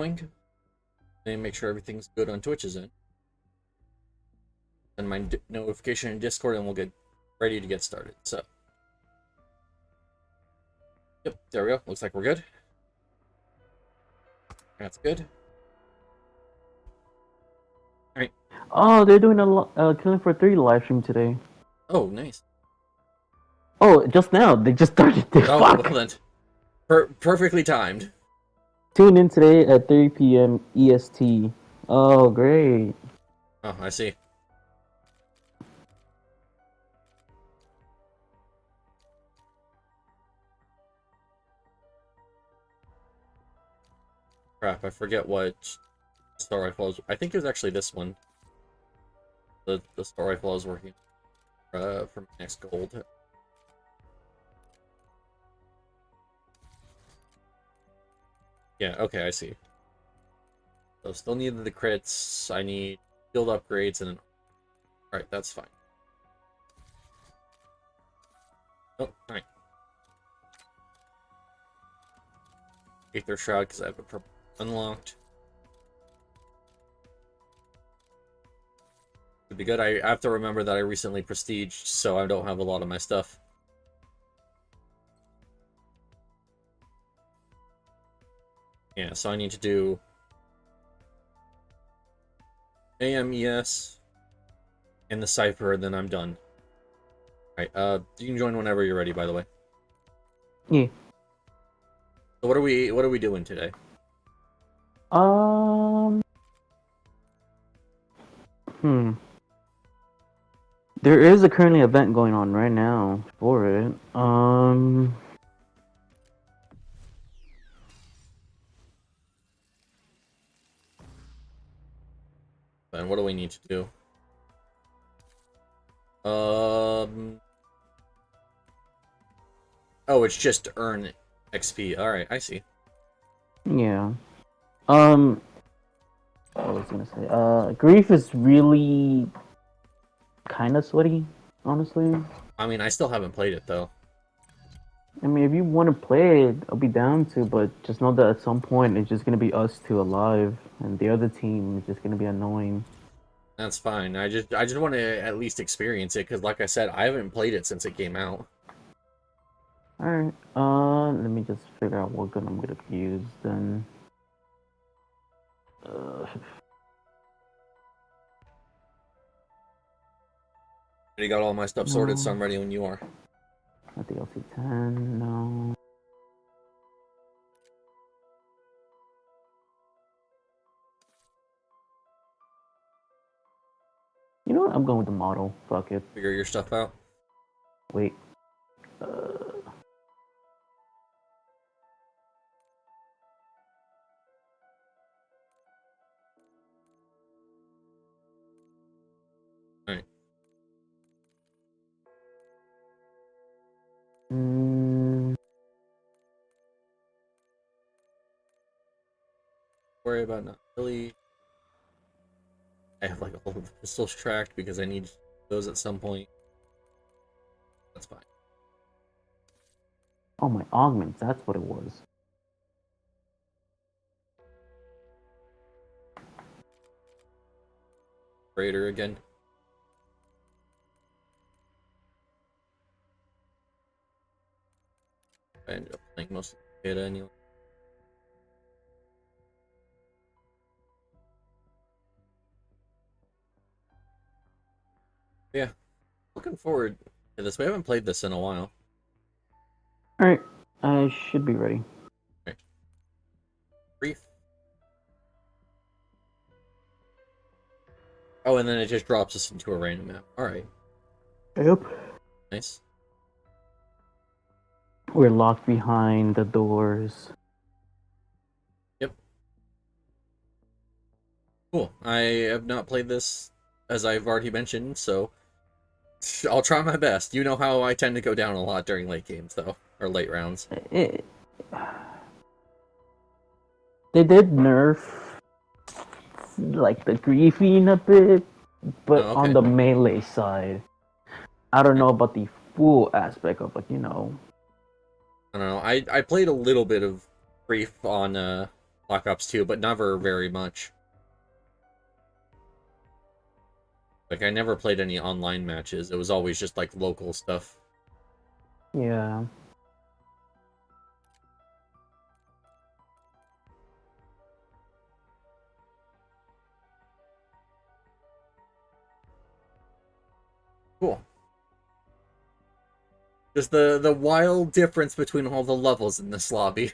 going. And make sure everything's good on Twitch's end. And my notification in Discord, and we'll get ready to get started. So, yep, there we go. Looks like we're good. That's good. All right. Oh, they're doing a Killing for 3 live stream today. Oh, nice. Oh, just now they just started. Oh, Fuck. well then, perfectly timed. Tune in today at 3 p.m. EST. Oh, great. Oh, I see. Crap, I forget what star rifle was. I think it was actually this one. The star rifle I was working for my next gold. Yeah, okay, I see. So still need the crits. I need field upgrades and alright, that's fine. Oh, alright. Aether Shroud because I have a purple unlocked. Would be good. I have to remember that I recently prestiged, so I don't have a lot of my stuff. Yeah, so I need to do AMES and the Cypher, and then I'm done. Alright, you can join whenever you're ready, by the way. Yeah. So what are we doing today? There is a currently event going on right now for it. And what do we need to do? Oh, it's just to earn XP. Alright, I see. Yeah. I was gonna say, Grief is really kind of sweaty, honestly. I mean, I still haven't played it, though. I mean, if you want to play it, I'll be down to, but just know that at some point it's just gonna be us two alive, and the other team is just gonna be annoying. That's fine. I just want to at least experience it, because like I said, I haven't played it since it came out. Alright, let me just figure out what gun I'm gonna use then. I got all my stuff sorted, so I'm ready when you are. Not the LC10, no. You know what? I'm going with the model. Fuck it. Figure your stuff out. Wait. Alright. Worry about not really. I have like all the pistols tracked because I need those at some point. That's fine. Oh, my augments. That's what it was. Raider again. I ended up playing most of the data anyway. Yeah, looking forward to this. We haven't played this in a while. Alright, I should be ready. Right. Brief. Oh, and then it just drops us into a random map. Alright. Yep. Nice. We're locked behind the doors. Yep. Cool. I have not played this, as I've already mentioned, so I'll try my best. You know how I tend to go down a lot during late games, though. Or late rounds. They did nerf like the griefing a bit, but Oh, okay. on the melee side. I don't know about the full aspect of, like, you know. I don't know. I played a little bit of Brief on Black Ops 2, but never very much. Like, I never played any online matches. It was always just, like, local stuff. Yeah. Cool. Just the wild difference between all the levels in this lobby.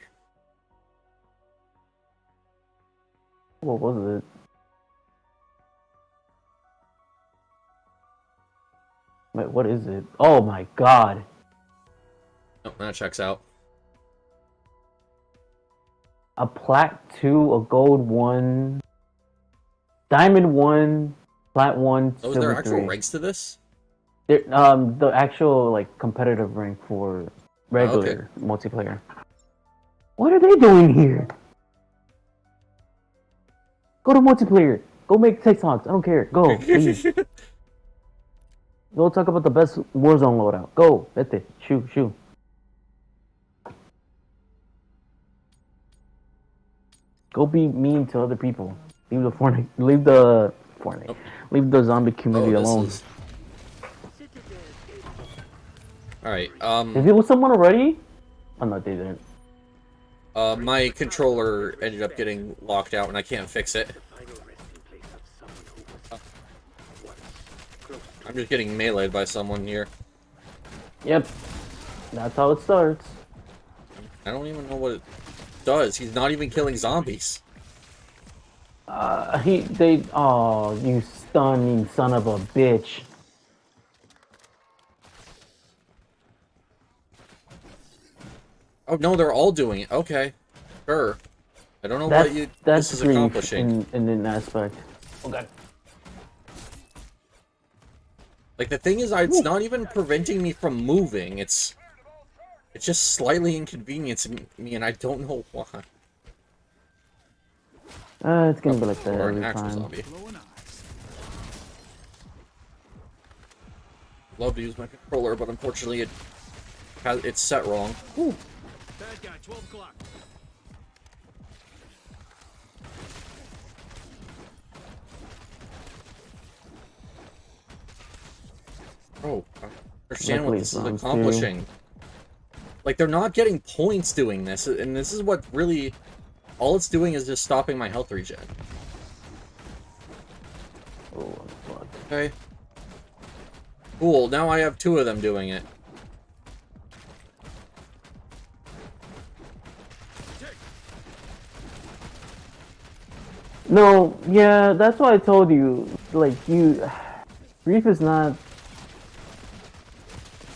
What was it? Wait, what is it? Oh my god. Oh, that checks out. A plat 2, a gold 1, diamond 1, plat 1, Oh, is silver there actual 3. ranks to this? The actual like competitive rank for regular multiplayer. What are they doing here? Go to multiplayer. Go make TikToks. I don't care. Go, please. Go talk about the best Warzone loadout. Go, vete. Shoot. Go be mean to other people. Leave the zombie community alone. Alright, Did it with someone already? Oh no, they didn't. my controller ended up getting locked out and I can't fix it. I'm just getting meleeed by someone here. Yep. That's how it starts. I don't even know what it does. He's not even killing zombies. Oh, you stunning son of a bitch. Oh no, they're all doing it. Okay. Sure. I don't know That's what this is accomplishing. in an aspect. Oh god. Like, the thing is, it's not even preventing me from moving. It's just slightly inconveniencing me, and I don't know why. It's gonna be like that Or every an actual time. zombie. Love to use my controller, but unfortunately it's set wrong. Ooh. Bad guy, 12 o'clock. Oh, I understand what Luckily this is it's accomplishing. Like, they're not getting points doing this, and this is what really... All it's doing is just stopping my health regen. Oh, fuck. Okay. Cool, now I have 2 of them doing it. No, yeah, that's why I told you. Like, Grief is not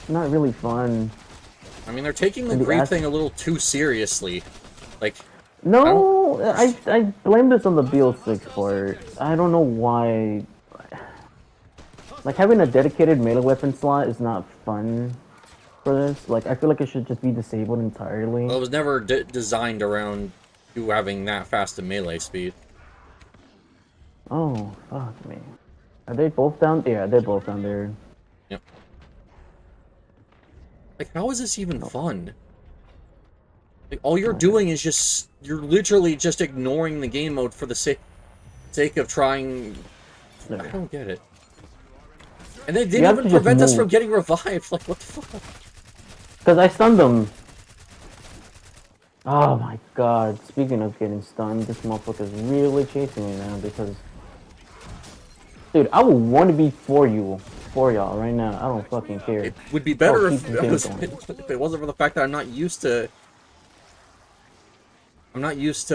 really fun. I mean, they're taking the grief thing a little too seriously. Like... No, I blame this on the BO6 part. I don't know why. Like, having a dedicated melee weapon slot is not fun for this. Like, I feel like it should just be disabled entirely. Well, it was never designed around you having that fast a melee speed. Oh, fuck me. Are they both down? Yeah, they're both down there. Yep. Like, how is this even fun? Like, all you're doing is just... You're literally just ignoring the game mode for the sake of trying... I don't get it. And they didn't even prevent us from getting revived. Like, what the fuck? Because I stunned them. Oh my god. Speaking of getting stunned, this motherfucker's really chasing me now because... Dude, I will 1v4 for y'all right now. I don't fucking care. It would be better if it wasn't for the fact that I'm not used to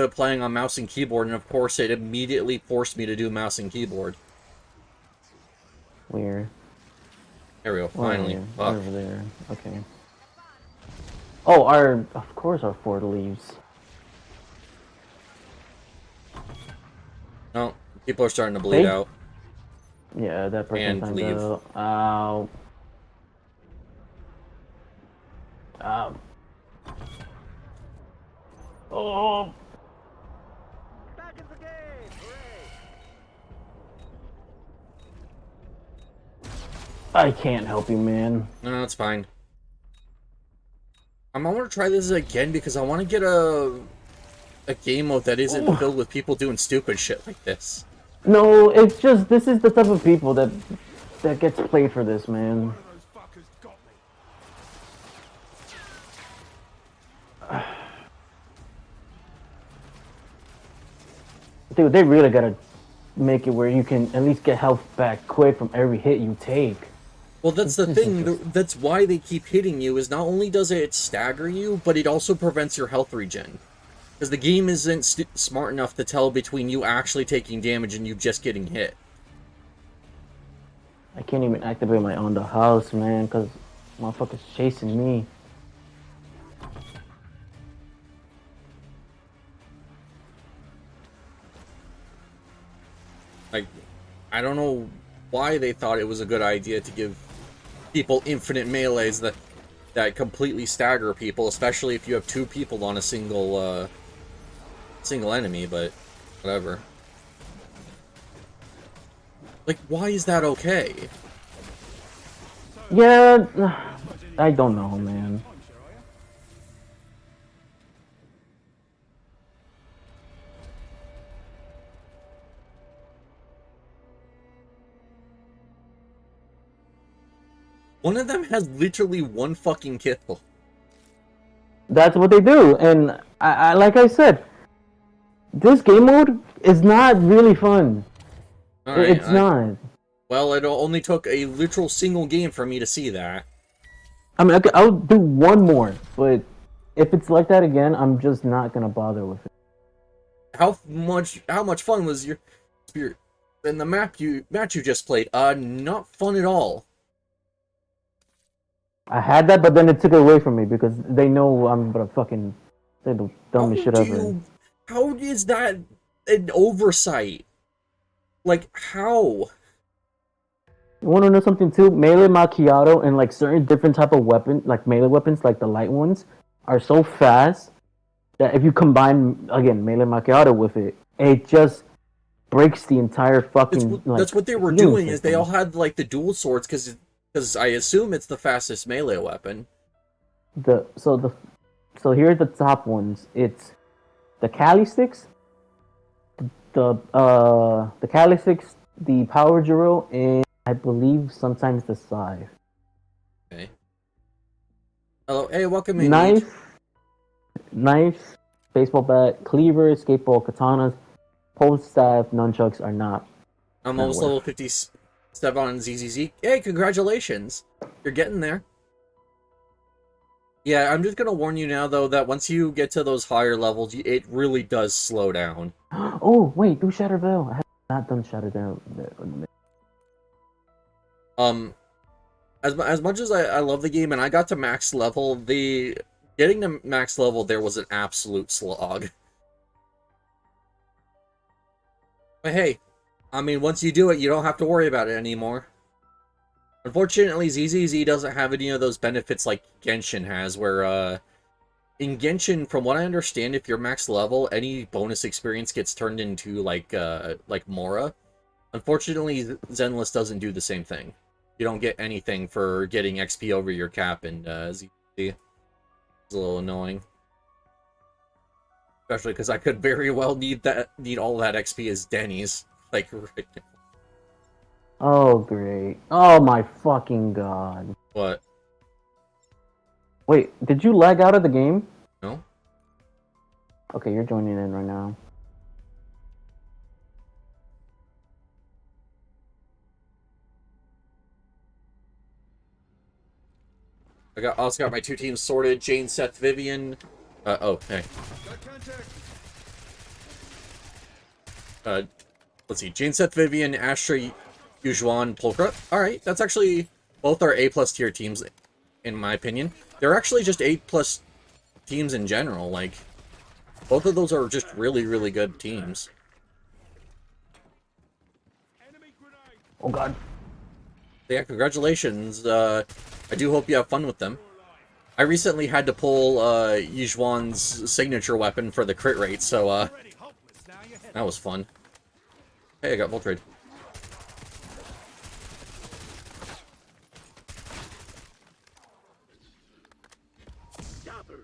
playing on mouse and keyboard, and of course it immediately forced me to do mouse and keyboard. Weird. There we go, finally. Over there. Okay. Oh, of course our Ford leaves. No, people are starting to bleed out. Yeah, that person and leave. Ow. Oh. Back in the game. Hooray. I can't help you, man. No, it's fine. I want to try this again because I want to get a a game mode that isn't filled with people doing stupid shit like this. No, it's just this is the type of people that gets played for this, man. Dude, they really gotta make it where you can at least get health back quick from every hit you take. Well, that's the thing. That's why they keep hitting you, is not only does it stagger you, but it also prevents your health regen. Because the game isn't smart enough to tell between you actually taking damage and you just getting hit. I can't even activate my own the house, man, because motherfucker's chasing me. Like, I don't know why they thought it was a good idea to give people infinite melees that completely stagger people, especially if you have two people on a single enemy, but whatever. Like, why is that okay? Yeah, I don't know, man. One of them has literally one fucking kill. That's what they do, and I like I said, this game mode is not really fun. Alright, It's not. Well, it only took a literal single game for me to see that. I mean, I'll do one more, but if it's like that again, I'm just not gonna bother with it. How much fun was your spirit in the match you just played? Not fun at all. I had that, but then it took it away from me because they know I'm gonna fucking say the dumbest shit ever. How is that an oversight? Like, how? You want to know something too? Melee macchiato and like certain different type of weapon, like melee weapons, like the light ones, are so fast that if you combine again melee macchiato with it, it just breaks the entire fucking. That's what they were doing. Is they all had like the dual swords because I assume it's the fastest melee weapon. So here are the top ones. It's the Kali sticks, the Kali sticks, the power drill, and I believe sometimes the scythe. Okay. Hello, hey, welcome in. Knife, baseball bat, cleaver, skateball, katanas, pole staff, nunchucks are not. I'm almost level 57 on ZZZ. Hey, congratulations! You're getting there. Yeah, I'm just gonna warn you now, though, that once you get to those higher levels, it really does slow down. Oh, wait, do Shatter Veil. I have not done Shatter Veil. As much as I love the game and I got to max level, getting to max level there was an absolute slog. But hey, I mean, once you do it, you don't have to worry about it anymore. Unfortunately, ZZZ doesn't have any of those benefits like Genshin has, where, in Genshin, from what I understand, if you're max level, any bonus experience gets turned into, like Mora. Unfortunately, Zenless doesn't do the same thing. You don't get anything for getting XP over your cap in ZZZ. It's a little annoying. Especially because I could very well need all that XP as Denny's. Like, right now. Oh, great. Oh, my fucking god. What? Wait, did you lag out of the game? No? Okay, you're joining in right now. I also got my two teams sorted. Jane, Seth, Vivian. Oh, hey. Let's see. Jane, Seth, Vivian, Astra, Yujuan, Polka. Alright, that's actually... Both are A+ tier teams, in my opinion. They're actually just A+ teams in general. Like, both of those are just really, really good teams. Oh god. Yeah, congratulations. I do hope you have fun with them. I recently had to pull Yujuan's signature weapon for the crit rate, so that was fun. Hey, I got Voltrade.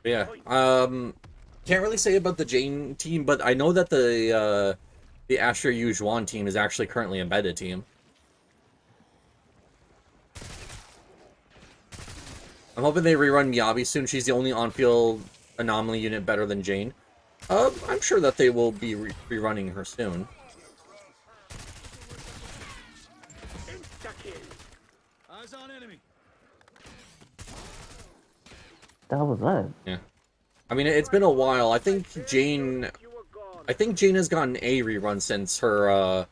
Yeah, Can't really say about the Jane team, but I know that the Astra Yu Zhuan team is actually currently a beta team. I'm hoping they rerun Miyabi soon. She's the only on-field anomaly unit better than Jane. I'm sure that they will be rerunning her soon. Eyes on enemy. The hell was that? Yeah. I mean, it's been a while. I think Jane has gotten a rerun since her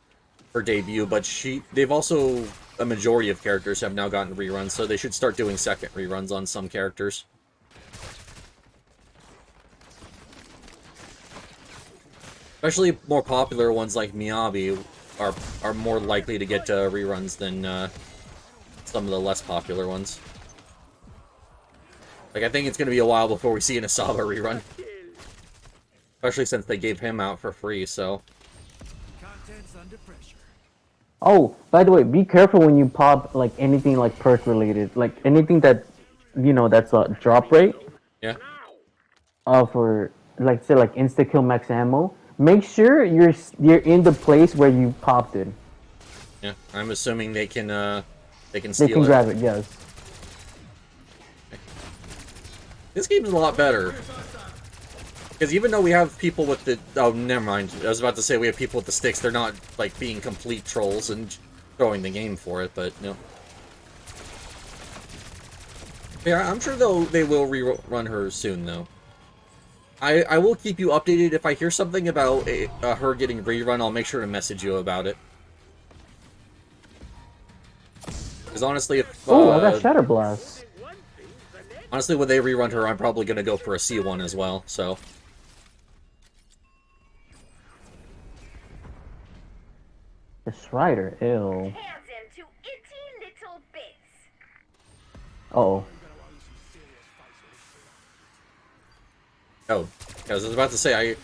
her debut, but they've also a majority of characters have now gotten reruns, so they should start doing second reruns on some characters. Especially more popular ones like Miyabi are more likely to get reruns than some of the less popular ones. Like, I think it's going to be a while before we see an Asaba rerun. Especially since they gave him out for free, so... Contents under pressure. Oh, by the way, be careful when you pop like anything like perk related, like anything that, you know, that's a drop rate. Yeah. For like say like insta kill max ammo. Make sure you're in the place where you popped it. Yeah, I'm assuming they can They steal can it. grab it, yes. This game's a lot better. Because even though we have people with the... Oh, never mind. I was about to say we have people with the sticks. They're not, like, being complete trolls and throwing the game for it, but no. Yeah, I'm sure they will rerun her soon, though. I will keep you updated. If I hear something about her getting rerun, I'll make sure to message you about it. Because honestly, if... Oh, I got Shatter Blast. Honestly, when they rerun her, I'm probably going to go for a C1 as well, so... The Strider, ew. Uh-oh. Oh, because I was about to say,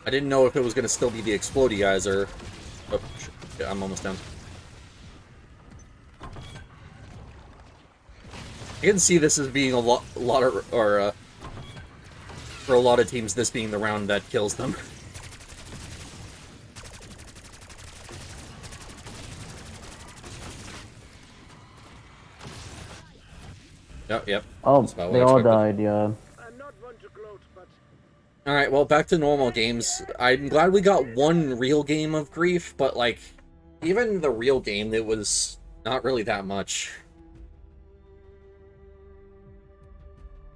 I didn't know if it was going to still be the Explodey guys, or... Oh, shit, I'm almost done. I can see this as being a lot of, or, for a lot of teams, this being the round that kills them. Yep. Oh, That's about what they I all expected. died, yeah. I'm not one to gloat, but Alright, well, back to normal games. I'm glad we got one real game of Grief, but, like, even the real game, it was not really that much.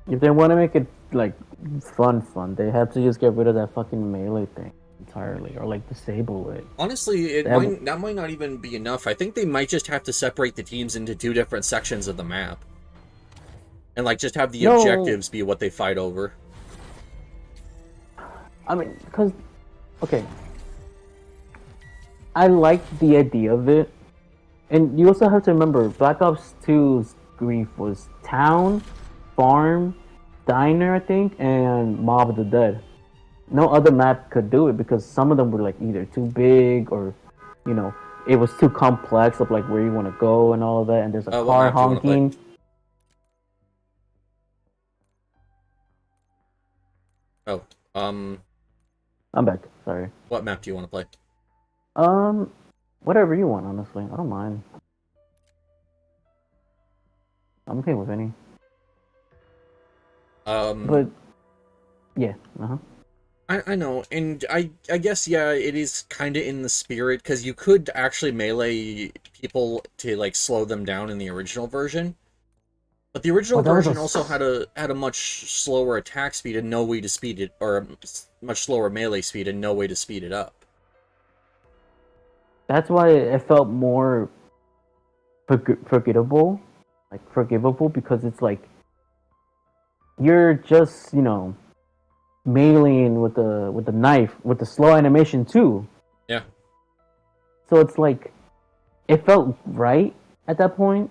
If they want to make it like fun, they have to just get rid of that fucking melee thing entirely, or like disable it. Honestly, that might not even be enough. I think they might just have to separate the teams into two different sections of the map. And, like, just have the objectives be what they fight over. I mean, because... Okay. I like the idea of it. And you also have to remember, Black Ops 2's Grief was Town, Farm, Diner, I think, and Mob of the Dead. No other map could do it because some of them were, like, either too big or, you know, it was too complex of, like, where you want to go and all of that, and there's a car honking. Oh, I'm back. Sorry. what map do you want to play? Whatever you want, honestly. I don't mind. I'm okay with any. But yeah, I know, and I guess, yeah, it is kind of in the spirit, because you could actually melee people to, like, slow them down in the original version. But the original version also had a much slower attack speed and no way to speed it, or much slower melee speed and no way to speed it up. that's why it felt more forgivable, because it's like you're just, you know, meleeing with the knife with the slow animation too. Yeah. So it's like it felt right at that point.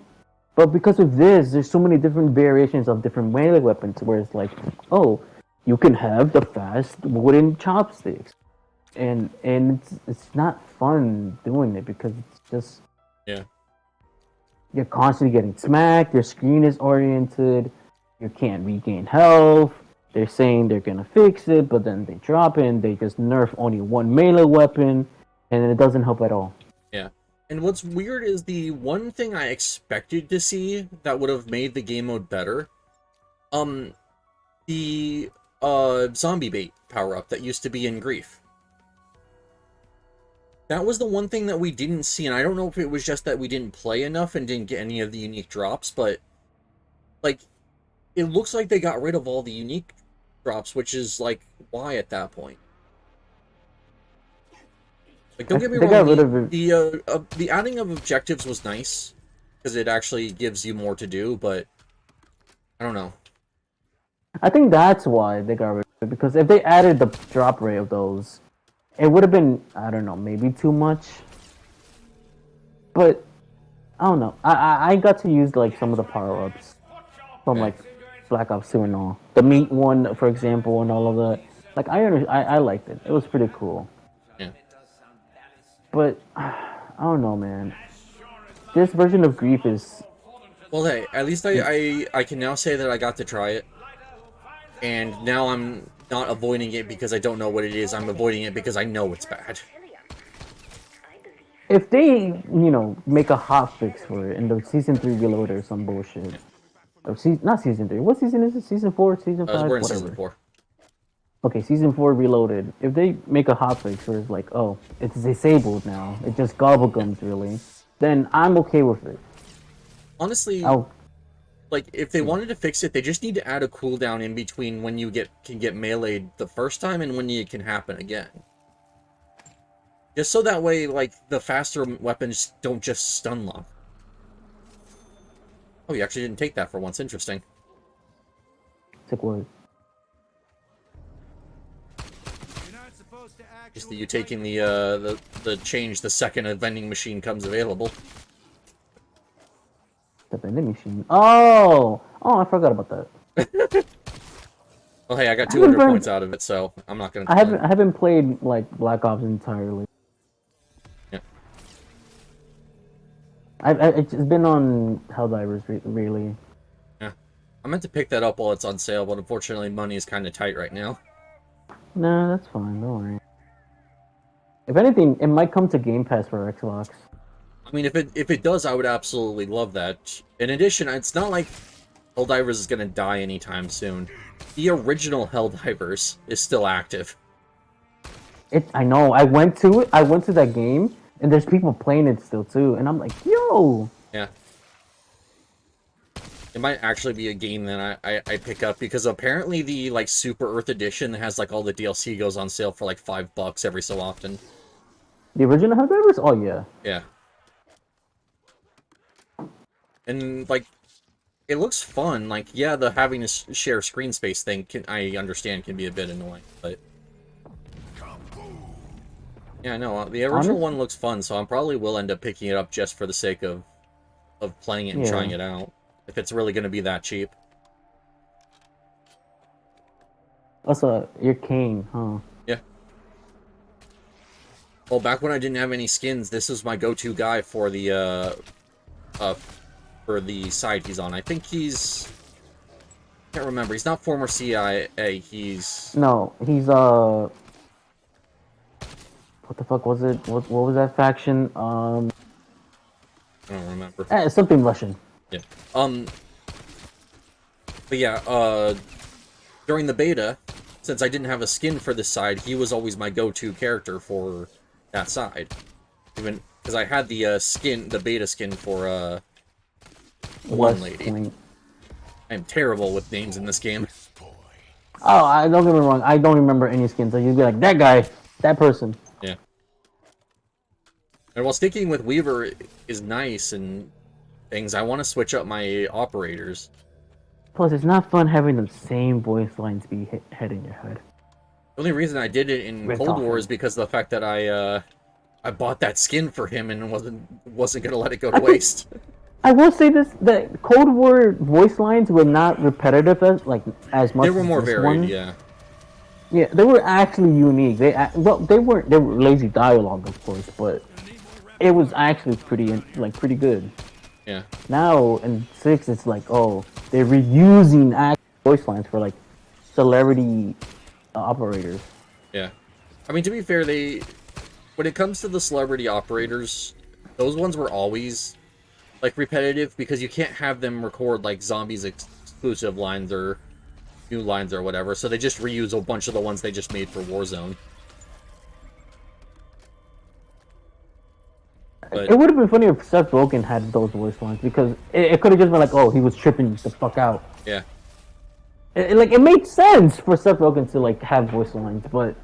But because of this, there's so many different variations of different melee weapons where it's like, oh, you can have the fast wooden chopsticks. And it's not fun doing it because it's just... Yeah. You're constantly getting smacked, your screen is oriented, you can't regain health, they're saying they're gonna fix it, but then they drop it and they just nerf only one melee weapon, and it doesn't help at all. Yeah. And what's weird is the one thing I expected to see that would have made the game mode better, the zombie bait power-up that used to be in Grief. That was the one thing that we didn't see, and I don't know if it was just that we didn't play enough and didn't get any of the unique drops, but, like, it looks like they got rid of all the unique drops, which is, like, why at that point? Like, don't get me wrong, the adding of objectives was nice, because it actually gives you more to do, but, I don't know. I think that's why they got rid of it, because if they added the drop rate of those, it would have been, I don't know, maybe too much. But, I don't know. I got to use, like, some of the power-ups from, like, Black Ops 2 and all. The meat one, for example, and all of that. Like, I liked it. It was pretty cool. Yeah. But, I don't know, man. This version of Grief is... Well, hey, at least I can now say that I got to try it. And now I'm not avoiding it because I don't know what it is. I'm avoiding it because I know it's bad. If they, you know, make a hotfix for it in the Season 3 Reloaded or some bullshit. Or not Season 3. What season is it? Season 4? Season 5? We're in Whatever. Season 4. Okay, Season 4 Reloaded. If they make a hotfix where it's like, oh, it's disabled now. It just gobblegums, really. Then I'm okay with it. Honestly... Like, if they wanted to fix it, they just need to add a cooldown in between when you can get meleeed the first time and when it can happen again. Just so that way, like, the faster weapons don't just stun lock. Oh, you actually didn't take that for once. Interesting. Took what? Just you taking the change the second a vending machine comes available. The vending machine. Oh, I forgot about that. Well, hey, I got 200 points out of it, so I'm not gonna. I haven't played like Black Ops entirely. Yeah. It's been on Helldivers really. Yeah. I meant to pick that up while it's on sale, but unfortunately, money is kind of tight right now. Nah, that's fine. Don't worry. If anything, it might come to Game Pass for Xbox. I mean, if it does, I would absolutely love that. In addition, it's not like Helldivers is gonna die anytime soon. The original Helldivers is still active. I know. I went to that game, and there's people playing it still too, and I'm like, yo. Yeah. It might actually be a game that I pick up because apparently the like Super Earth Edition that has like all the DLC goes on sale for like $5 every so often. The original Helldivers? Oh yeah. Yeah. And, like, it looks fun. Like, yeah, the having to share screen space thing, I understand, can be a bit annoying, but... Yeah, no, the original one looks fun, so I probably will end up picking it up just for the sake of playing it and trying it out. If it's really going to be that cheap. Also, you're king, huh? Yeah. Well, back when I didn't have any skins, this was my go-to guy for the, for the side he's on. I think he's... I can't remember. He's not former CIA. He's... No, he's, what the fuck was it? What was that faction? I don't remember. Something Russian. Yeah. But yeah, during the beta, since I didn't have a skin for this side, he was always my go-to character for that side. Even... Because I had the, the beta skin for, one lady. I am terrible with names in this game. Oh, I don't get me wrong. I don't remember any skins. So you'd be like, that guy, that person. Yeah. And while sticking with Weaver is nice and things, I want to switch up my operators. Plus, it's not fun having the same voice lines be head in your head. The only reason I did it in Cold War is because of the fact that I bought that skin for him and wasn't gonna let it go to waste. I will say this: the Cold War voice lines were not repetitive as much. They were more varied, one. yeah. Yeah, they were actually unique. They were lazy dialogue, of course, but it was actually pretty good. Yeah. Now in 6, it's like, oh, they're reusing actual voice lines for like celebrity operators. Yeah. I mean, to be fair, when it comes to the celebrity operators, those ones were always, like, repetitive, because you can't have them record, like, zombies exclusive lines or new lines or whatever, so they just reuse a bunch of the ones they just made for Warzone. But It would have been funny if Seth Rogen had those voice lines, because it could have just been like, oh, he was tripping the fuck out. yeah. Like, it made sense for Seth Rogen to, like, have voice lines, but...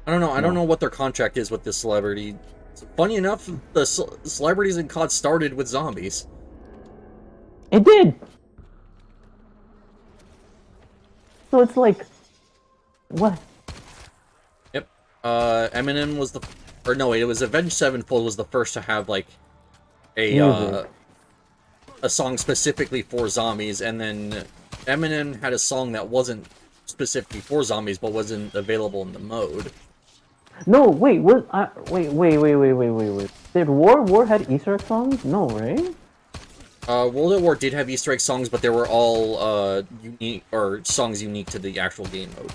I don't know. I don't know what their contract is with this celebrity. Funny enough, the celebrities in COD started with zombies. It did! So it's like... What? Yep. Eminem was the... Or no, wait, it was Avenged Sevenfold was the first to have, like, a song specifically for zombies, and then Eminem had a song that wasn't specifically for zombies, but wasn't available in the mode. No, wait, wait. Did War had Easter egg songs? No, right? World at War did have Easter egg songs, but they were all, unique, or songs unique to the actual game mode.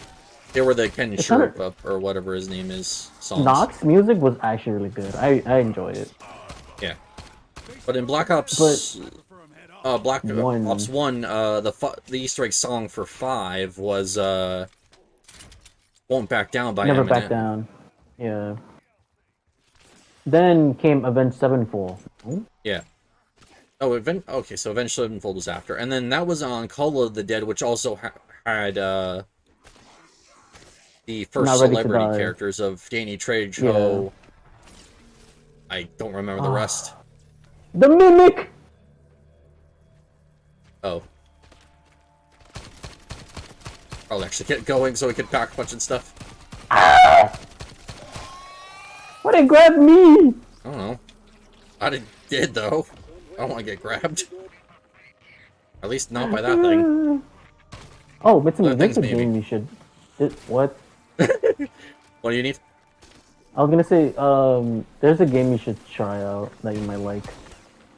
They were the Ken Sherpa, or whatever his name is, songs. Nox music was actually really good. I enjoyed it. Yeah. But in Black Ops... Black Ops 1, the Easter egg song for 5 was, Won't Back Down by Never Eminem. Back Down. Yeah. Then came Avenged Sevenfold. Yeah. Oh, okay, so Avenged Sevenfold was after. And then that was on Call of the Dead, which also had, the first celebrity characters of Danny Trejo. Yeah. I don't remember the rest. The Mimic! Oh. I'll actually get going so we can pack a bunch of stuff. Ah! Why did it grab me? I don't know. I did though. I don't want to get grabbed. At least not by that thing. Oh, but there's a game you should... What? What do you need? I was gonna say, there's a game you should try out that you might like.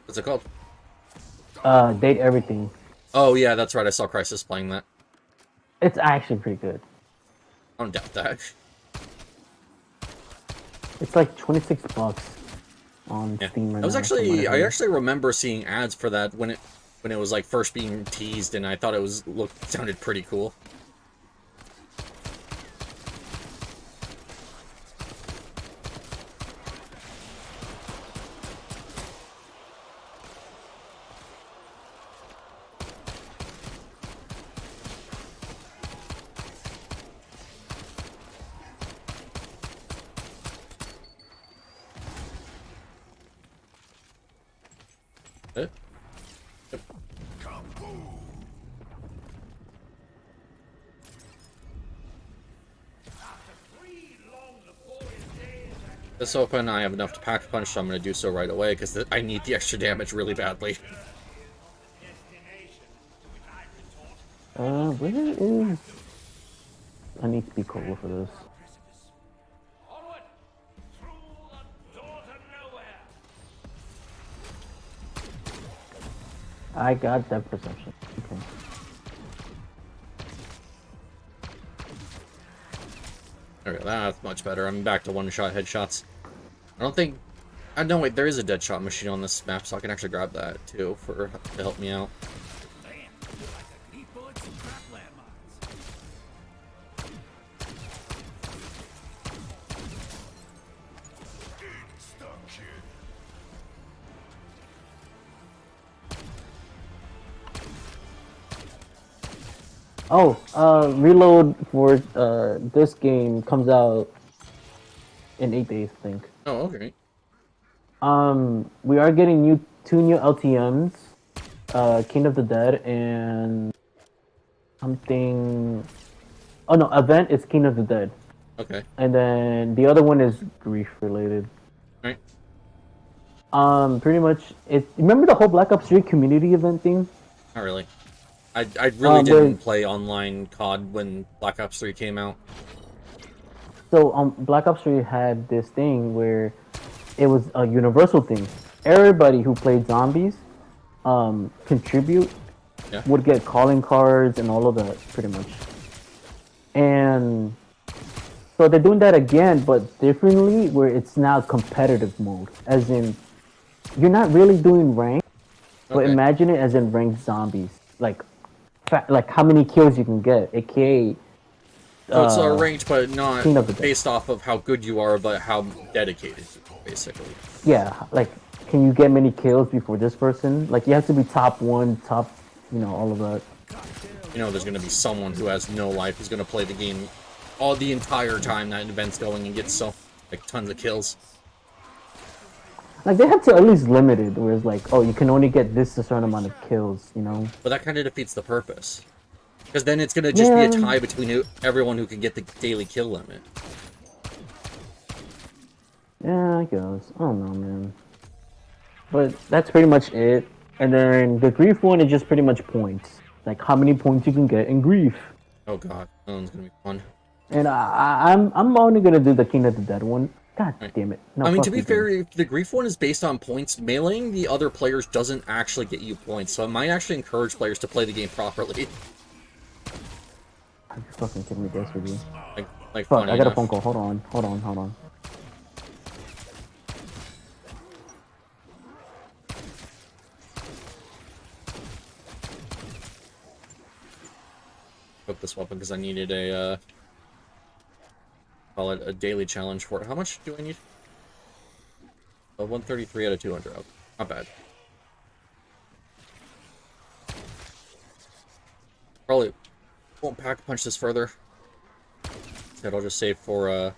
What's it called? Date Everything. Oh yeah, that's right, I saw Crisis playing that. It's actually pretty good. I don't doubt that. It's like $26 on Steam right now. I actually remember seeing ads for that when it was like first being teased, and I thought it sounded pretty cool. This open, I have enough to pack a punch, so I'm going to do so right away, because I need the extra damage really badly. Where is... I need to be cool for this. I got that perception. Okay. Okay, that's much better. I'm back to one-shot headshots. I don't think... no, wait, there is a dead shot machine on this map, so I can actually grab that, too, to help me out. Oh, reload for this game comes out in 8 days, I think. Oh, okay. We are getting two new LTMs, King of the Dead and something. Oh no, event is King of the Dead. Okay. And then the other one is grief related. Right. Pretty much remember the whole Black Ops 3 community event thing? Not really. I really didn't play online COD when Black Ops 3 came out. So Black Ops 3 had this thing where it was a universal thing. Everybody who played zombies contribute Yeah. would get calling cards and all of that, pretty much. And so they're doing that again, but differently, where it's now competitive mode. As in, you're not really doing rank, but Okay. imagine it as in ranked zombies. Like how many kills you can get, aka So it's ranked, but not King of the Dead. based off of how good you are, but how dedicated you are, basically. Yeah, like can you get many kills before this person? Like you have to be top one, top, all of that. You know, there's going to be someone who has no life who's going to play the game all the entire time that event's going and get like tons of kills. Like they have to at least limit it, where it's like, oh, you can only get this a certain amount of kills, But that kind of defeats the purpose. Because then it's going to just be a tie between everyone who can get the daily kill limit. Yeah, I guess. I don't know, man. But that's pretty much it. And then the grief one is just pretty much points. Like how many points you can get in grief. Oh god, that one's going to be fun. And I'm only gonna do the King of the Dead one. God damn it. No, I mean, fuck to be you, fair, game. if the grief one is based on points, mailing the other players doesn't actually get you points, so it might actually encourage players to play the game properly. Are you fucking kidding me, this with you? Like Fuck, funny I got a enough. phone call. Hold on. Took this weapon because I needed a, call it a daily challenge for it. How much do I need? 133 out of 200. Oh, not bad. Probably won't pack punch this further. Instead, I'll just save for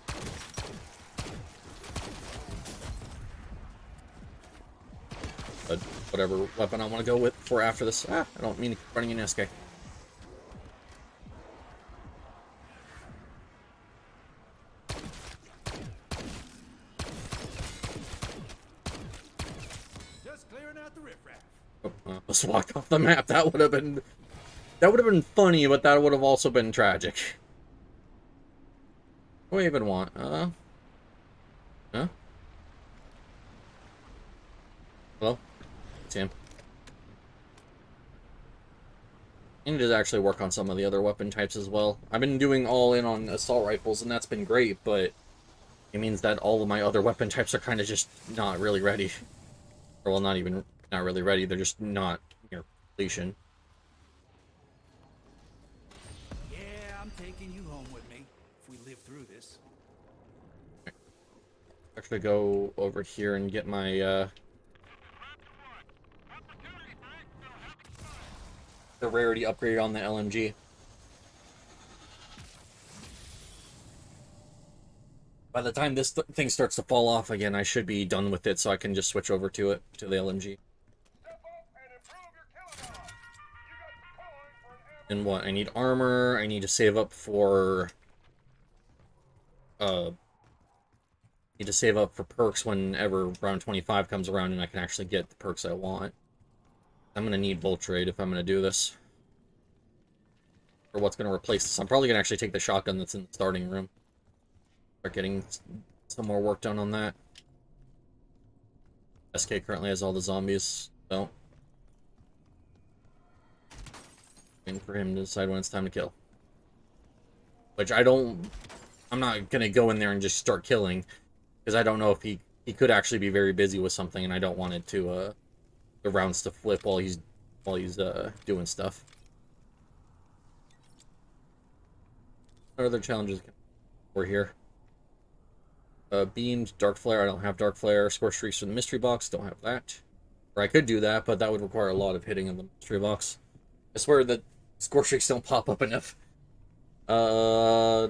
whatever weapon I want to go with for after this. I don't mean to keep running in SK. Just clearing out the riffraff. Oh, just walked off the map. That would have been funny, but that would have also been tragic. What do I even want? Huh? Hello? It's him. I need to actually work on some of the other weapon types as well. I've been doing all in on assault rifles, and that's been great, but it means that all of my other weapon types are kind of just not really ready. Or, well, not really ready, they're just not near completion. Yeah, I'm taking you home with me if we live through this. Actually go over here and get my, the rarity upgrade on the LMG. By the time this thing starts to fall off again, I should be done with it, so I can just switch over to it, to the LMG. And what? I need armor, I need to save up for... need to save up for perks whenever round 25 comes around and I can actually get the perks I want. I'm gonna need Voltrade if I'm gonna do this. Or what's gonna replace this. I'm probably gonna actually take the shotgun that's in the starting room. Start getting some more work done on that. SK currently has all the zombies, so... waiting for him to decide when it's time to kill. Which I'm not gonna go in there and just start killing, because I don't know if he could actually be very busy with something, and I don't want it to, the rounds to flip while he's doing stuff. What other challenges were here? Beamed, Dark Flare, I don't have Dark Flare. Scorch Streaks for the Mystery Box, don't have that. Or I could do that, but that would require a lot of hitting of the Mystery Box. I swear that Scorch Streaks don't pop up enough. A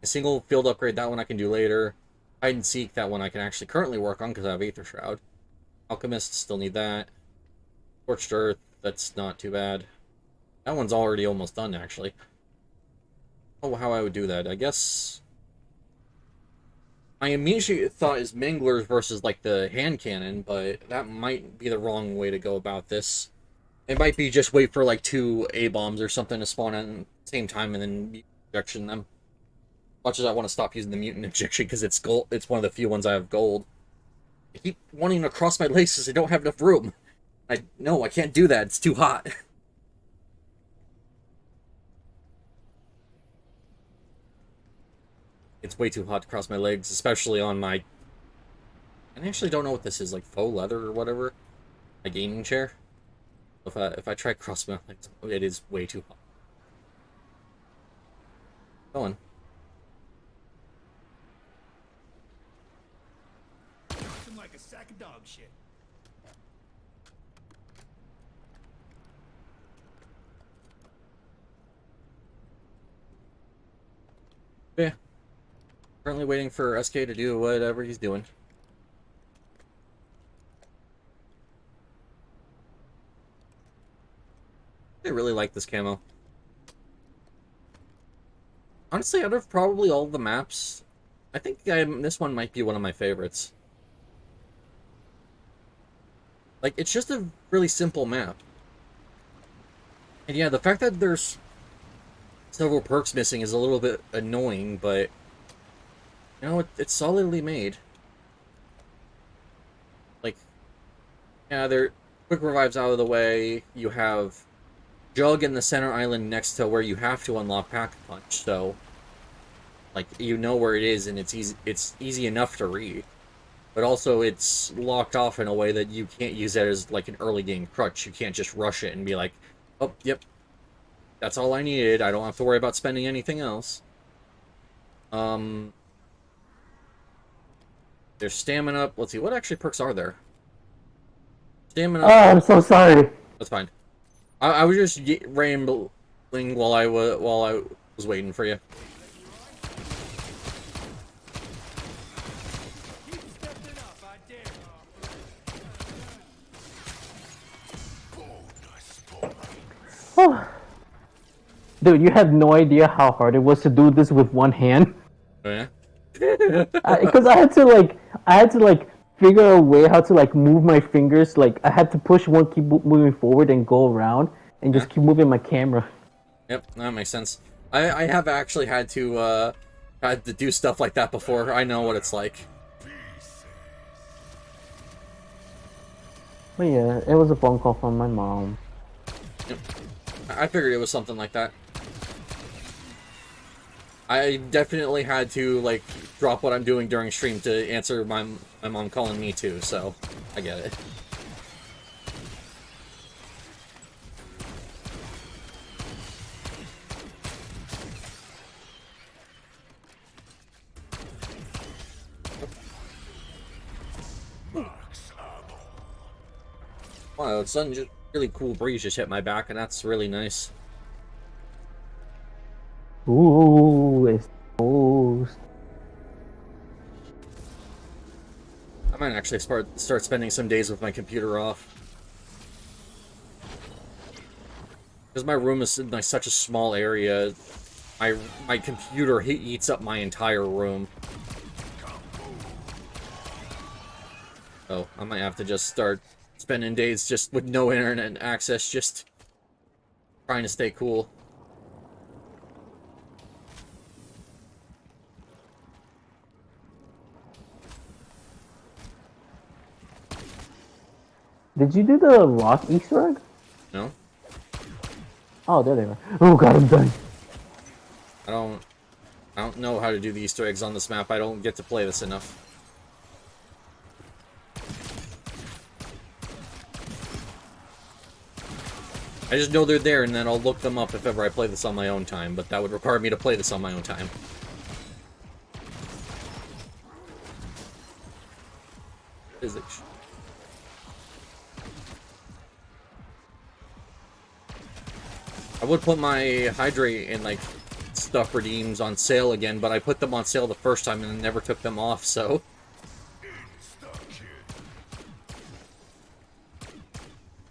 single field upgrade, that one I can do later. Hide and Seek, that one I can actually currently work on because I have Aether Shroud. Alchemist, still need that. Scorched Earth, that's not too bad. That one's already almost done, actually. Oh, how I would do that. I guess... my immediate thought is Manglers versus, like, the hand cannon, but that might be the wrong way to go about this. It might be just wait for, like, 2 A-bombs or something to spawn at the same time and then injection them. Much as I want to stop using the mutant injection because it's gold, it's one of the few ones I have gold. I keep wanting to cross my legs because I don't have enough room. No, I can't do that. It's too hot. it's way too hot to cross my legs, especially on my... I actually don't know what this is, like faux leather or whatever. My gaming chair. If I try to cross my legs, it is way too hot. Going. Looking like a sack of dog shit. Yeah. Currently waiting for SK to do whatever he's doing. I really like this camo. Honestly, out of probably all the maps, I think this one might be one of my favorites. Like, it's just a really simple map. And yeah, the fact that there's several perks missing is a little bit annoying, but you know, it's solidly made. Like, yeah, they're quick revives out of the way. You have Jug in the center island next to where you have to unlock Pack Punch, so like you know where it is, and it's easy enough to read. But also it's locked off in a way that you can't use it as like an early game crutch. You can't just rush it and be like, oh, yep, that's all I needed. I don't have to worry about spending anything else. There's stamina. Let's see, what actually perks are there? Stamina. Oh, I'm so sorry. That's fine. I was just rambling while I was waiting for you. Keep stepping up, I dare. Oh. Dude, you have no idea how hard it was to do this with one hand. Oh, yeah? Because I had to like figure a way how to like move my fingers. Like I had to push one, keep moving forward, and go around, and just keep moving my camera. Yep, that makes sense. I have actually had to do stuff like that before. I know what it's like. But yeah, it was a phone call from my mom. Yep. I figured it was something like that. I definitely had to like drop what I'm doing during stream to answer my mom calling me too, so I get it. Wow, it's sudden just really cool breeze just hit my back, and that's really nice. Ooh, it's close. I might actually start spending some days with my computer off. Because my room is in like such a small area, my computer eats up my entire room. So I might have to just start spending days just with no internet access, just trying to stay cool. Did you do the rock Easter egg? No? Oh, there they are. Oh god, I'm dying. I don't know how to do the Easter eggs on this map. I don't get to play this enough. I just know they're there, and then I'll look them up if ever I play this on my own time, but that would require me to play this on my own time. Physics. I would put my Hydrate and, like, stuff redeems on sale again, but I put them on sale the first time and never took them off, so...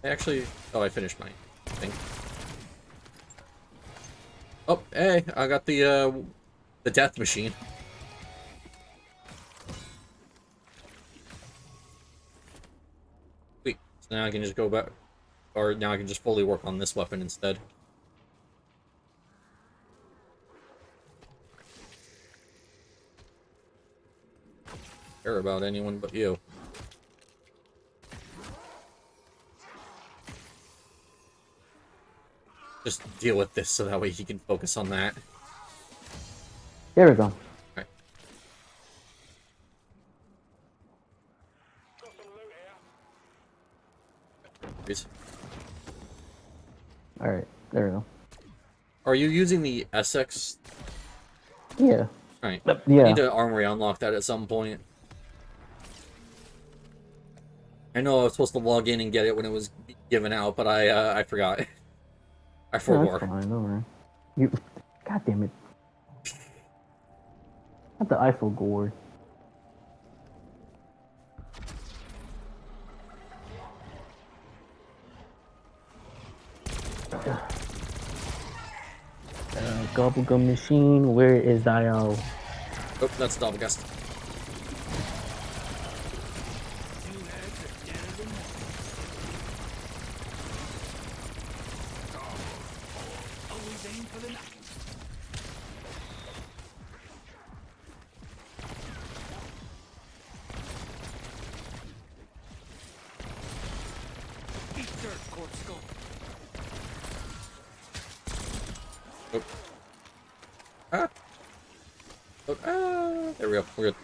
Actually... Oh, I finished my thing. Oh, hey, I got the death machine. Sweet. So now I can just go back... Or now I can just fully work on this weapon instead. Care about anyone but you. Just deal with this so that way he can focus on that. There we go. Alright. Please. Alright, there we go. Are you using the SX? Yeah. Alright. Yeah. I need to armory unlock that at some point. I know I was supposed to log in and get it when it was given out, but I forgot. I No, forbore. that's fine, don't worry. You... God damn it. Not the Eiffel gourd. Gobblegum machine, where is thou? Oh, that's a double guest. Two heads are deader than one. Always aim for the knife. Eat dirt, corpse skull. Oh. Ah. Oh, ah. There we go. We're good.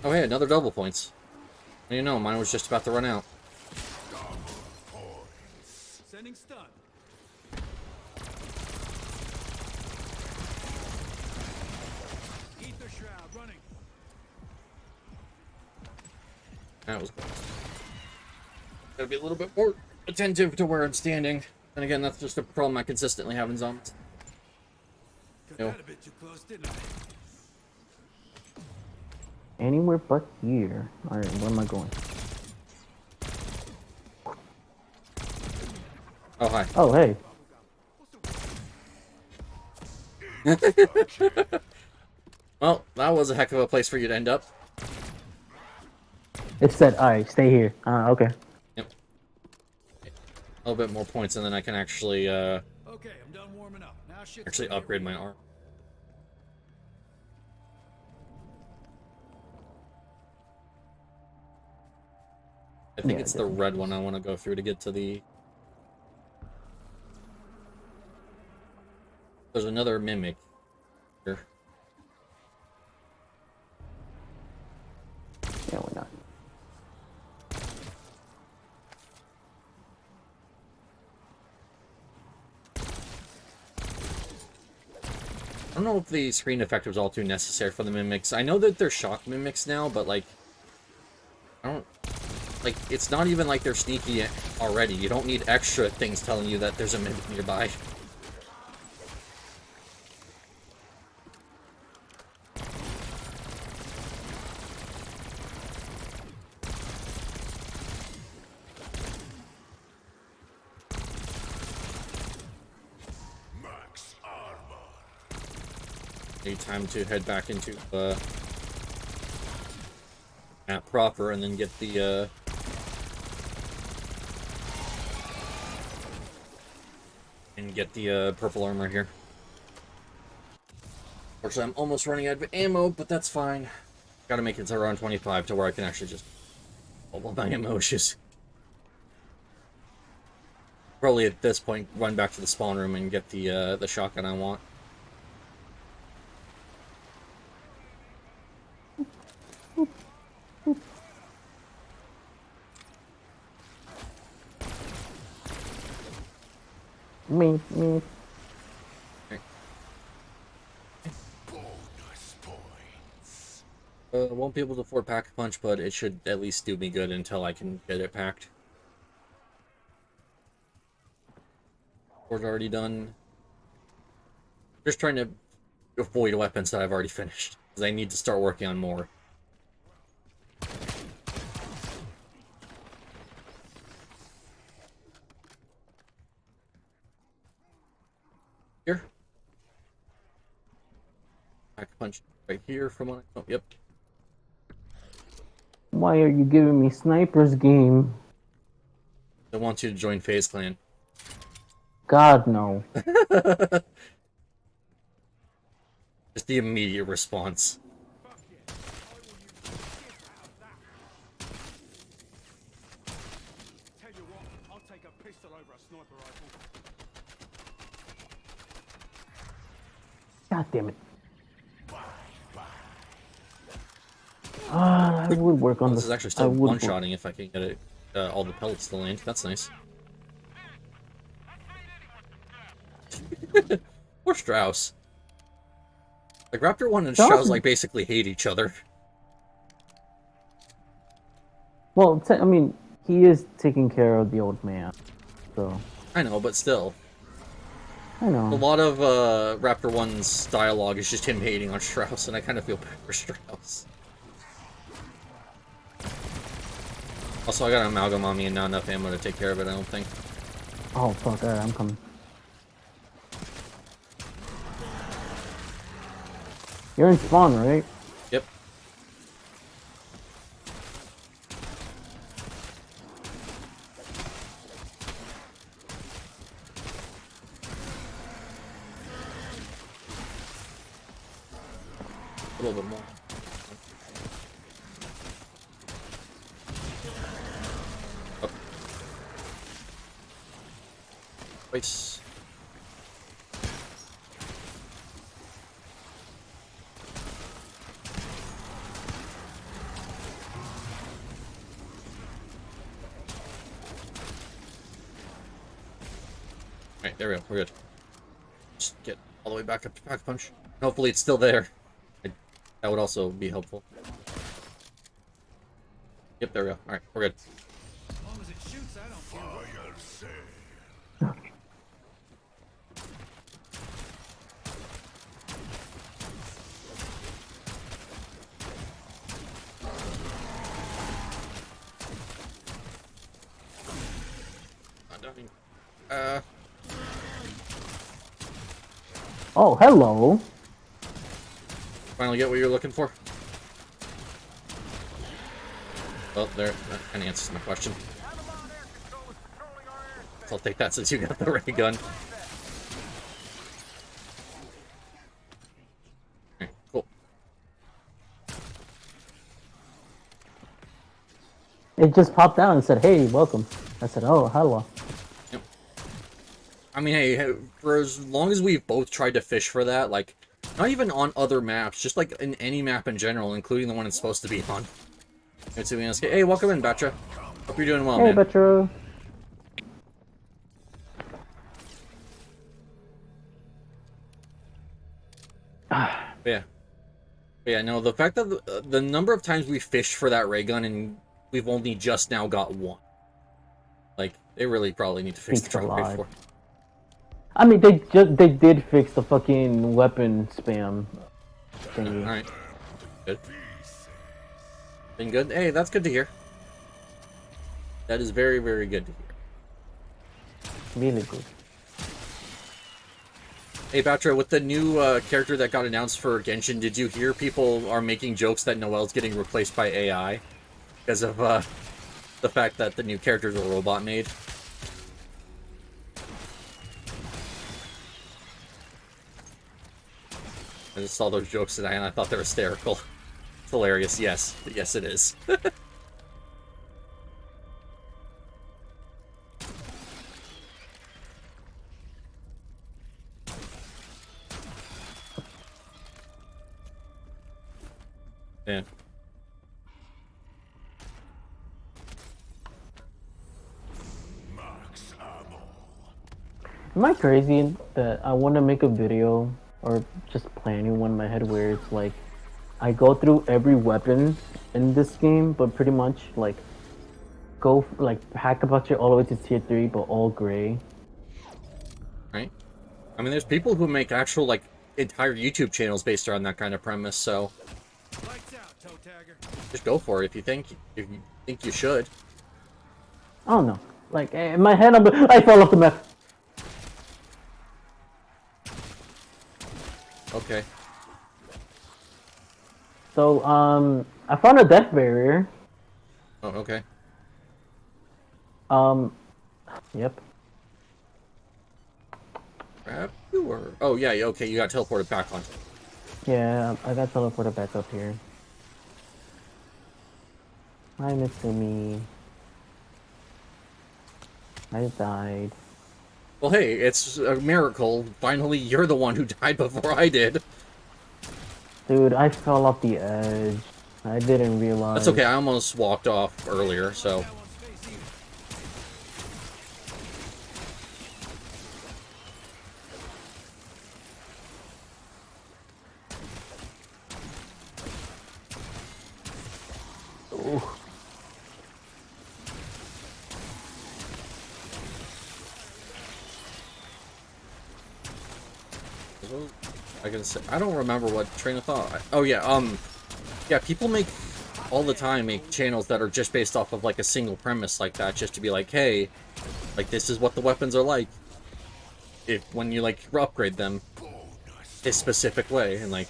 Oh, hey, another double points. You know, mine was just about to run out. Sending stun. Ether shroud running. That was close. Gotta be a little bit more attentive to where I'm standing. And again, that's just a problem I consistently have in zombies. Got Yo. that a bit too close, didn't I? Anywhere but here. Alright, where am I going? Oh, hi. Oh, hey. Well, that was a heck of a place for you to end up. It said, alright, stay here. Okay. Yep. A little bit more points, and then I can actually, Okay, I'm done warming up. Now shit's actually gonna get upgrade my real. arm. I think Yeah, it's the red one I want to go through to get to the... There's another mimic here. Yeah, why not? I don't know if the screen effect was all too necessary for the mimics. I know that they're shock mimics now, but like... I don't... Like, it's not even like they're sneaky already. You don't need extra things telling you that there's a mimic nearby. Need time to head back into map proper and then get the purple armor here. Unfortunately, I'm almost running out of ammo, but that's fine. Gotta make it to around 25 to where I can actually just bubble my ammo issues. Probably at this point run back to the spawn room and get the shotgun I want. Me. Won't be able to afford pack a punch, but it should at least do me good until I can get it packed. Board's already done. Just trying to avoid weapons that I've already finished, because I need to start working on more. Here. Pack a punch right here from what I... Oh, yep. Why are you giving me snipers game? I want you to join FaZe Clan. God, no. Just the immediate response. Tell you what, I'll take a pistol over a sniper rifle. God damn it. Ah, I would work on This is actually still one-shotting if I can get it, all the pellets to land. That's nice. Poor Strauss. Like, Raptor 1 and Strauss, like, basically hate each other. Well, I mean, he is taking care of the old man, so... I know, but still. I know. A lot of Raptor 1's dialogue is just him hating on Strauss, and I kind of feel bad for Strauss. Also, I got an amalgam on me and not enough ammo to take care of it, I don't think. Oh, fuck, alright, I'm coming. You're in spawn, right? Yep. A little bit more. Up. Twice. Alright, there we go. We're good. Just get all the way back up to Pack Punch. Hopefully it's still there. That would also be helpful. Yep, there we go. Alright, we're good. As long as it shoots, I don't care. Not dying. Oh, hello! Finally get what you're looking for? Well, there. That kind of answers my question. I'll take that since you got the ray gun. Okay, cool. It just popped out and said, hey, welcome. I said, oh, hello. Yep. I mean, hey, for as long as we've both tried to fish for that, like, not even on other maps, just like in any map in general, including the one it's supposed to be on. Hey, welcome in, Batra. Hope you're doing well, hey, man. Hey, Batra. Yeah, no, the fact that the number of times we fished for that ray gun and we've only just now got one. Like, they really probably need to fix the drop rate for. I mean, they did fix the fucking weapon spam thingy. Alright. Good. Been good? Hey, that's good to hear. That is very, very good to hear. Really good. Hey, Batra, with the new character that got announced for Genshin, did you hear people are making jokes that Noelle's getting replaced by AI? Because of the fact that the new character is a robot made? I just saw those jokes today and I thought they were hysterical. It's hilarious, yes. Yes, it is. Yeah. Am I crazy that I want to make a video or just planning one in my head where it's like I go through every weapon in this game, but pretty much like go like hack a bunch all the way to tier 3, but all gray. Right? I mean, there's people who make actual like entire YouTube channels based around that kind of premise, so Lights out, toe tagger. just go for it if you think you should. I don't know. Like in my head, I fell off the map. Okay. So I found a death barrier. Oh, okay. Yep. Grab you or... Oh, yeah, okay, you got teleported back on. Yeah, I got teleported back up here. Hi, Mitsumi. I died. Well, hey, it's a miracle. Finally, you're the one who died before I did. Dude, I fell off the edge. I didn't realize. That's okay, I almost walked off earlier, so... Ooh. I can say, I don't remember what train of thought. Oh yeah, yeah, people all the time make channels that are just based off of like a single premise like that, just to be like, hey, like this is what the weapons are like. When you like upgrade them a specific way, and like,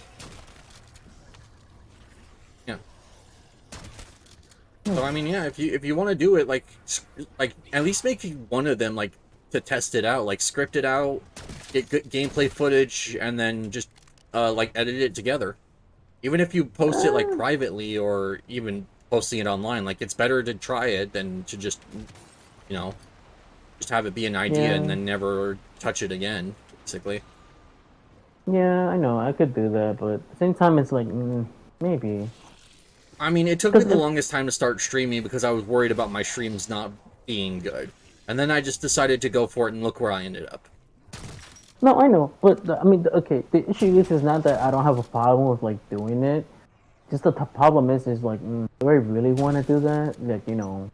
yeah. So I mean, yeah, if you want to do it, like at least make one of them like to test it out, like script it out, get good gameplay footage, and then just like edit it together. Even if you post it like privately or even posting it online, like it's better to try it than to just, you know, just have it be an idea and then never touch it again, basically. Yeah, I know, I could do that, but at the same time, it's like, maybe. I mean, it took me the longest time to start streaming because I was worried about my streams not being good. And then I just decided to go for it and look where I ended up. No, I know, but I mean, okay, the issue is not that I don't have a problem with like doing it. Just the problem is like, do I really want to do that? Like, you know,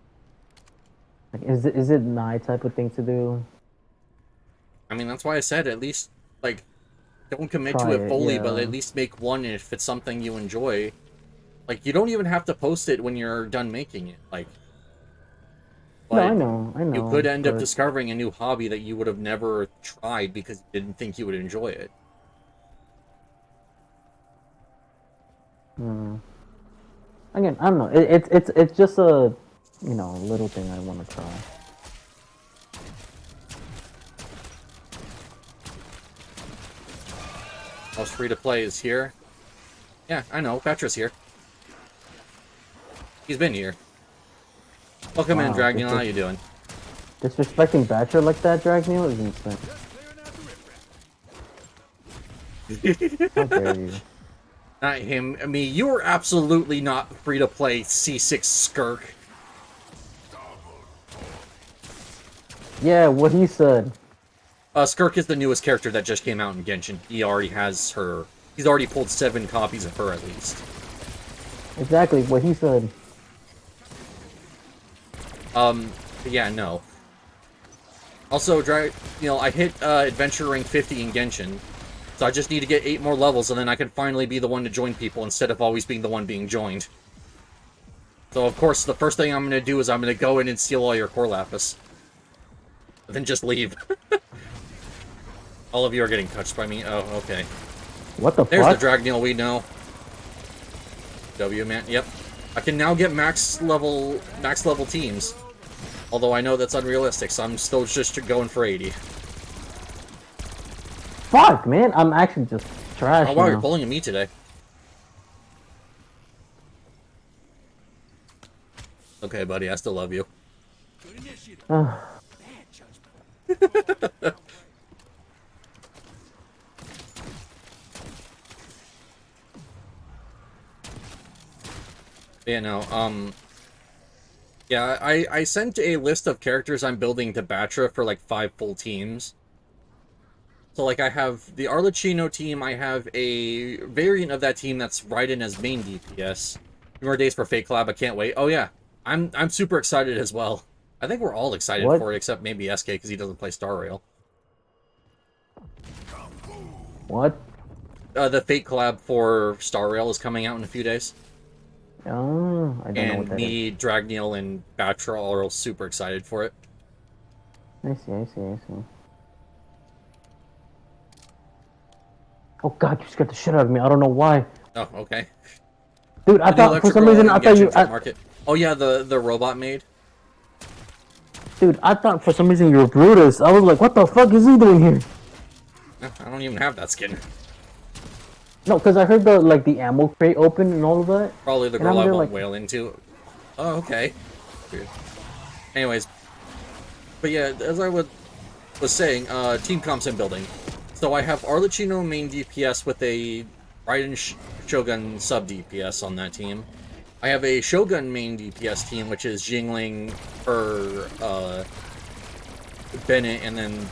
like is it my type of thing to do? I mean, that's why I said at least like don't commit Try to it fully, yeah. but at least make one if it's something you enjoy. Like you don't even have to post it when you're done making it. Like, no, I know. You could end up discovering a new hobby that you would have never tried because you didn't think you would enjoy it. Again, I don't know. It's just a, you know, little thing I want to try. Most free to play is here. Yeah, I know. Petra's here. He's been here. Welcome in, Dragneel. How you doing? Disrespecting Batcher like that, Dragneel, is insane. How dare you? Not him. I mean, you are absolutely not free to play C6 Skirk. Yeah, what he said. Skirk is the newest character that just came out in Genshin. He already has her. He's already pulled 7 copies of her at least. Exactly what he said. Yeah, no. Also, you know, I hit adventure rank 50 in Genshin, so I just need to get 8 more levels, and then I can finally be the one to join people instead of always being the one being joined. So, of course, the first thing I'm going to do is I'm going to go in and steal all your core lapis. And then just leave. All of you are getting touched by me. Oh, okay. What the There's fuck? the Dragneel we know. W, man. Yep. I can now get max level teams. Although I know that's unrealistic, so I'm still just going for 80. Fuck, man. I'm actually just trash. Oh, wow, now. you're pulling at me today. Okay, buddy, I still love you. Good initiative. Ugh. Bad judgment. Yeah, no, yeah, I sent a list of characters I'm building to Batra for, like, 5 full teams. So, like, I have the Arlecchino team, I have a variant of that team that's Raiden as main DPS. 2 more days for Fate Collab, I can't wait. Oh, yeah, I'm super excited as well. I think we're all excited for it, except maybe SK, because he doesn't play Star Rail. What? The Fate Collab for Star Rail is coming out in a few days. Oh, I don't know what that is. Me, Dragneel, and Batra are all super excited for it. I see. Oh god, you scared the shit out of me. I don't know why. Oh, okay. Dude, I thought for some reason Market. Oh yeah, the robot maid. Dude, I thought for some reason you were Brutus. I was like, what the fuck is he doing here? I don't even have that skin. No, because I heard the ammo crate open and all of that. Probably the girl I won't wail into. Oh, okay. Weird. Anyways. But yeah, as I was saying, team comps and building. So I have Arlecchino main DPS with a Raiden Shogun sub DPS on that team. I have a Shogun main DPS team, which is Jingling for Bennett, and then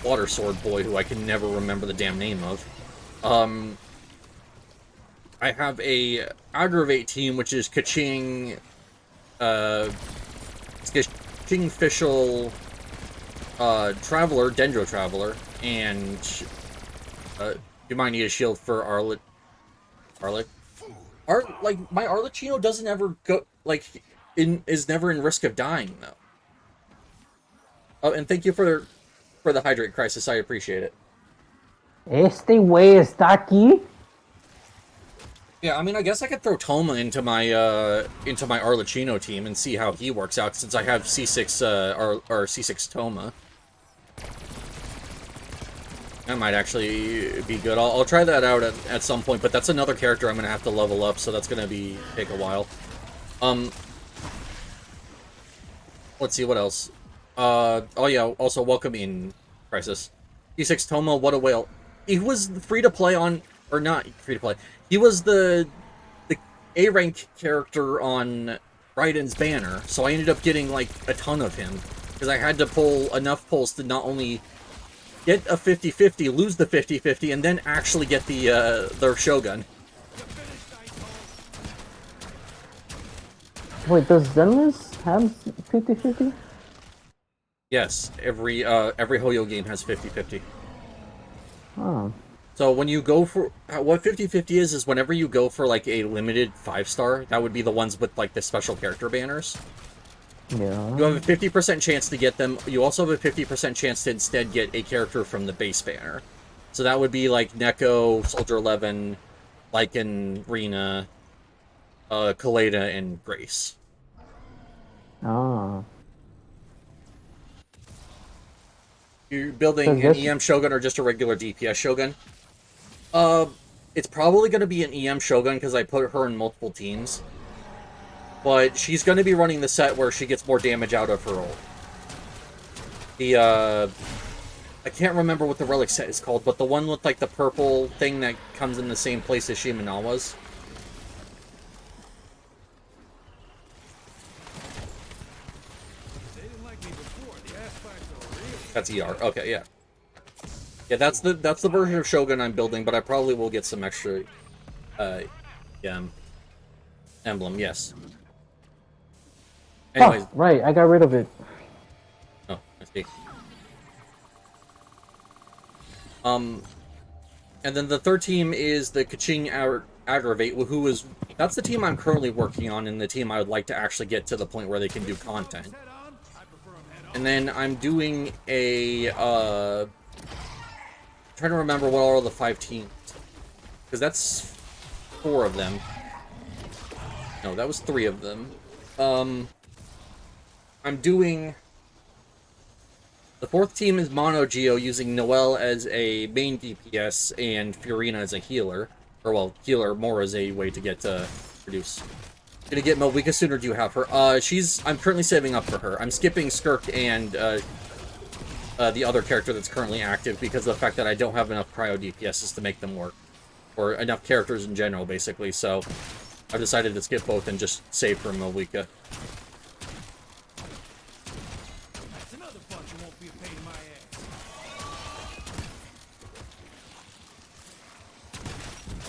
Water Sword Boy, who I can never remember the damn name of. I have a Aggravate team, which is Kaching, Kaching Fischl, Traveler, Dendro Traveler, and you might need a shield for Arlet. Like, my Arlecchino doesn't ever go, like, is never in risk of dying, though. Oh, and thank you for the Hydrate Crisis, I appreciate it. Este güey está aquí. Yeah, I mean, I guess I could throw Toma into my Arlecchino team and see how he works out, since I have C6, or C6 Toma. That might actually be good. I'll try that out at some point, but that's another character I'm going to have to level up, so that's going to take a while. Let's see, what else? Oh yeah, also welcome in, Crisis. C6 Toma, what a whale. He was free-to-play on, or not free-to-play, he was the A-rank character on Raiden's banner, so I ended up getting, like, a ton of him, because I had to pull enough pulls to not only get a 50-50, lose the 50-50, and then actually get their Shogun. Wait, does Zenless have 50-50? Yes, every Hoyo game has 50-50. Oh. So when you go for... What 50-50 is whenever you go for, like, a limited 5-star, that would be the ones with, like, the special character banners. Yeah. You have a 50% chance to get them. You also have a 50% chance to instead get a character from the base banner. So that would be like Neko, Soldier 11, Lycan, Rina, Kaleda, and Grace. Ah. You're building an EM Shogun or just a regular DPS Shogun? It's probably going to be an EM Shogun because I put her in multiple teams. But she's going to be running the set where she gets more damage out of her ult. I can't remember what the relic set is called, but the one with, like, the purple thing that comes in the same place as Shimenawa's. That's ER. Okay, yeah. Yeah, that's the version of Shogun I'm building, but I probably will get some extra, emblem, yes. Anyways. Oh, right, I got rid of it. Oh, I see. And then the third team is the Kaching Aggravate, that's the team I'm currently working on, and the team I would like to actually get to the point where they can do content. And then I'm doing a, trying to remember what are all the 5 teams. Because that's 4 of them. No, that was 3 of them. I'm doing... The 4th team is Mono Geo, using Noelle as a main DPS and Fiorina as a healer. Or, well, healer more as a way to get produce. Gonna get Malvika sooner. Do you have her? I'm currently saving up for her. I'm skipping Skirk and the other character that's currently active because of the fact that I don't have enough cryo DPSs to make them work. Or enough characters in general, basically, so I've decided to skip both and just save for Malvika.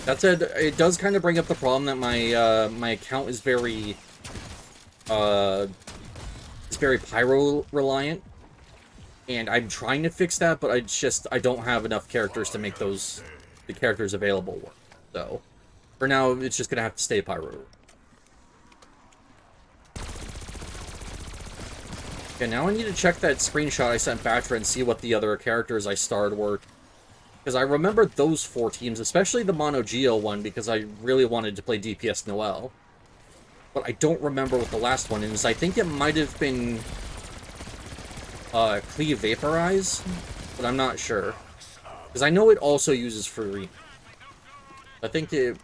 That said, it does kind of bring up the problem that my my account is very pyro reliant, and I'm trying to fix that, but I don't have enough characters to make the characters available work. So for now, it's just gonna have to stay pyro. Okay, now I need to check that screenshot I sent Batra and see what the other characters I starred were. Because I remember those 4 teams, especially the Mono Geo one, because I really wanted to play DPS Noelle. But I don't remember what the last one is. I think it might have been Cleave Vaporize, but I'm not sure. Because I know it also uses Fury. I think it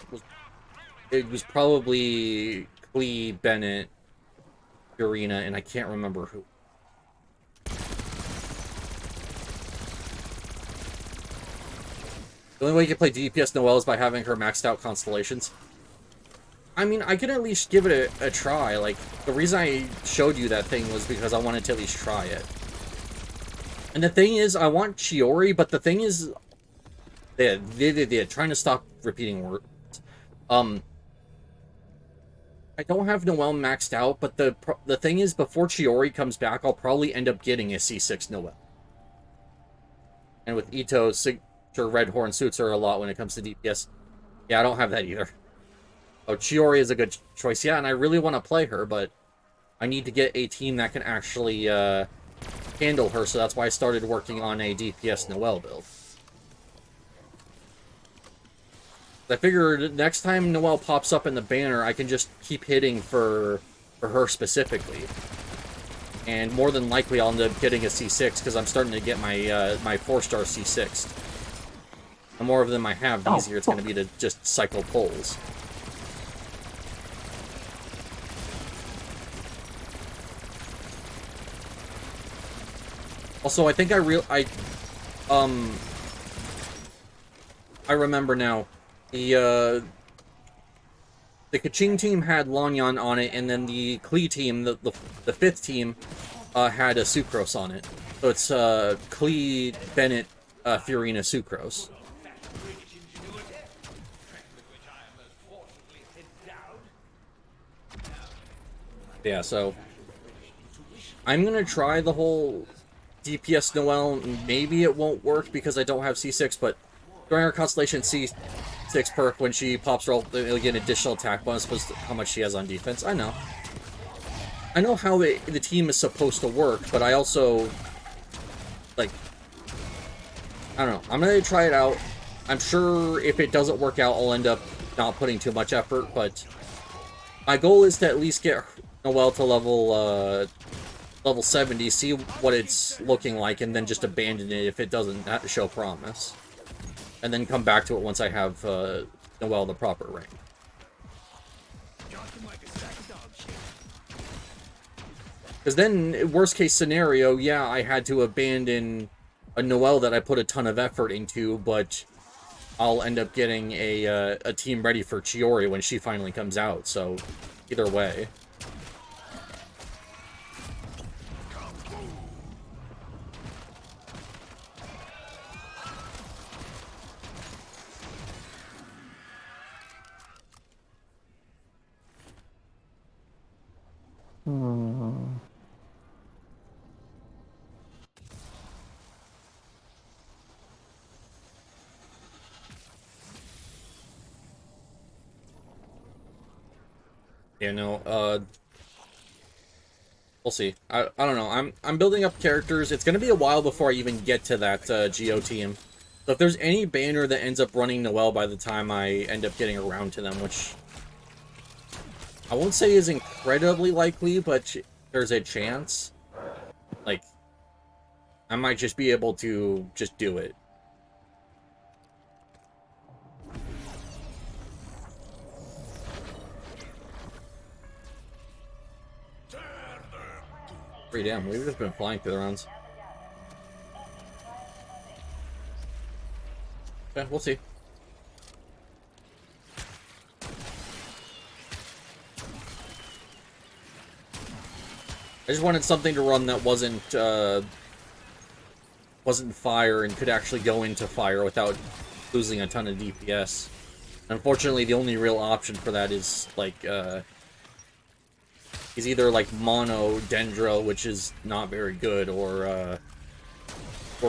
was probably Clee, Bennett, Fiorina, and I can't remember who. The only way you can play DPS Noelle is by having her maxed out constellations. I mean, I could at least give it a try. Like, the reason I showed you that thing was because I wanted to at least try it. And the thing is, I want Chiori, but the thing is... They're trying to stop repeating words. I don't have Noelle maxed out, but the thing is, before Chiori comes back, I'll probably end up getting a C6 Noelle. And with Ito, signature red horn suits her a lot when it comes to DPS. Yeah, I don't have that either. Oh, Chiori is a good choice. Yeah, and I really want to play her, but I need to get a team that can actually handle her, so that's why I started working on a DPS Noelle build. I figured next time Noelle pops up in the banner, I can just keep hitting for her specifically. And more than likely, I'll end up getting a C6, because I'm starting to get my my 4-star C6. The more of them I have, the easier it's going to be to just cycle pulls. Also, I think I remember now. The Kaching team had Lanyan on it, and then the Klee team, the 5th team, had a Sucrose on it. So it's Klee, Bennett, Furina, Sucrose. Yeah, so I'm gonna try the whole DPS Noelle. Maybe it won't work because I don't have C6, but during our Constellation C6 perk, when she pops her ult, it'll get an additional attack bonus plus how much she has on defense. I know how the team is supposed to work, but I also, like, I don't know. I'm gonna try it out. I'm sure if it doesn't work out, I'll end up not putting too much effort, but my goal is to at least get Noelle to level 70, see what it's looking like, and then just abandon it if it doesn't show promise. And then come back to it once I have Noelle the proper rank. Because then, worst case scenario, yeah, I had to abandon a Noelle that I put a ton of effort into, but I'll end up getting a team ready for Chiori when she finally comes out, so either way. Yeah, no, we'll see. I don't know. I'm building up characters. It's gonna be a while before I even get to that Geo team. So if there's any banner that ends up running Noelle by the time I end up getting around to them, which I won't say is incredibly likely, but there's a chance. Like, I might just be able to just do it. Pretty damn, we've just been flying through the rounds. Yeah, we'll see. I just wanted something to run that wasn't fire and could actually go into fire without losing a ton of DPS. Unfortunately, the only real option for that is like is either like mono Dendro, which is not very good, or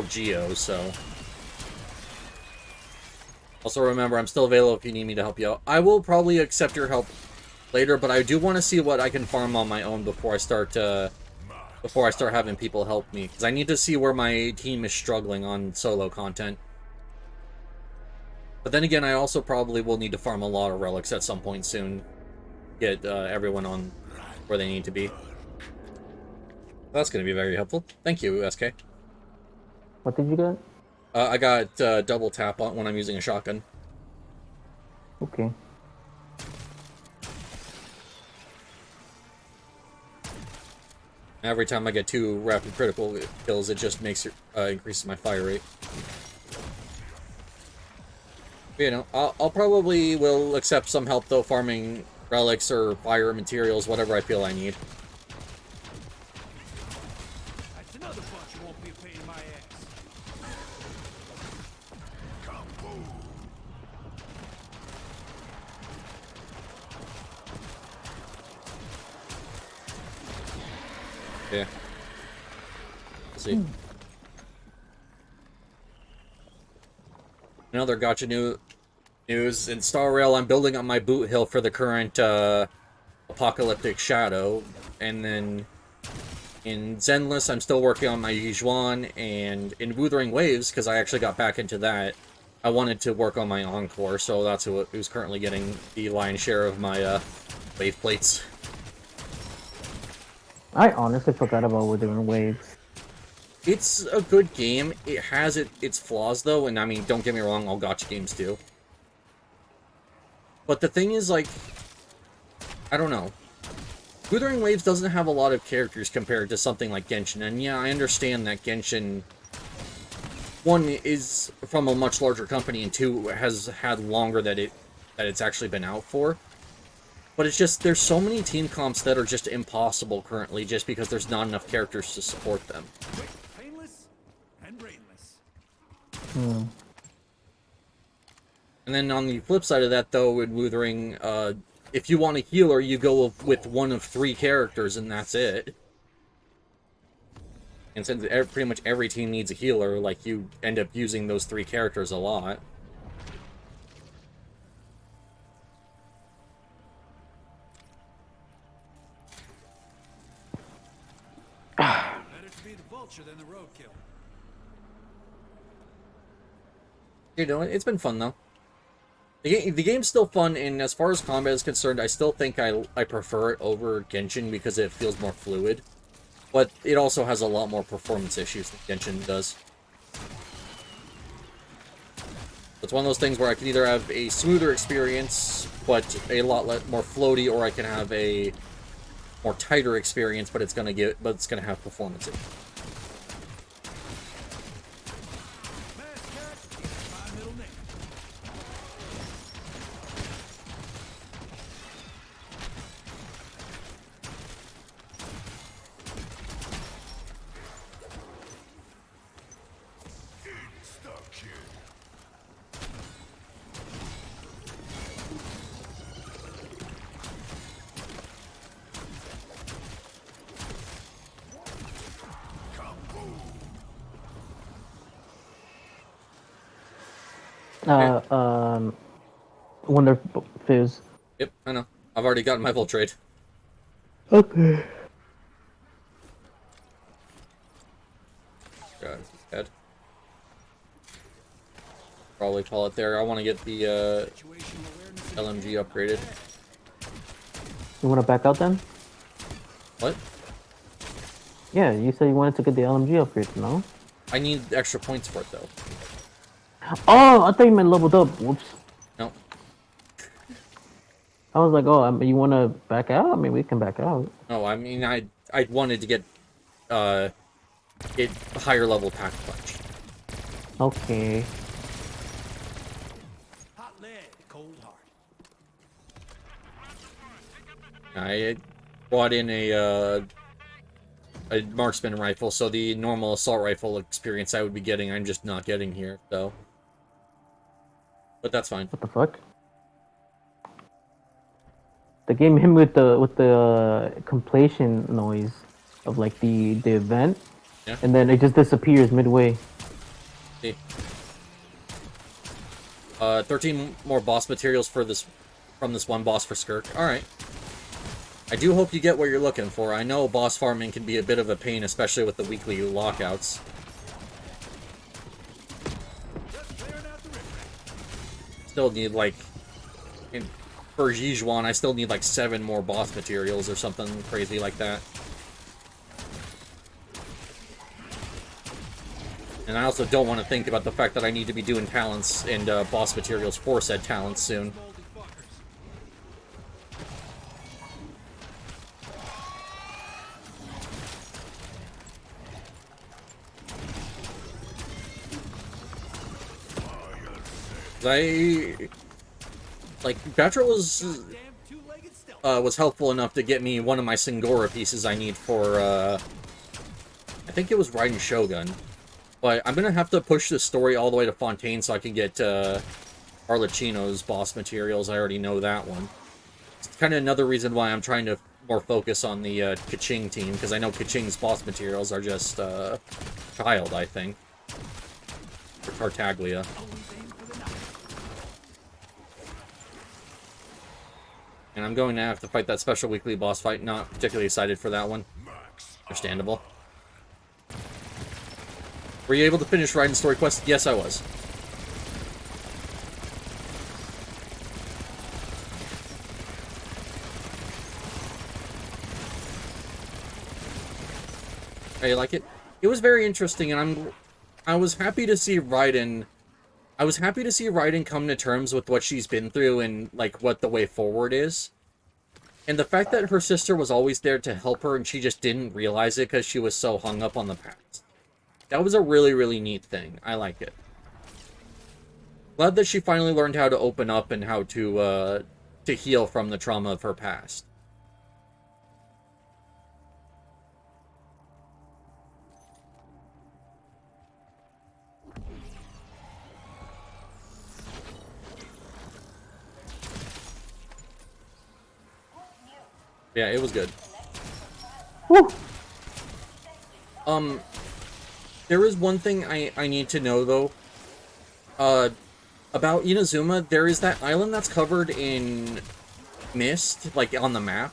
Geo. So also remember, I'm still available if you need me to help you out. I will probably accept your help later, but I do want to see what I can farm on my own before I start having people help me, because I need to see where my team is struggling on solo content. But then again, I also probably will need to farm a lot of relics at some point soon, get everyone on where they need to be. That's going to be very helpful. Thank you, SK. What did you get? I got double tap on when I'm using a shotgun. Okay. Every time I get 2 rapid critical kills, it just makes it increases my fire rate. But, you know, I'll probably will accept some help though farming relics or fire materials, whatever I feel I need. That's another bunch who won't be a pain in my ass. Yeah. Let's see. Another gotcha news. In Star Rail, I'm building up my boot hill for the current Apocalyptic Shadow. And then in Zenless, I'm still working on my Yijuan. And in Wuthering Waves, because I actually got back into that, I wanted to work on my Encore. So that's who's currently getting the lion's share of my wave plates. I honestly forgot about Wuthering Waves. It's a good game. It has its flaws, though, and I mean, don't get me wrong, all gacha games do. But the thing is, like, I don't know. Wuthering Waves doesn't have a lot of characters compared to something like Genshin, and yeah, I understand that Genshin, one, is from a much larger company, and two, has had longer that it's actually been out for. But it's just, there's so many team comps that are just impossible currently, just because there's not enough characters to support them. Painless and brainless. And then on the flip side of that, though, in Wuthering, if you want a healer, you go with one of 3 characters, and that's it. And since pretty much every team needs a healer, like, you end up using those 3 characters a lot. Better to be the vulture than the roadkill. You know, it's been fun, though. The game's still fun, and as far as combat is concerned, I still think I prefer it over Genshin because it feels more fluid. But it also has a lot more performance issues than Genshin does. It's one of those things where I can either have a smoother experience, but a lot more floaty, or I can have a more tighter experience, but it's gonna have performance issues. Mascot is my middle name. Wonder Fizz. Yep, I know. I've already gotten my full trade. Okay. God, this is bad. Probably call it there. I want to get the Situational awareness. LMG upgraded. You want to back out then? What? Yeah, you said you wanted to get the LMG upgrade, no? I need extra points for it, though. Oh, I thought you meant leveled up. Whoops. No. I was like, oh, you want to back out? I mean, we can back out. No, I mean, I wanted to get it higher level pack punch. Okay. Hot lead, cold heart. I bought in a marksman rifle, so the normal assault rifle experience I would be getting, I'm just not getting here, so. But that's fine. What the fuck? The game hit me with the completion noise of like the event, Yeah. and then it just disappears midway. See. 13 more boss materials for this from this one boss for Skirk. All right. I do hope you get what you're looking for. I know boss farming can be a bit of a pain, especially with the weekly lockouts. Just clearing out the riffraff. Still need, like, for Yijuan, I still need, like, 7 more boss materials or something crazy like that. And I also don't want to think about the fact that I need to be doing talents and boss materials for said talents soon. Moldy fuckers. Like, Petra was... Damn two-legged was helpful enough to get me one of my Singora pieces I need for, I think it was Raiden Shogun. But I'm gonna have to push this story all the way to Fontaine so I can get, Arlecchino's boss materials. I already know that one. It's kind of another reason why I'm trying to more focus on the, Kaching team, because I know Kaching's boss materials are just, child, I think. Or Tartaglia. And I'm going to have to fight that special weekly boss fight. Not particularly excited for that one. Understandable. Were you able to finish Raiden's story quest? Yes, I was. How you like it? It was very interesting, and I was happy to see Raiden. I was happy to see Raiden come to terms with what she's been through and, like, what the way forward is. And the fact that her sister was always there to help her and she just didn't realize it because she was so hung up on the past. That was a really, really neat thing. I like it. Glad that she finally learned how to open up and how to heal from the trauma of her past. Yeah, it was good. Woo. There is one thing I need to know, though. About Inazuma, there is that island that's covered in mist, like, on the map.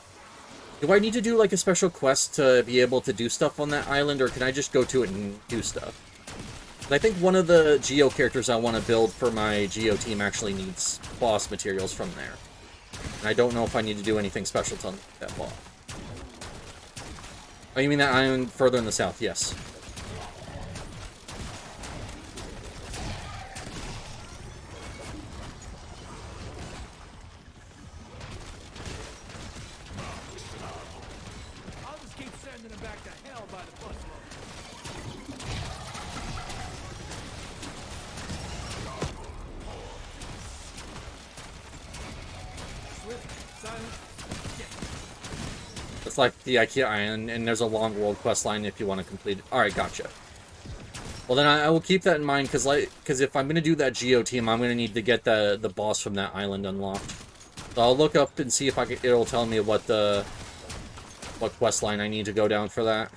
Do I need to do, like, a special quest to be able to do stuff on that island, or can I just go to it and do stuff? I think one of the Geo characters I want to build for my Geo team actually needs boss materials from there. And I don't know if I need to do anything special to unlock that boss. Oh, you mean that island further in the south? Yes. I'll just keep sending them back to hell by the busload. It's like the IKEA Island, and there's a long world quest line if you want to complete it. Alright, gotcha. Well, then I will keep that in mind, because if I'm going to do that Geo team, I'm going to need to get the boss from that island unlocked. So I'll look up and see if it'll tell me what quest line I need to go down for that.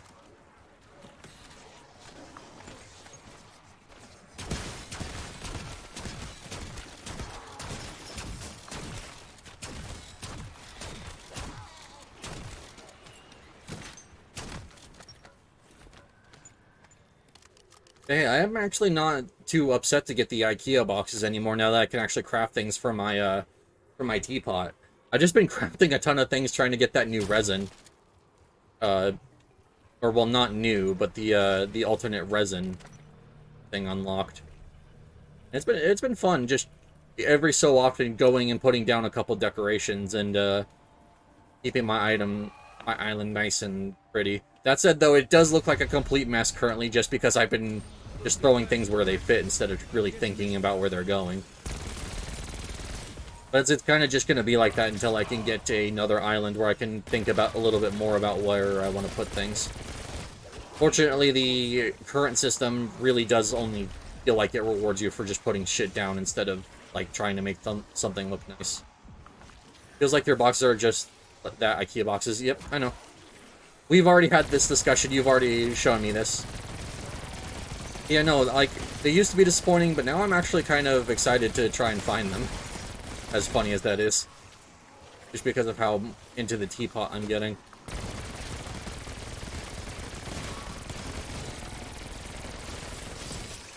Hey, I am actually not too upset to get the IKEA boxes anymore now that I can actually craft things for my teapot. I've just been crafting a ton of things trying to get that new resin. Or well, not new, but the alternate resin thing unlocked. It's been fun, just every so often going and putting down a couple decorations and keeping my island nice and pretty. That said, though, it does look like a complete mess currently just because I've been just throwing things where they fit instead of really thinking about where they're going. But it's kind of just going to be like that until I can get to another island where I can think about a little bit more about where I want to put things. Fortunately, the current system really does only feel like it rewards you for just putting shit down instead of, like, trying to make something look nice. Feels like their boxes are just that IKEA boxes. Yep, I know. We've already had this discussion. You've already shown me this. Yeah, no, like, they used to be disappointing, but now I'm actually kind of excited to try and find them. As funny as that is. Just because of how into the teapot I'm getting.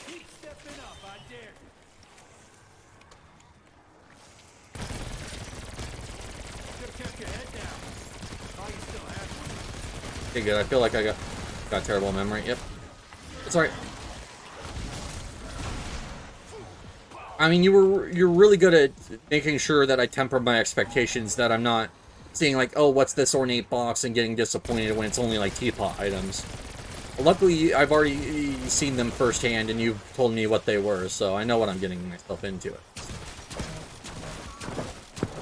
Keep stepping up, I dare. Should've kept your head down. Thought you still had one. Okay, good. I feel like I got terrible memory. Yep. It's alright. I mean, you're really good at making sure that I temper my expectations, that I'm not seeing like, oh, what's this ornate box, and getting disappointed when it's only like teapot items. Luckily, I've already seen them firsthand, and you've told me what they were, so I know what I'm getting myself into.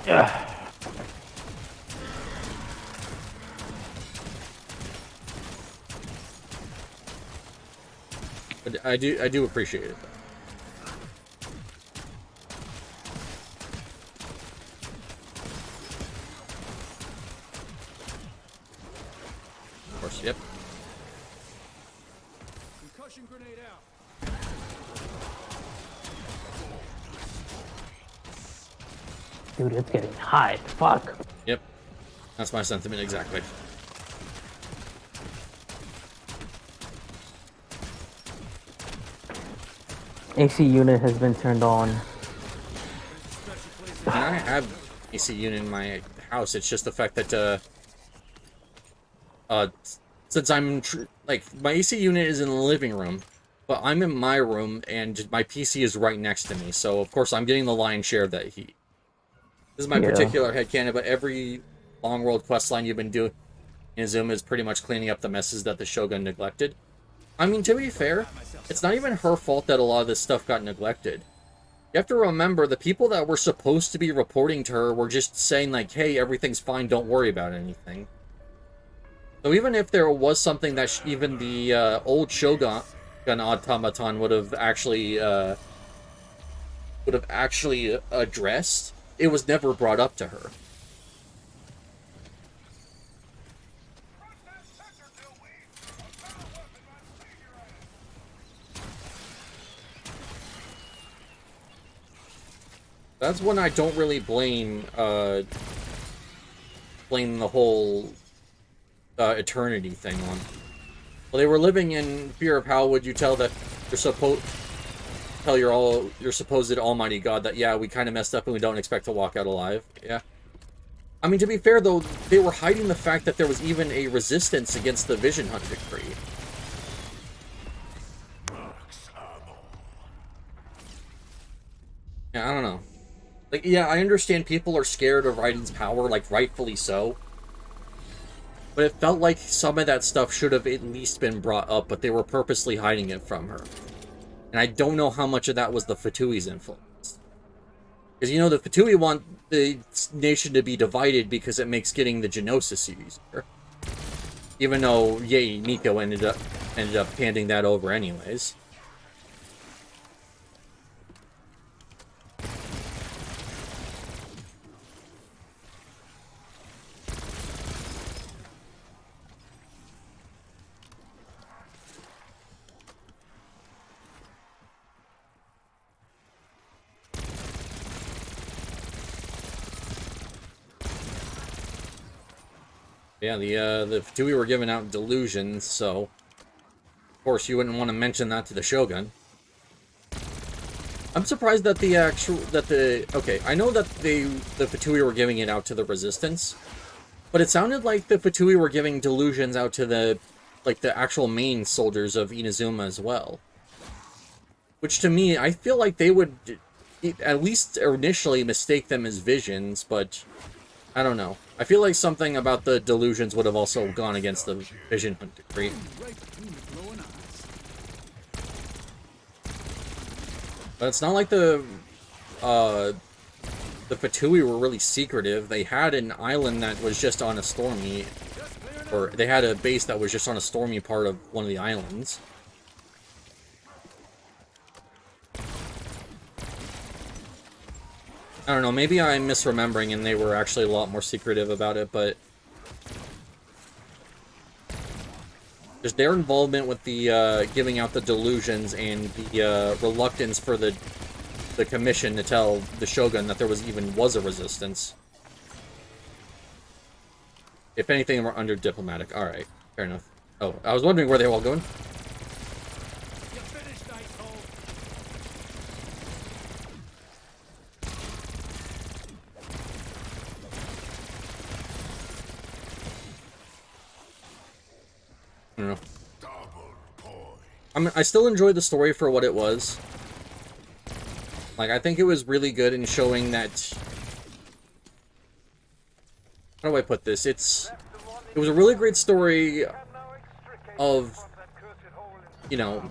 Yeah. But I do appreciate it. Of course, yep. Concussion grenade out. Dude, it's getting hot. Fuck. Yep. That's my sentiment exactly. AC unit has been turned on. And I have AC unit in my house. It's just the fact that since I'm like my AC unit is in the living room, but I'm in my room and my PC is right next to me. So of course I'm getting the lion's share of that heat. This is my particular headcanon, but every long world quest line you've been doing in Zoom is pretty much cleaning up the messes that the Shogun neglected. I mean, to be fair, it's not even her fault that a lot of this stuff got neglected. You have to remember, the people that were supposed to be reporting to her were just saying, like, hey, everything's fine, don't worry about anything. So even if there was something that even the old Shogun automaton would have actually addressed, it was never brought up to her. That's when I don't really blame the whole eternity thing on. Well, they were living in fear of how would you tell that you're tell your supposed almighty god that, yeah, we kind of messed up and we don't expect to walk out alive. Yeah. I mean, to be fair though, they were hiding the fact that there was even a resistance against the Vision Hunt decree. Yeah, I don't know. Like, yeah, I understand people are scared of Raiden's power, like, rightfully so. But it felt like some of that stuff should have at least been brought up, but they were purposely hiding it from her. And I don't know how much of that was the Fatui's influence. Because, you know, the Fatui want the nation to be divided because it makes getting the Genosis easier. Even though, yay, Nico ended up handing that over anyways. Yeah, the Fatui were giving out delusions, so of course you wouldn't want to mention that to the Shogun. I'm surprised that okay, I know that the Fatui were giving it out to the Resistance, but it sounded like the Fatui were giving delusions out to the actual main soldiers of Inazuma as well. Which to me, I feel like they would at least initially mistake them as visions, but I don't know. I feel like something about the delusions would have also gone against the Vision Hunt decree. But it's not like the Fatui were really secretive. They had an island that was just on a stormy, or they had a base that was just on a stormy part of one of the islands. I don't know, maybe I'm misremembering and they were actually a lot more secretive about it, but just their involvement with the giving out the delusions and the reluctance for the commission to tell the Shogun that there was a resistance. If anything, we're under diplomatic. Alright, fair enough. Oh, I was wondering where they were all going. I don't know. I still enjoyed the story for what it was. Like, I think it was really good in showing that... How do I put this? It was a really great story of, you know...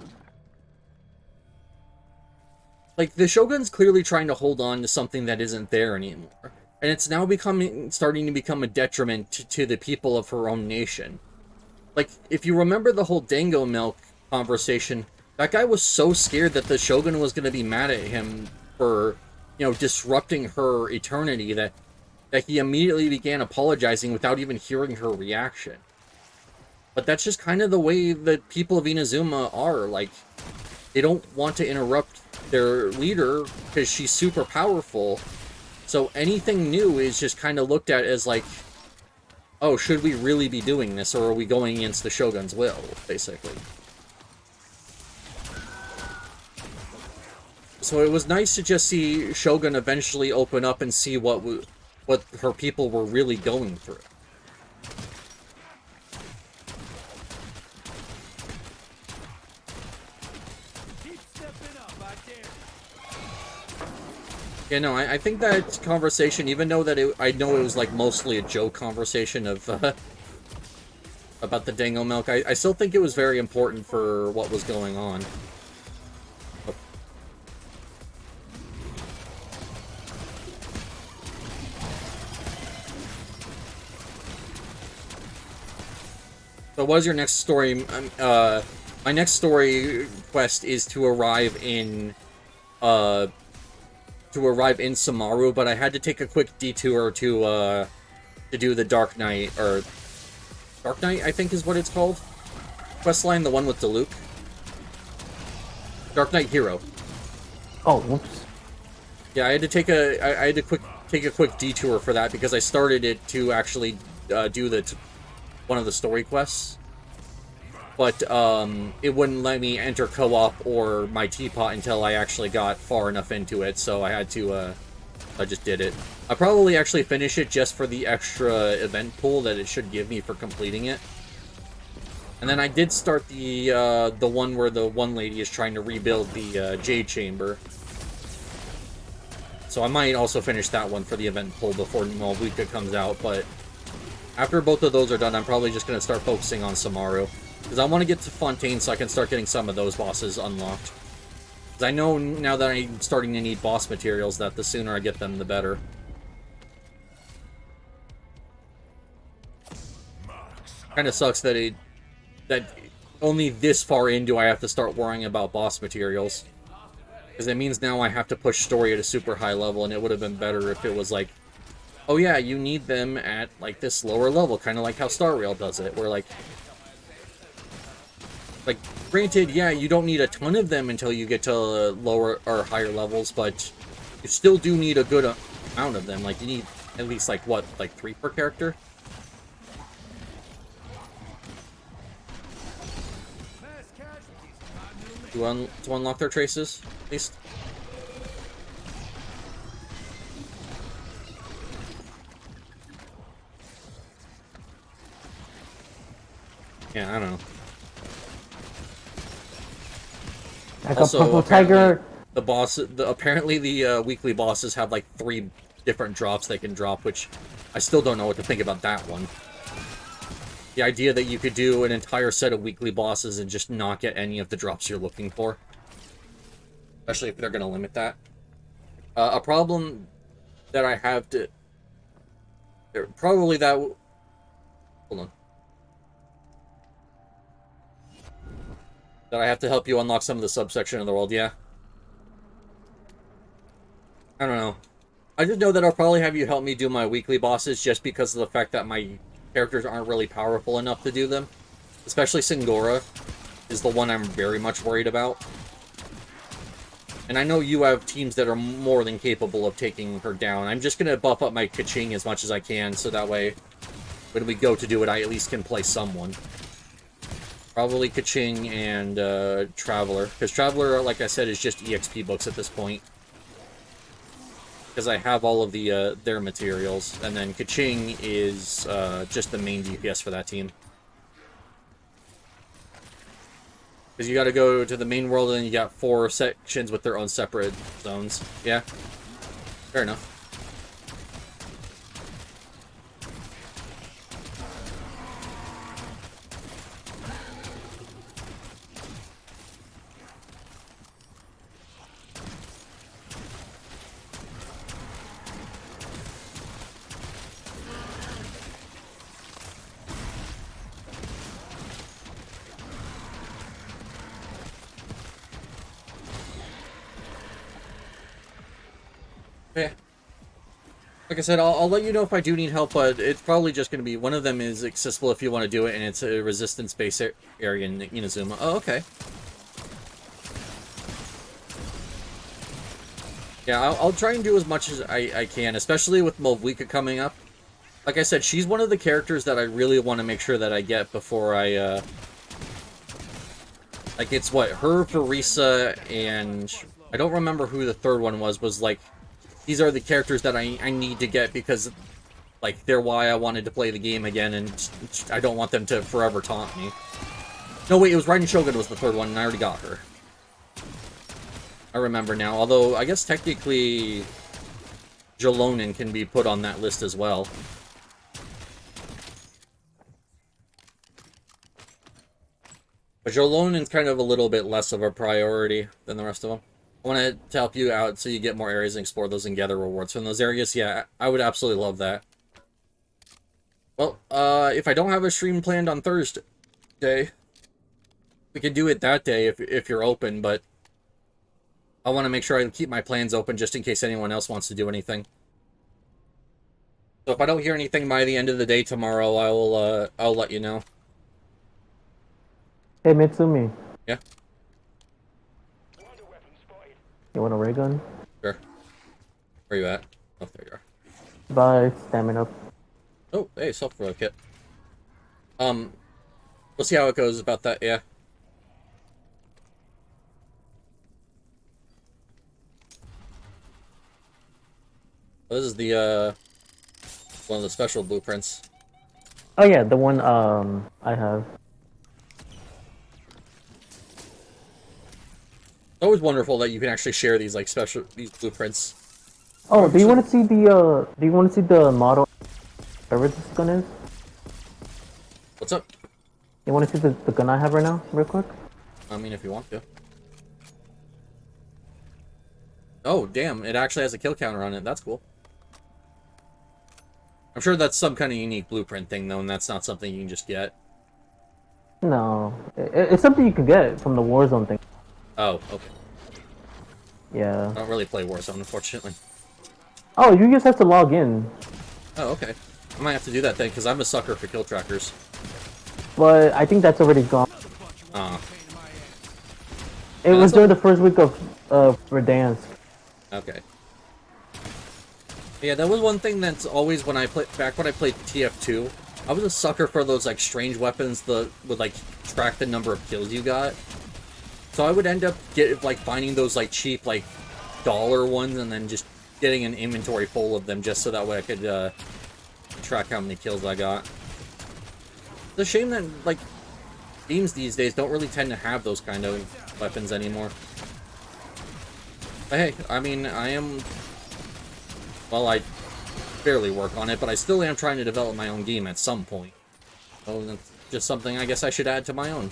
Like, the Shogun's clearly trying to hold on to something that isn't there anymore. And it's now starting to become a detriment to the people of her own nation. Like, if you remember the whole Dango Milk conversation, That guy was so scared that the Shogun was going to be mad at him for, disrupting her eternity that he immediately began apologizing without even hearing her reaction. But that's just kind of the way that people of Inazuma are. Like, they don't want to interrupt their leader because she's super powerful. So anything new is just kind of looked at as like, oh, should we really be doing this, or are we going against the Shogun's will, basically? So it was nice to just see Shogun eventually open up and see what her people were really going through. Yeah, no, I think that conversation, even though that I know it was like mostly a joke conversation of about the Dango milk, I still think it was very important for what was going on. So what is your next story? My next story quest is to arrive in Samaru, but I had to take a quick detour to do the Dark Knight, or Dark Knight, I think is what it's called. Questline, the one with Diluc. Dark Knight Hero. Oh, whoops. Yeah, I had to take a quick detour for that because I started it to actually do one of the story quests, but it wouldn't let me enter co-op or my teapot until I actually got far enough into it, so I had to, I just did it. I'll probably actually finish it just for the extra event pool that it should give me for completing it. And then I did start the one where the one lady is trying to rebuild the Jade Chamber. So I might also finish that one for the event pool before Malvika comes out, but after both of those are done, I'm probably just going to start focusing on Samaru. Because I want to get to Fontaine so I can start getting some of those bosses unlocked. Because I know now that I'm starting to need boss materials that the sooner I get them, the better. Kind of sucks that only this far in do I have to start worrying about boss materials. Because it means now I have to push story at a super high level, and it would have been better if it was like, oh yeah, you need them at, like, this lower level, kind of like how Star Rail does it, where, like, granted, yeah, you don't need a ton of them until you get to lower or higher levels, but you still do need a good amount of them. Like, you need at least, like, what, like 3 per character? To unlock their traces, at least. Yeah, I don't know. Like Also, a purple tiger. Apparently the weekly bosses have like 3 different drops they can drop, which I still don't know what to think about that one. The idea that you could do an entire set of weekly bosses and just not get any of the drops you're looking for. Especially if they're going to limit that. A problem that I have to... Probably that... Hold on. That I have to help you unlock some of the subsection of the world, yeah. I don't know. I just know that I'll probably have you help me do my weekly bosses just because of the fact that my characters aren't really powerful enough to do them. Especially Singora is the one I'm very much worried about. And I know you have teams that are more than capable of taking her down. I'm just going to buff up my Kaching as much as I can, so that way, when we go to do it, I at least can play someone. Probably Kaching and Traveler. Because Traveler, like I said, is just EXP books at this point. Because I have all of their materials. And then Kaching is just the main DPS for that team. Because you gotta go to the main world and you got 4 sections with their own separate zones. Yeah? Fair enough. Like I said, I'll let you know if I do need help, but it's probably just going to be... One of them is accessible if you want to do it, and it's a resistance-based area in Inazuma. Oh, okay. Yeah, I'll try and do as much as I can, especially with Molvika coming up. Like I said, she's one of the characters that I really want to make sure that I get before I, Like, it's what, her, Farisa, and... I don't remember who the third one was like... These are the characters that I need to get because, like, they're why I wanted to play the game again, and I don't want them to forever taunt me. No, wait, it was Raiden Shogun was the third one, and I already got her. I remember now, although I guess technically Jalonin can be put on that list as well. But Jalonin's kind of a little bit less of a priority than the rest of them. I want to help you out so you get more areas and explore those and gather rewards from those areas. Yeah, I would absolutely love that. Well, if I don't have a stream planned on Thursday, we can do it that day if you're open, but I want to make sure I keep my plans open just in case anyone else wants to do anything. So if I don't hear anything by the end of the day tomorrow, I'll let you know. Hey, Mitsumi. Yeah? You want a ray gun? Sure. Where you at? Oh, there you are. Bye, stamina. Oh, hey, self-reload kit. We'll see how it goes about that, yeah. This is the, one of the special blueprints. Oh yeah, the one, I have. It's always wonderful that you can actually share these, like, these blueprints. Oh, do you want to see the model, whatever this gun is? What's up? You want to see the gun I have right now, real quick? I mean, if you want to. Oh, damn, it actually has a kill counter on it. That's cool. I'm sure that's some kind of unique blueprint thing, though, and that's not something you can just get. No, it's something you can get from the Warzone thing. Oh, okay. Yeah. I don't really play Warzone, unfortunately. Oh, you just have to log in. Oh, okay. I might have to do that then, because I'm a sucker for kill trackers. But I think that's already gone. It was during the first week of Verdansk. Okay. Yeah, that was one thing that's always when I played TF2. I was a sucker for those like strange weapons that would like track the number of kills you got. So I would end up finding those like cheap like dollar ones and then just getting an inventory full of them just so that way I could track how many kills I got. It's a shame that like games these days don't really tend to have those kind of weapons anymore. But hey, I mean, well, I barely work on it, but I still am trying to develop my own game at some point. So that's just something I guess I should add to my own.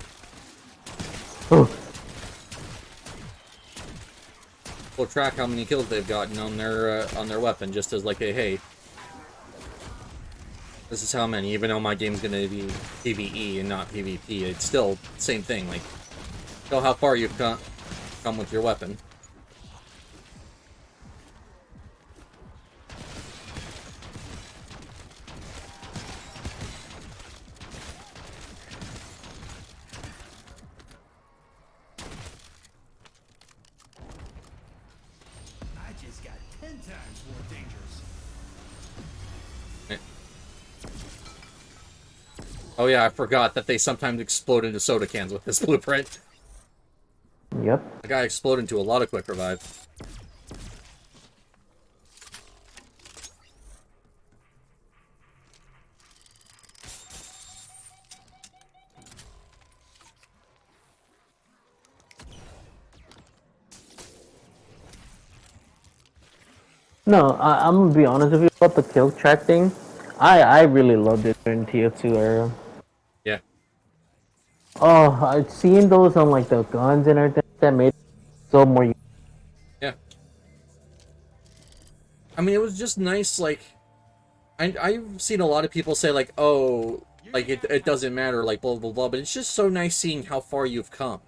We'll track how many kills they've gotten on their weapon, just as like a hey, this is how many. Even though my game's gonna be PvE and not PvP, it's still the same thing. Like, show how far you've come with your weapon. Oh yeah, I forgot that they sometimes explode into soda cans with this blueprint. Yep. The guy exploded into a lot of quick revive. No, I'm gonna be honest with you about the kill track thing. I really loved it in TF2 era. Yeah. Oh, seeing those on like the guns and everything that made it so more. Yeah. I mean, it was just nice. Like, I've seen a lot of people say like, oh, like it doesn't matter, like blah blah blah. But it's just so nice seeing how far you've come,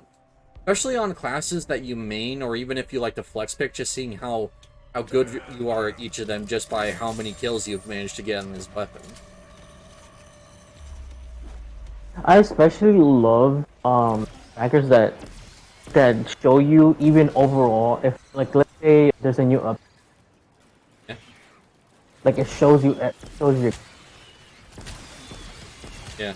especially on classes that you main, or even if you like to flex pick, just seeing how how good you are at each of them just by how many kills you've managed to get on this weapon. I especially love hackers that show you even overall if like let's say there's a new up, Yeah. like it shows you your. Yeah.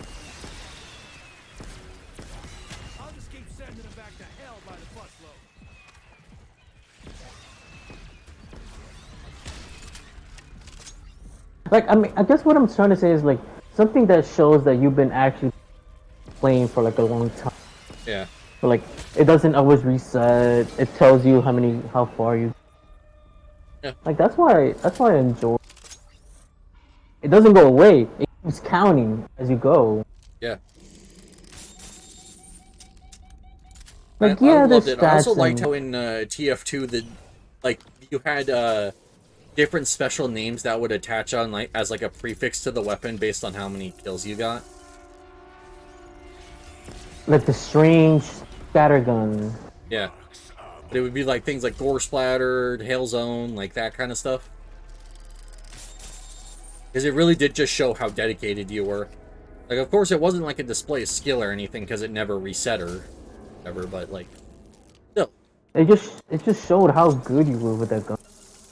I'll just keep sending them back to hell by the busload. Like I mean, I guess what I'm trying to say is like something that shows that you've been actually playing for like a long time. Yeah. But like it doesn't always reset. It tells you how far you. Yeah. Like that's why I enjoy. It doesn't go away. It keeps counting as you go. Yeah. Like I yeah, there's loved it. I also stats liked and how in TF2 that like you had different special names that would attach on like as like a prefix to the weapon based on how many kills you got. like the strange scattergun. Yeah. But it would be like things like gore splattered, hail zone, like that kind of stuff. Because it really did just show how dedicated you were. Like, of course, it wasn't like a display of skill or anything because it never reset or whatever, but like, still. It just showed how good you were with that gun.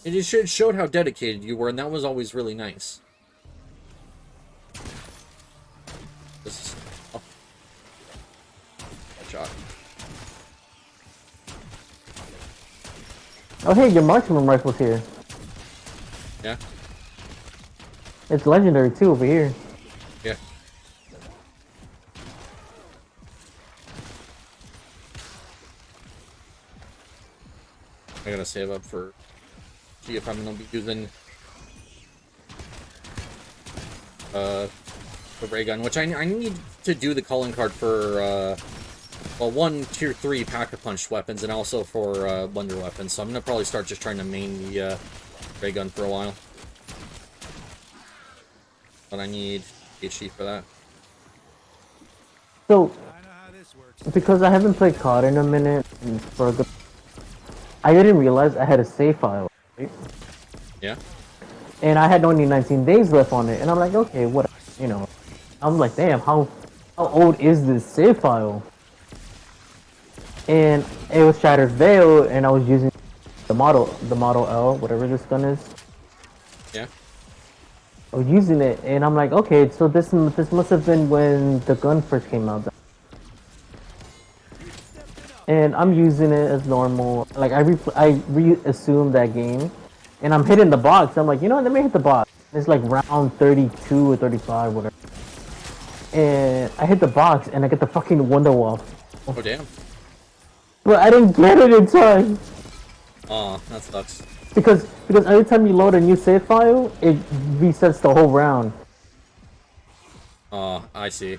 It just showed how dedicated you were, and that was always really nice. This is... Oh. Shot. Oh hey, your marksman rifle's here. Yeah? It's legendary too over here. Yeah. I gotta save up for... See if I'm gonna be using... the ray gun, which I need to do the calling card for, well, one tier 3 pack-a-punch weapons, and also for, wonder weapons, so I'm gonna probably start just trying to main the, ray gun for a while. But I need HD for that. So, I know how this works. because I haven't played COD in a minute, and for a good, I didn't realize I had a save file, right? Yeah? And I had only 19 days left on it, and I'm like, okay, what, you know, I'm like, damn, how old is this save file? And it was Shattered Veil, and I was using the model L, whatever this gun is. Yeah? I was using it, and I'm like, okay, so this must have been when the gun first came out. And I'm using it as normal. Like I re-assumed that game, and I'm hitting the box. I'm like, you know what? Let me hit the box. It's like round 32 or 35, whatever. And I hit the box, and I get the fucking Wonder Wall. Oh, damn. But I didn't get it in time. Aw, that sucks. Because every time you load a new save file, it resets the whole round. Aw, I see.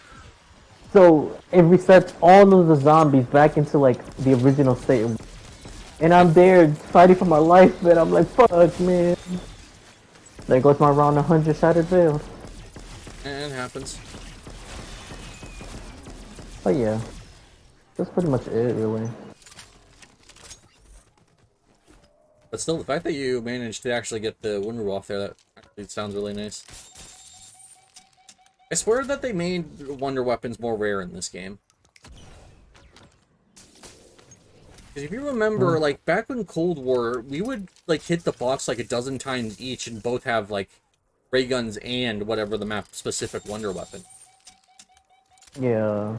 So it resets all of the zombies back into like the original state. And I'm there fighting for my life, man. I'm like, fuck, man. There goes my round 100 Shattered Veil. It happens. But yeah, that's pretty much it, really. But still, the fact that you managed to actually get the Wonder off there, that actually sounds really nice. I swear that they made Wonder Weapons more rare in this game. Because if you remember, like, back when Cold War, we would, like, hit the box like a dozen times each and both have, like, ray guns and whatever the map-specific Wonder Weapon. Yeah.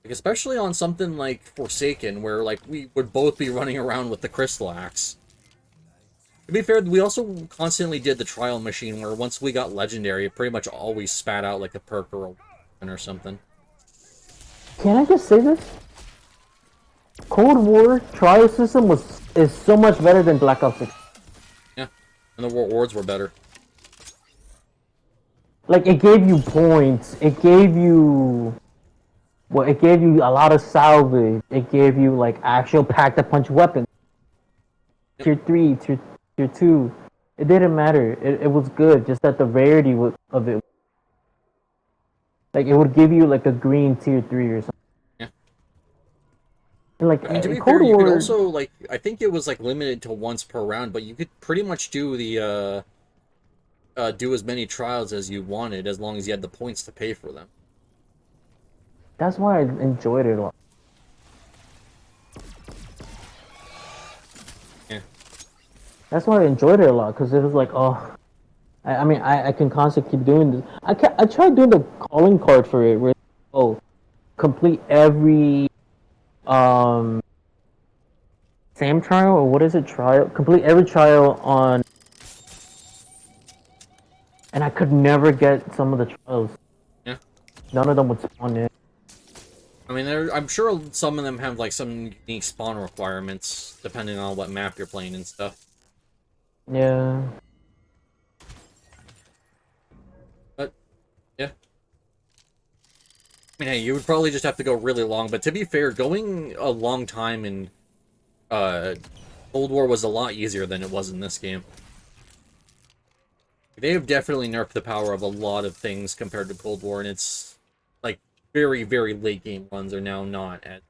Like, especially on something like Forsaken, where, like, we would both be running around with the Crystal Axe. To be fair, we also constantly did the Trial Machine, where once we got Legendary, it pretty much always spat out, like, a perk or a weapon or something. Can I just say this? Cold War trial system is so much better than Black Ops 6. Yeah, and the rewards were better. Like, it gave you points. It gave you... Well, it gave you a lot of salvage. It gave you, like, actual pack-a-punch weapons. Yep. Tier 3, tier 2. It didn't matter. It was good. Just that the rarity of it... Like, it would give you, like, a green tier 3 or something. Yeah. And like I mean, to in be Cold fair, you could War, also, like, I think it was, like, limited to once per round, but you could pretty much do the, do as many trials as you wanted, as long as you had the points to pay for them. that's why I enjoyed it a lot. Yeah. That's why I enjoyed it a lot because it was like, oh, I mean, I can constantly keep doing this. I tried doing the calling card for it, where oh, complete every um Sam trial or what is it trial? Complete every trial on, and I could never get some of the trials. Yeah. None of them would spawn in. I mean, I'm sure some of them have, like, some unique spawn requirements, depending on what map you're playing and stuff. Yeah. But, yeah. I mean, hey, you would probably just have to go really long, but to be fair, going a long time in, Cold War was a lot easier than it was in this game. They have definitely nerfed the power of a lot of things compared to Cold War, and it's, like, very, very late game runs are now not as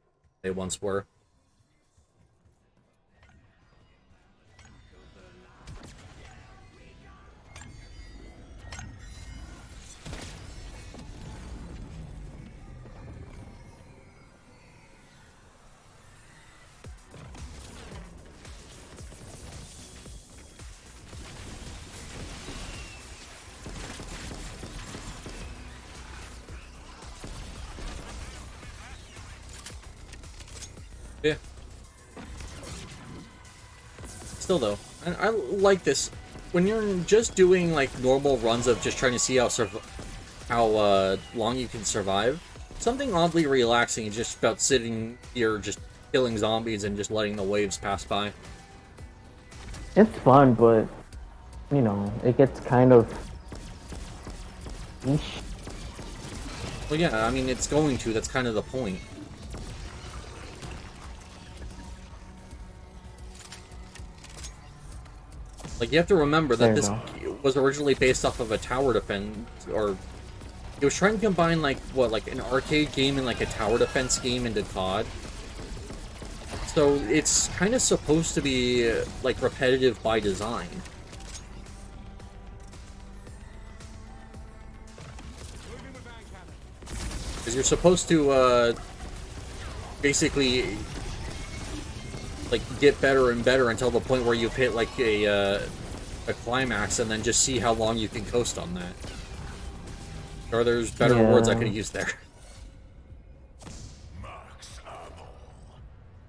they once were. Yeah. Still, though, I like this. When you're just doing, like, normal runs of just trying to see how long you can survive, something oddly relaxing is just about sitting here just killing zombies and just letting the waves pass by. It's fun, but you know, it gets kind of niche. Well, yeah, I mean, it's going to. That's kind of the point. Like, you have to remember that this was originally based off of a tower defense, or it was trying to combine, like, what, like an arcade game and, like, a tower defense game into COD. So it's kind of supposed to be, like, repetitive by design. Because you're supposed to, basically, like, get better and better until the point where you've hit, like, a climax, and then just see how long you can coast on that. Or there's better words I could use there.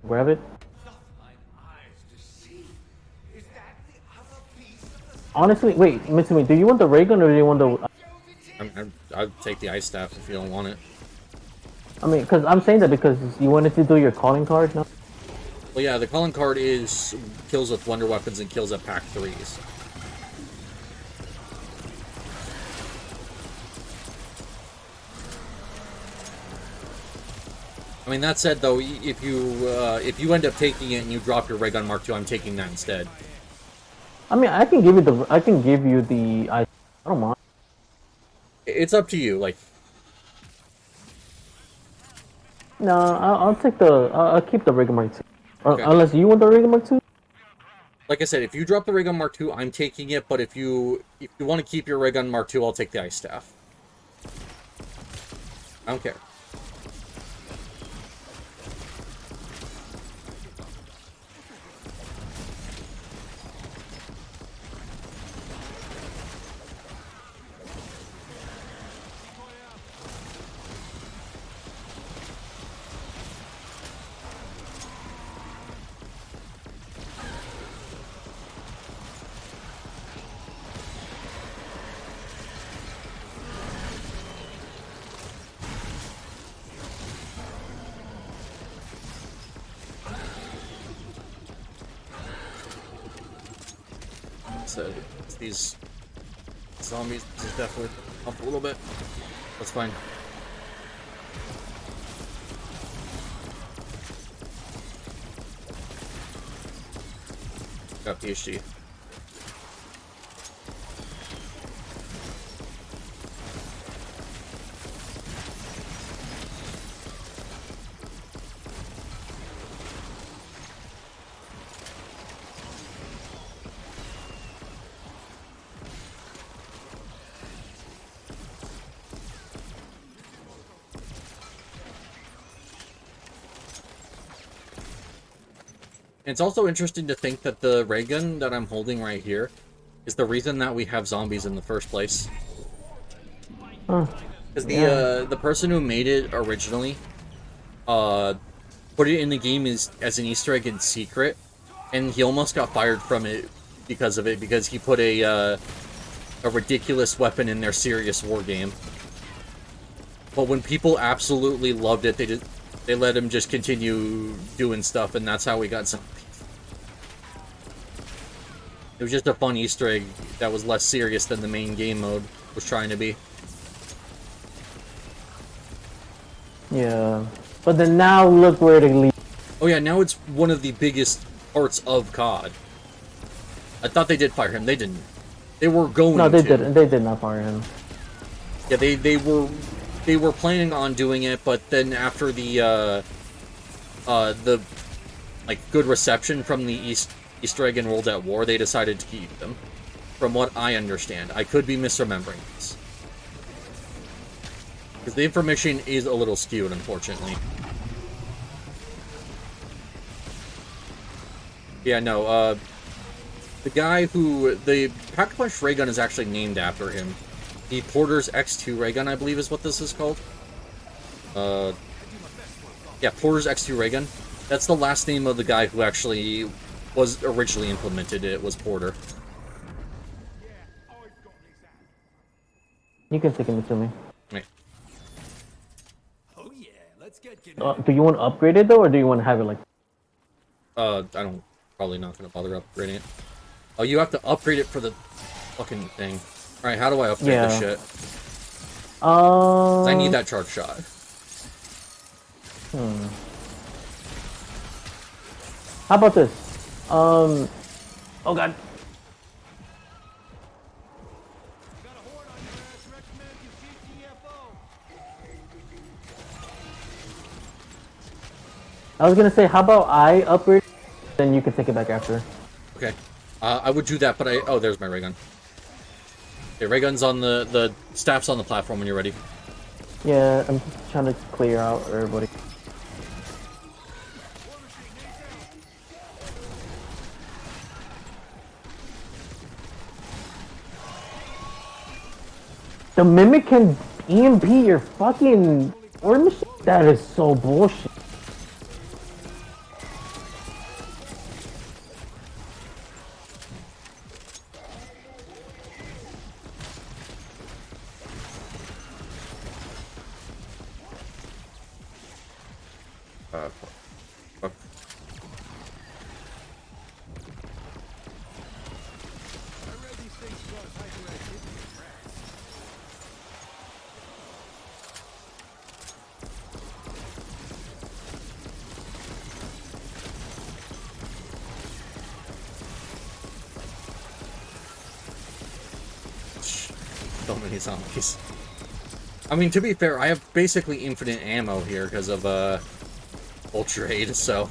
Grab it. Honestly, wait, Mitsumi, do you want the ray gun or do you want the... I'd take the ice staff if you don't want it. I mean, because I'm saying that because you wanted to do your calling card, no? Well, yeah, the calling card is kills with wonder weapons and kills at pack 3s. I mean, that said, though, if you end up taking it and you drop your ray gun Mark II, I'm taking that instead. I mean, I can give you the I don't mind. It's up to you. Like, No, I'll take the I'll keep the Rigor Mark 2. Okay. Unless you want the Rigor Mark 2. like I said, if you drop the ray gun Mark II, I'm taking it. But if you want to keep your ray gun Mark II, I'll take the ice staff. I don't care. So it's these zombies is definitely up a little bit. That's fine. Got PhD. It's also interesting to think that the ray gun that I'm holding right here is the reason that we have zombies in the first place. Huh. Because Yeah. the person who made it originally, put it in the game as an Easter egg in secret, and he almost got fired from it because of it, because he put a ridiculous weapon in their serious war game. But when people absolutely loved it, they let him just continue doing stuff, and that's how we got zombies. It was just a fun Easter egg that was less serious than the main game mode was trying to be. Yeah. But then now look where it leads. Oh yeah, now it's one of the biggest parts of COD. I thought they did fire him. They didn't. They were going to. No, they didn't. They did not fire him. Yeah, they were planning on doing it, but then after the like good reception from the Easter egg in World at War, they decided to keep them. From what I understand, I could be misremembering this, because the information is a little skewed, unfortunately. Yeah, no. The guy who the Pack-a-Punch ray gun is actually named after him. The Porter's X2 ray gun, I believe, is what this is called. Yeah, Porter's X2 ray gun. That's the last name of the guy who actually was originally implemented. It was Porter. You can take him to me. Right. Oh yeah, let's get Do you want to upgrade it though, or do you want to have it like? I don't. Probably not gonna bother upgrading it. Oh, you have to upgrade it for the fucking thing. All right, how do I upgrade this shit? 'Cause I need that charge shot. How about this? Oh god. I was gonna say, how about I upgrade, then you can take it back after. Okay. I would do that, but oh, there's my ray gun. Okay, ray gun's on the staff's on the platform when you're ready. Yeah, I'm just trying to clear out everybody. The Mimic can EMP your fucking war machine? That is so bullshit. Fuck. So many zombies. I mean, to be fair, I have basically infinite ammo here because of Ultra Aid, so.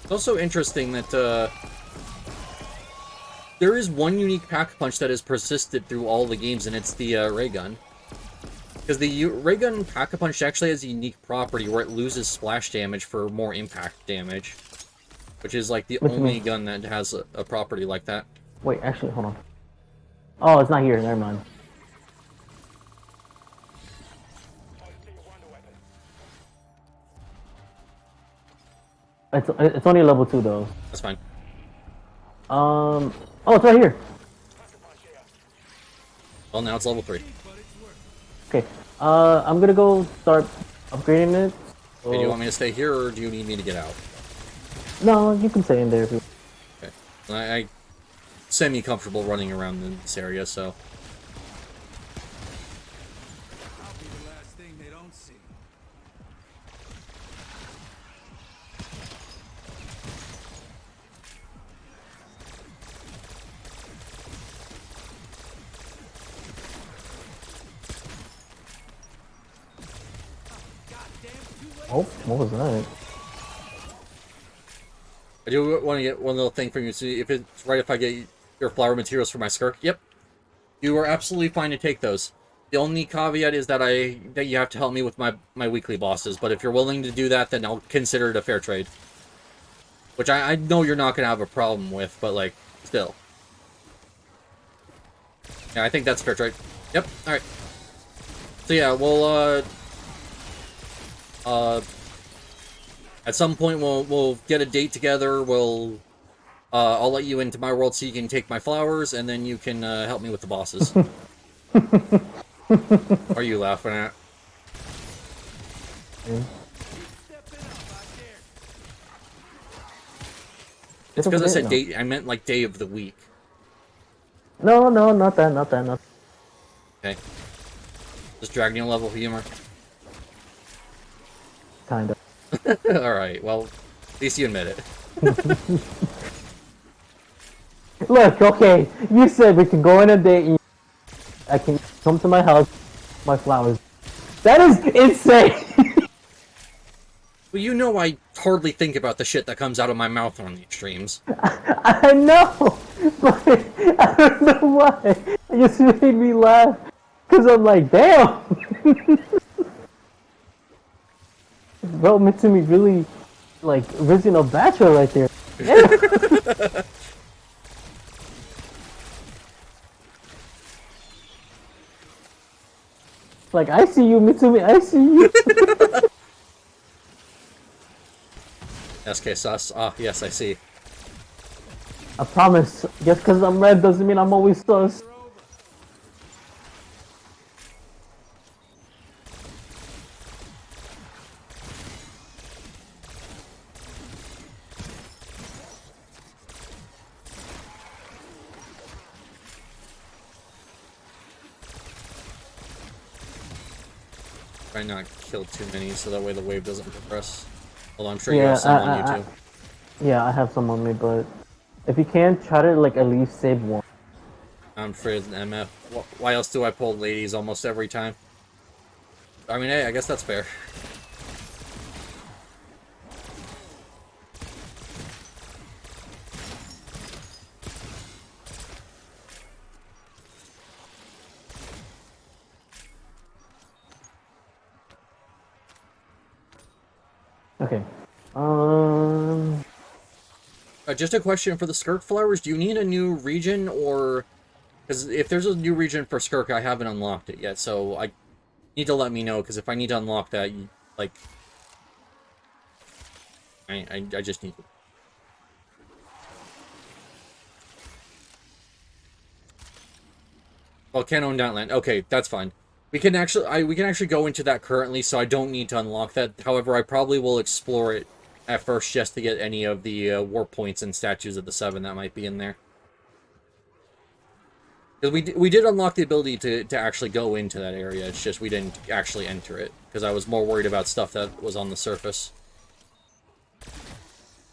It's also interesting that there is one unique Pack-a-Punch that has persisted through all the games, and it's the ray gun. Because the ray gun Pack-a-Punch actually has a unique property where it loses splash damage for more impact damage. Which is like the only gun that has a property like that. Wait, actually, hold on. Oh, it's not here. Never mind. It's only level 2 though. That's fine. Oh, it's right here. Well, now it's level 3. Okay. I'm gonna go start upgrading it. So... Do you want me to stay here, or do you need me to get out? No, you can stay in there if you... Okay. I semi-comfortable running around in this area, so... I'll be the last thing they don't see. Oh, what was that? I do want to get one little thing from you, see if it's right if I get your flower materials for my skirk. Yep. You are absolutely fine to take those. The only caveat is that that you have to help me with my weekly bosses. But if you're willing to do that, then I'll consider it a fair trade. Which I know you're not gonna have a problem with, but like still. Yeah, I think that's fair trade. Yep. All right. So yeah, we'll at some point we'll get a date together. I'll let you into my world so you can take my flowers, and then you can help me with the bosses. What are you laughing at? It's because I said date. I meant like day of the week. No, not that. Okay. Just Dragon level humor. Kinda. Alright, well, at least you admit it. Look, okay, you said we can go on a date and I can come to my house, my flowers. That is insane! Well, you know I hardly think about the shit that comes out of my mouth on these streams. I know! But I don't know why. It just made me laugh. Because I'm like, damn! Bro, Mitsumi really, like, original bachelor right there. Yeah. Like, I see you, Mitsumi, I see you. SK sus. Ah, yes, I see. I promise, just because I'm red doesn't mean I'm always sus. Try not to kill too many so that way the wave doesn't progress. Although I'm sure you have some on you too. Yeah, I have some on me, but if you can, try to like at least save one. I'm afraid MF. Why else do I pull ladies almost every time? I mean, hey, I guess that's fair. Okay. Just a question for the Skirk flowers. Do you need a new region, or because if there's a new region for Skirk, I haven't unlocked it yet, so I need to let me know. Because if I need to unlock that, like, I just need to. Well, can't own that land. Okay, that's fine. We can actually go into that currently, so I don't need to unlock that. However, I probably will explore it at first just to get any of the warp points and statues of the 7 that might be in there. Because we did unlock the ability to actually go into that area. It's just we didn't actually enter it because I was more worried about stuff that was on the surface.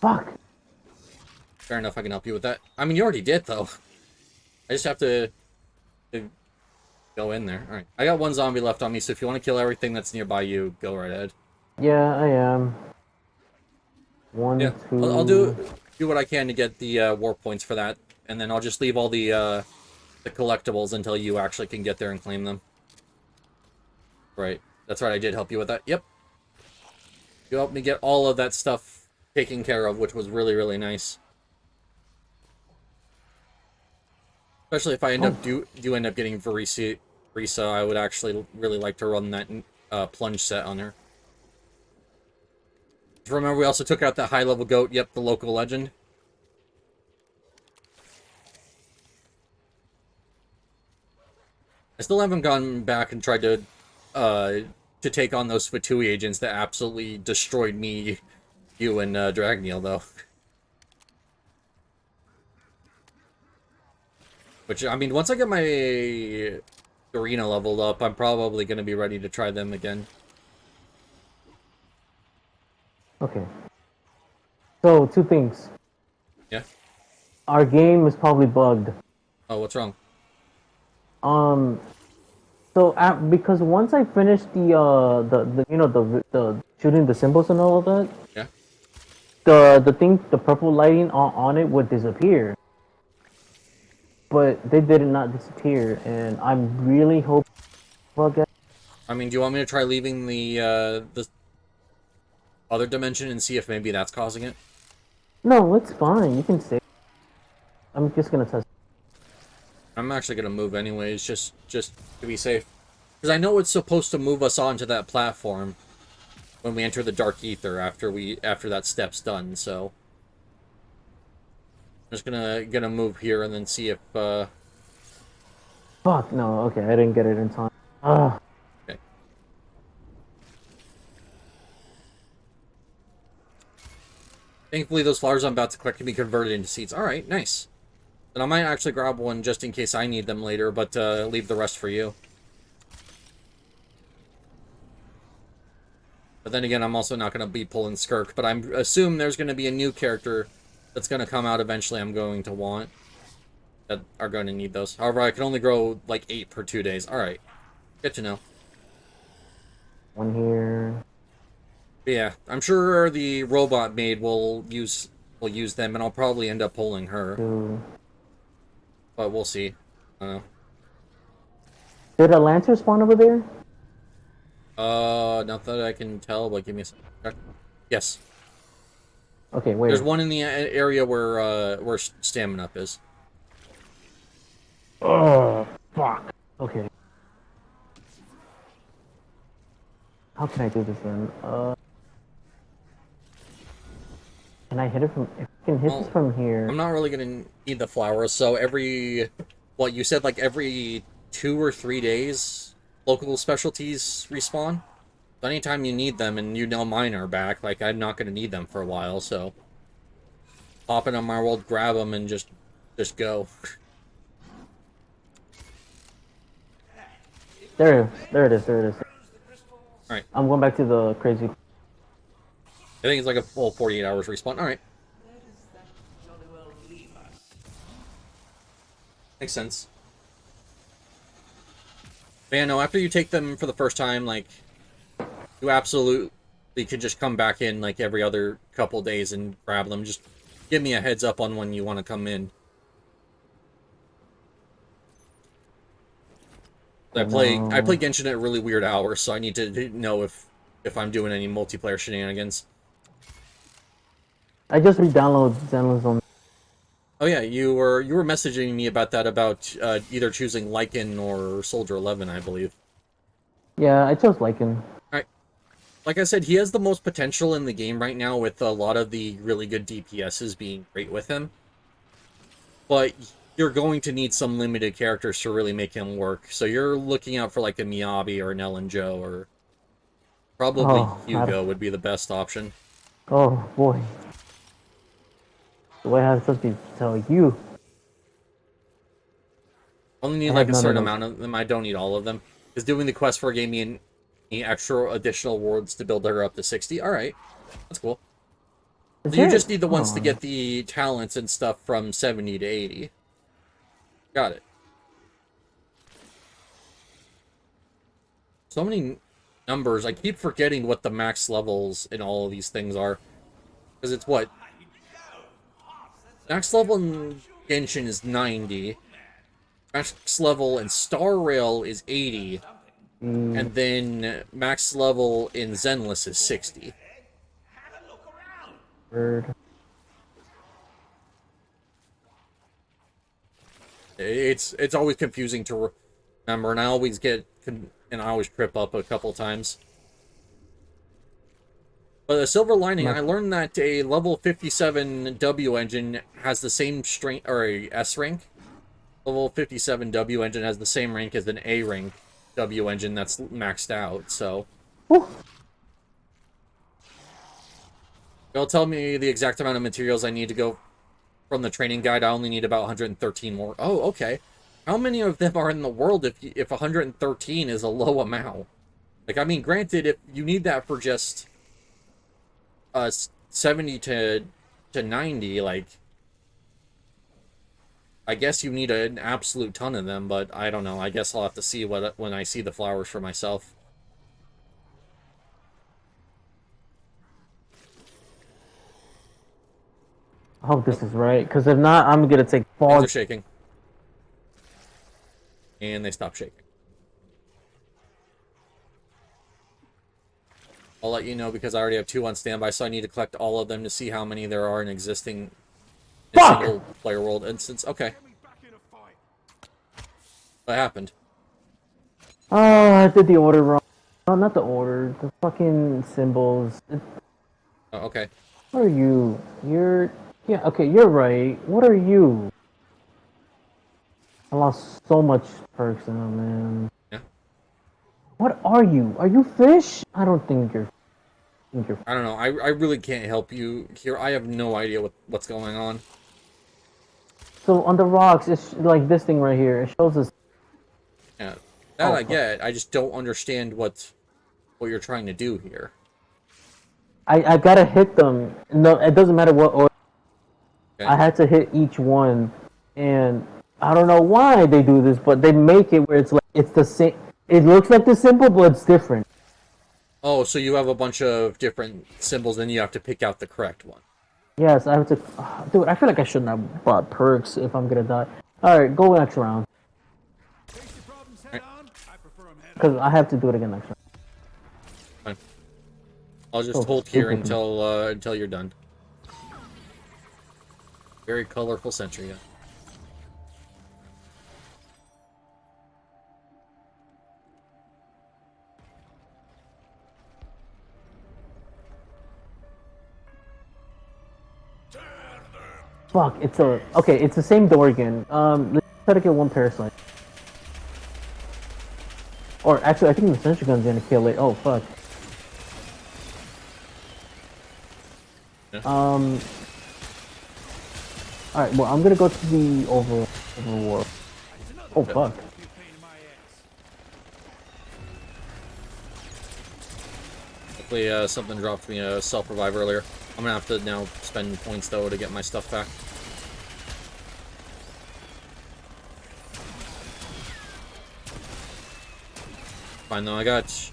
Fuck. Fair enough, I can help you with that. I mean, you already did though. I just have to go in there. Alright. I got one zombie left on me, so if you want to kill everything that's nearby you, go right ahead. Yeah, I am. One, yeah, two... I'll do what I can to get the warp points for that, and then I'll just leave all the collectibles until you actually can get there and claim them. Right. That's right, I did help you with that. Yep. You helped me get all of that stuff taken care of, which was really, really nice. Especially if I end up do end up getting Risa, I would actually really like to run that plunge set on her. Remember, we also took out that high-level goat. Yep, the local legend. I still haven't gone back and tried to take on those Fatui agents that absolutely destroyed me, you, and Dragneel, though. Which, I mean, once I get my arena leveled up, I'm probably going to be ready to try them again. Okay. So, 2 things. Yeah? Our game is probably bugged. Oh, what's wrong? So, because once I finish the shooting the symbols and all of that, yeah, the purple lighting on it would disappear. But they did not disappear, and I'm really hoping Well, guess. I mean, do you want me to try leaving the other dimension and see if maybe that's causing it? No, it's fine. You can save. I'm just gonna test. I'm actually gonna move anyways, just to be safe. Because I know it's supposed to move us onto that platform when we enter the Dark Ether after that step's done, so. I'm just gonna move here and then see if Fuck no. Okay, I didn't get it in time. Ah. okay. Thankfully those flowers I'm about to collect can be converted into seeds. Alright, nice. And I might actually grab one just in case I need them later, but leave the rest for you. But then again, I'm also not going to be pulling Skirk, but I assume there's going to be a new character that's going to come out eventually I'm going to want. That are going to need those. However, I can only grow like 8 per 2 days. Alright. Good to know. One here. But yeah, I'm sure the robot maid will use them, and I'll probably end up pulling her. 2. But we'll see. I don't know. Did a lantern spawn over there? Not that I can tell, but give me a second. Yes. Okay, wait. There's one in the area where stamina up is. Oh, fuck. Okay. How can I do this then? Can I hit it from... If I can hit this from here... I'm not really gonna need the flowers, so every... What, you said like every 2 or 3 days local specialties respawn? So anytime you need them and you know mine are back, like I'm not gonna need them for a while, so... Pop in on my world, grab them, and just go. There it is. Alright. I'm going back to the crazy... I think it's like a full 48 hours respawn. Alright. Makes sense. But yeah, no, after you take them for the first time, like, you absolutely could just come back in, like, every other couple days and grab them. Just give me a heads up on when you want to come in. I play Genshin at really weird hours, so I need to know if I'm doing any multiplayer shenanigans. I just re-downloaded Zenless on... Oh yeah, you were messaging me about that, about either choosing Lycan or Soldier 11, I believe. Yeah, I chose Lycan. Alright. Like I said, he has the most potential in the game right now, with a lot of the really good DPSs being great with him. But you're going to need some limited characters to really make him work. So you're looking out for like a Miyabi or an Ellen Joe, or probably Hugo would be the best option. Oh boy. Do I have something to tell you? Only need like a certain amount of them. I don't need all of them. Because doing the quest for gave me any extra additional wards to build her up to 60. Alright. That's cool. So you just need the ones to get the talents and stuff from 70 to 80. Got it. So many numbers. I keep forgetting what the max levels in all of these things are. Because it's what? Max level in Genshin is 90. Max level in Star Rail is 80. And then max level in Zenless is 60. Bird. It's always confusing to remember, and I always trip up a couple times. But a silver lining, I learned that a level 57 W engine has the same strength, or a S rank. Level 57 W engine has the same rank as an A rank W engine that's maxed out, so... Whew. It'll tell me the exact amount of materials I need to go from the training guide. I only need about 113 more. Oh, okay. How many of them are in the world if 113 is a low amount? Like, I mean, granted, if you need that for just 70 to 90, like, I guess you need an absolute ton of them, but I don't know. I guess I'll have to see when I see the flowers for myself. I hope this is right, because if not, I'm gonna take Things fog. are shaking. And they stop shaking. I'll let you know because I already have 2 on standby, so I need to collect all of them to see how many there are in existing in Fuck! single player world instance. Okay. What happened? Oh, I did the order wrong. No, not the order. The fucking symbols. Oh, okay. What are you? You're... Yeah, okay, you're right. What are you? I lost so much perks now, man. Yeah. What are you? Are you fish? I don't think you're... I don't know. I really can't help you here. I have no idea what's going on. So on the rocks, it's like this thing right here. It shows us... Yeah. That Oh, I fuck. get. I just don't understand what you're trying to do here. I gotta hit them. No, it doesn't matter what order. Okay. I had to hit each one, and I don't know why they do this, but they make it where it's like it's the same. It looks like the symbol, but it's different. Oh, so you have a bunch of different symbols, and you have to pick out the correct one. Yes, I have to. Dude, I feel like I shouldn't have bought perks if I'm gonna die. All right, go next round Face your problems head on. I prefer 'em head because I have to do it again next round. Fine. I'll just Oh, hold here stupid. until you're done. Very colorful century. Yeah. Fuck, it's a okay. It's the same door again. Let's try to get one parasite. Or actually, I think the sentry gun's gonna kill it. Oh fuck. Yeah. All right. Well, I'm gonna go to the overworld. Oh fuck. be a pain in my ass. Hopefully, something dropped me a self-revive earlier. I'm gonna have to now spend points though to get my stuff back. Fine though, I got.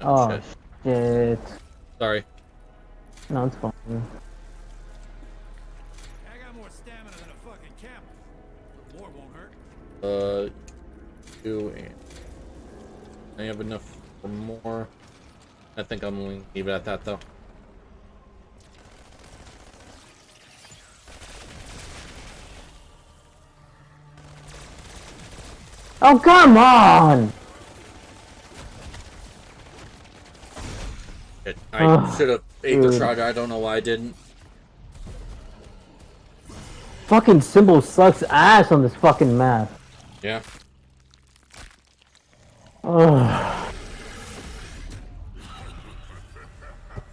Oh Shit. shit. Sorry. No, it's fine. I got more stamina than a fucking camel. More won't hurt. 2 and I have enough for more. I think I'm gonna leave it at that though. Oh come on! Shit, I Ugh, should have ate the dude. shot. I don't know why I didn't. Fucking symbol sucks ass on this fucking map. Yeah. Ugh.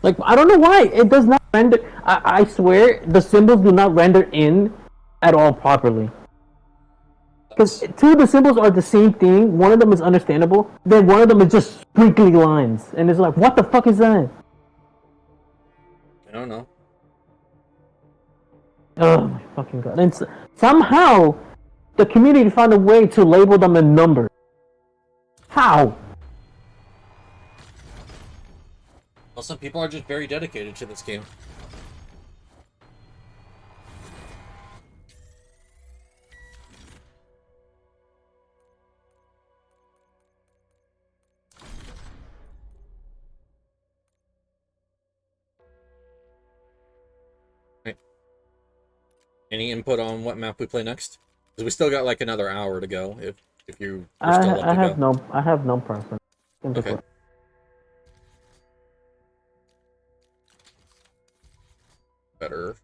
Like I don't know why it does not render. I swear the symbols do not render in at all properly. Because two of the symbols are the same thing. One of them is understandable. Then one of them is just squiggly lines, and it's like, what the fuck is that? I don't know. Oh my fucking god! And somehow the community found a way to label them in numbers. How? Well, some people are just very dedicated to this game. Right. Any input on what map we play next? Because we still got like another hour to go. If you're still up I to have go. no preference. Okay. Better.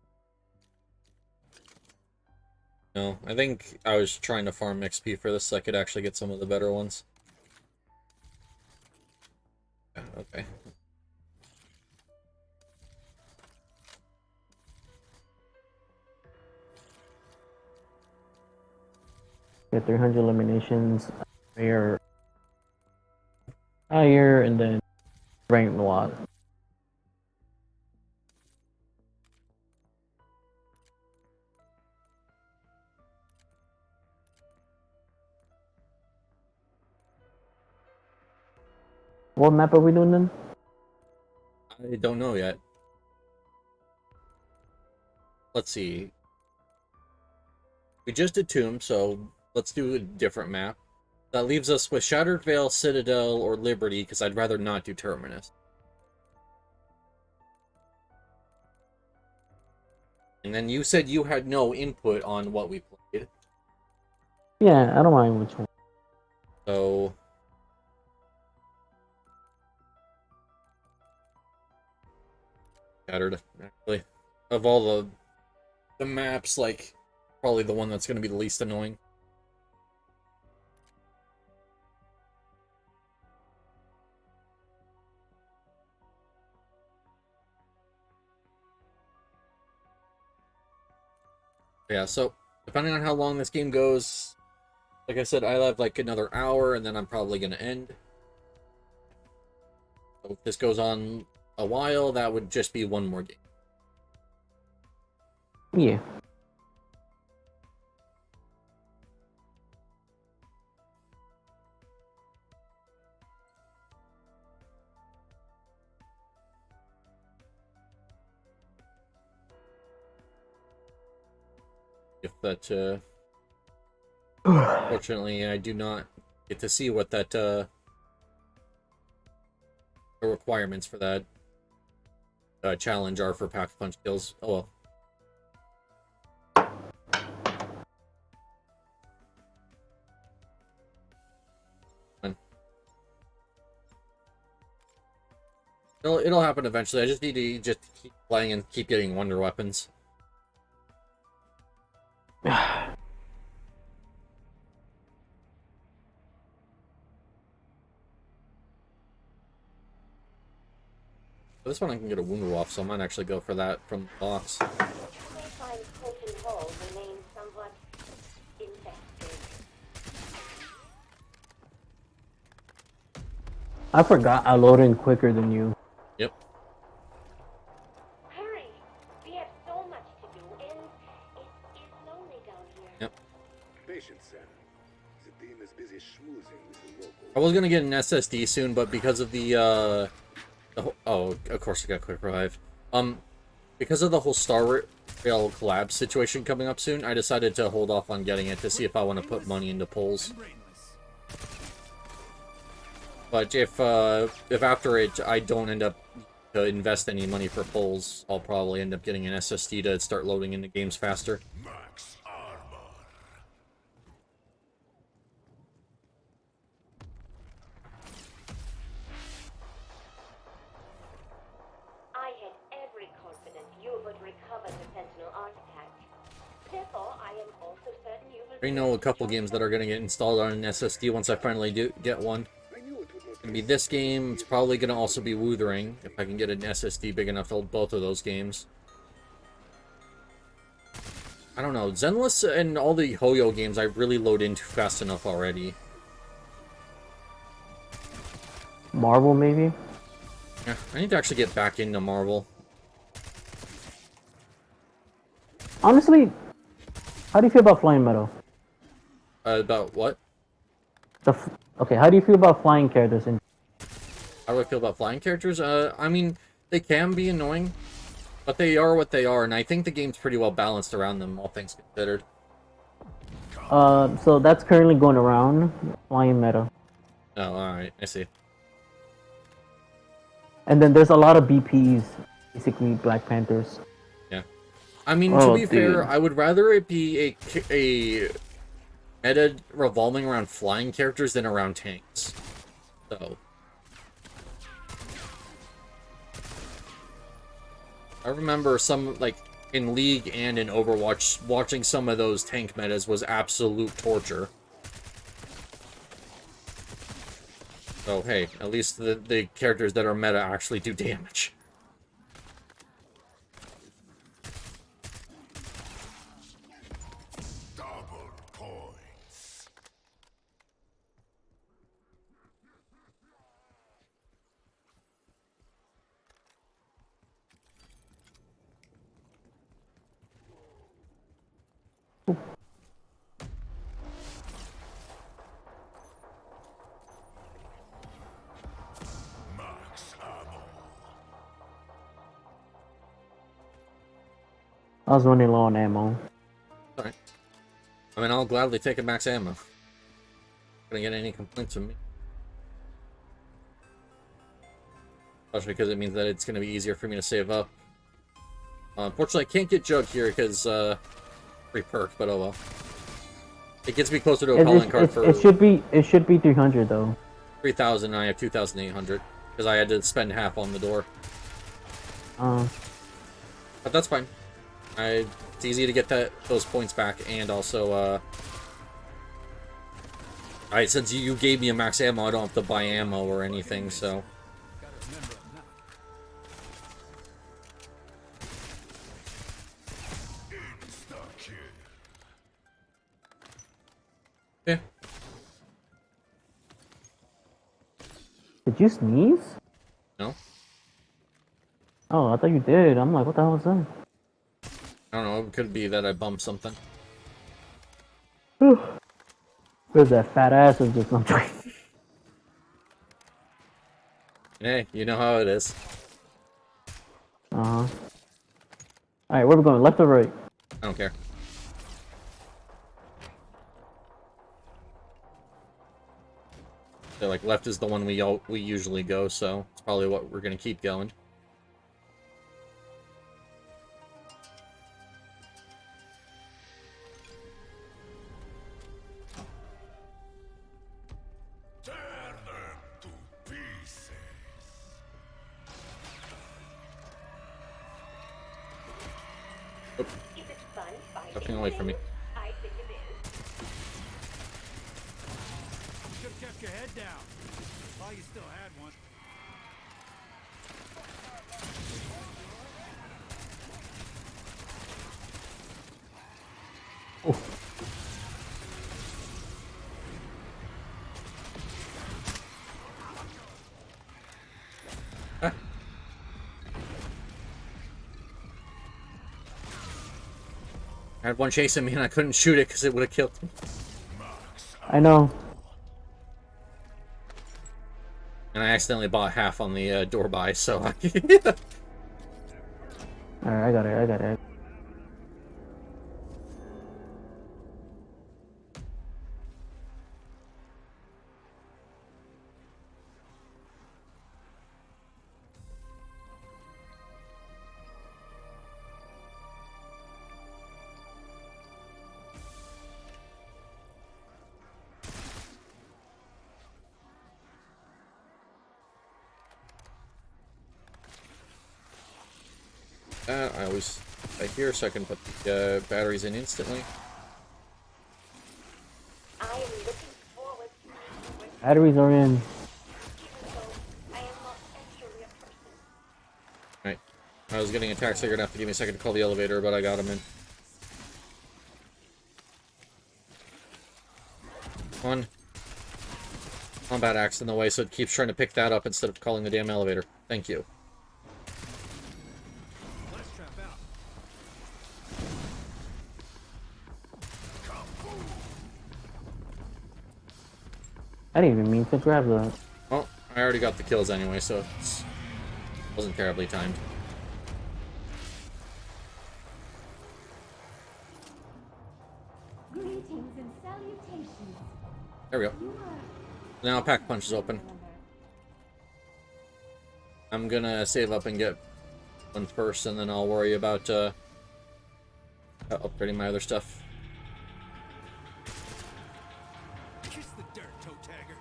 No, I think I was trying to farm XP for this so I could actually get some of the better ones. Yeah, okay. Get 300 eliminations, higher, and then ranked a lot. What map are we doing then? I don't know yet. Let's see. We just did Tomb, so let's do a different map. That leaves us with Shattered Veil, Citadel, or Liberty, because I'd rather not do Terminus. And then you said you had no input on what we played. Yeah, I don't mind which one. So... Shattered, actually. Of all the maps, like, probably the one that's going to be the least annoying. Yeah, so, depending on how long this game goes, like I said, I have like another hour, and then I'm probably going to end. So if this goes on a while, that would just be one more game. Yeah. If that, fortunately, I do not get to see what that, the requirements for that challenge are for Pack-a-Punch kills. Oh well. It'll happen eventually. I just need to just keep playing and keep getting wonder weapons. For this one I can get a wound off, so I might actually go for that from the box. I forgot I load in quicker than you. Yep. Hurry! We have so much to do, and it is lonely down here. Yep. Patience, Sam. The team is busy schmoozing with the locals. I was gonna get an SSD soon, but because of the oh, of course I got quick revive. Because of the whole Star Rail collab situation coming up soon, I decided to hold off on getting it to see if I want to put money into polls. But if after it I don't end up to invest any money for polls, I'll probably end up getting an SSD to start loading into games faster. Max armor. I had every confidence you would recover the Sentinel artifact. Therefore, I am also certain you will... I know a couple games that are going to get installed on an SSD once I finally do get one. I knew it would not It's going to be this game. It's probably going to also be Wuthering, if I can get an SSD big enough to hold both of those games. I don't know. Zenless and all the Hoyo games I really load into fast enough already. Marvel, maybe? Yeah, I need to actually get back into Marvel. Honestly, how do you feel about Flying Meadow? About what? Okay, how do you feel about flying characters? How do I feel about flying characters? I mean, they can be annoying, but they are what they are, and I think the game's pretty well balanced around them, all things considered. So that's currently going around, Flying Meadow. Oh, alright, I see. And then there's a lot of BPs, basically Black Panthers. Yeah. I mean, to be fair, I would rather it be a meta revolving around flying characters than around tanks. So... I remember some, like, in League and in Overwatch, watching some of those tank metas was absolute torture. So, hey, at least the characters that are meta actually do damage. double points. Max ammo. I was running low on ammo. Alright. I mean, I'll gladly take a max ammo. gonna get any complaints from me. Especially because it means that it's gonna be easier for me to save up. Unfortunately, I can't get Jug here because free perk, but oh well. It gets me closer to a calling card for. It should be 300 though. 3,000. I have 2,800 because I had to spend half on the door. But that's fine. It's easy to get those points back, and also Alright, since you gave me a max ammo, I don't have to buy ammo or anything, so. Yeah. Did you sneeze? No. Oh, I thought you did. I'm like, what the hell was that? I don't know, it could be that I bumped something. Where's that fat ass or just something? Hey, you know how it is. Alright, where are we going? Left or right? I don't care. So, like, left is the one we usually go, so it's probably what we're gonna keep going. Nothing away from me. I think it is. Should have kept your head down while you still had one. I had one chasing me and I couldn't shoot it because it would have killed me. I know. And I accidentally bought half on the door buy, so I... Alright, I got it. I always right here so I can put the batteries in instantly. I am looking forward to meeting with Batteries are in. you, though I am not actually a person. Right. I was getting attacked, so you're gonna have to give me a second to call the elevator, but I got him in. One. Combat axe in the way, so it keeps trying to pick that up instead of calling the damn elevator. Thank you. Let's trap out. I didn't even mean to grab that. Well, I already got the kills anyway, so it wasn't terribly timed. Greetings and salutations. There we go. You are Now pack punch is open. I'm gonna save up and get one first, and then I'll worry about upgrading my other stuff. Kiss the dirt, toe tagger.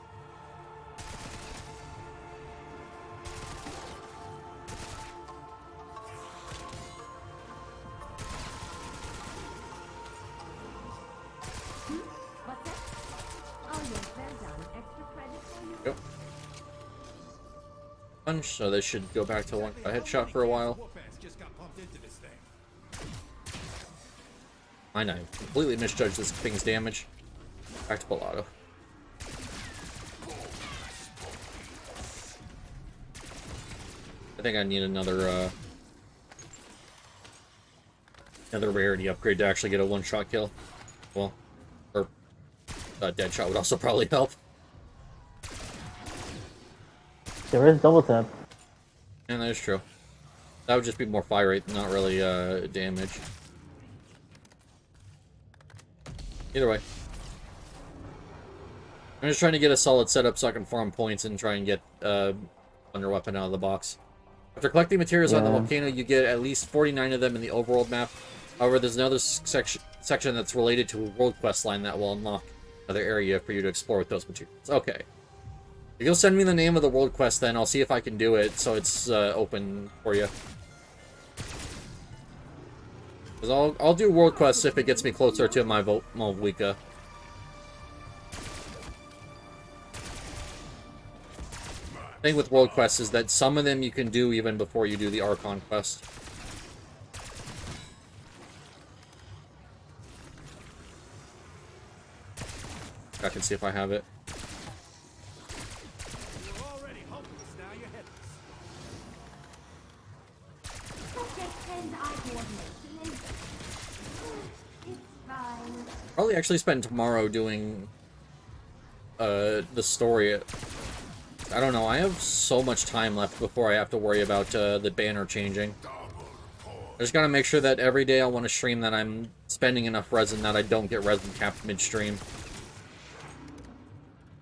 What's that? Oh yes, well done. Extra credit for you. Yep. Punch, so they should go back to one headshot for a while. Whoop-ass just got pumped into this thing. I completely misjudged this thing's damage. Back to Pilato. I think I need another rarity upgrade to actually get a one-shot kill. Well, or a dead shot would also probably help. There is double tap. And that is true. That would just be more fire rate, not really damage. Either way. I'm just trying to get a solid setup so I can farm points and try and get Thunder Weapon out of the box. After collecting materials on the volcano, you get at least 49 of them in the overworld map. However, there's another section that's related to a world quest line that will unlock another area for you to explore with those materials. Okay. If you'll send me the name of the world quest, then I'll see if I can do it so it's open for you. Because I'll do world quests if it gets me closer to my Malvika. The thing with world quests is that some of them you can do even before you do the Archon quest. I can see if I have it. You're already hopeless, now you're headless. Subject 10 eye coordination. It's fine. Probably actually spend tomorrow doing the story. I don't know, I have so much time left before I have to worry about the banner changing. I just gotta make sure that every day I want to stream that I'm spending enough resin that I don't get resin capped midstream.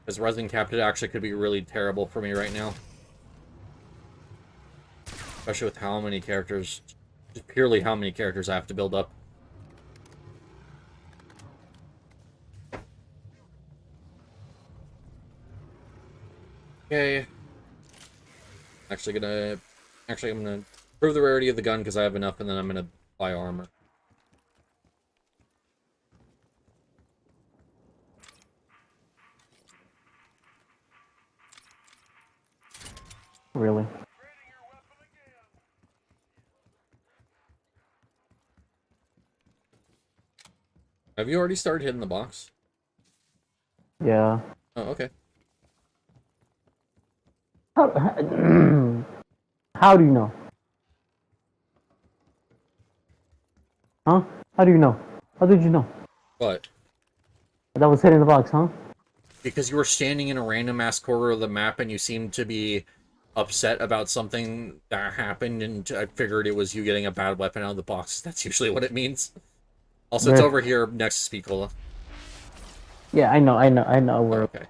Because resin capped actually could be really terrible for me right now. Especially with how many characters, just purely how many characters I have to build up. Okay. I'm gonna improve the rarity of the gun because I have enough, and then I'm gonna buy armor. Really? Have you already started hitting the box? Yeah. Oh, okay. How, how do you know? Huh? How do you know? How did you know? What? That was hitting the box, huh? Because you were standing in a random ass corner of the map and you seemed to be upset about something that happened, and I figured it was you getting a bad weapon out of the box. That's usually what it means. Also, it's over here next to Spicola. Yeah, I know. Oh, Where? okay.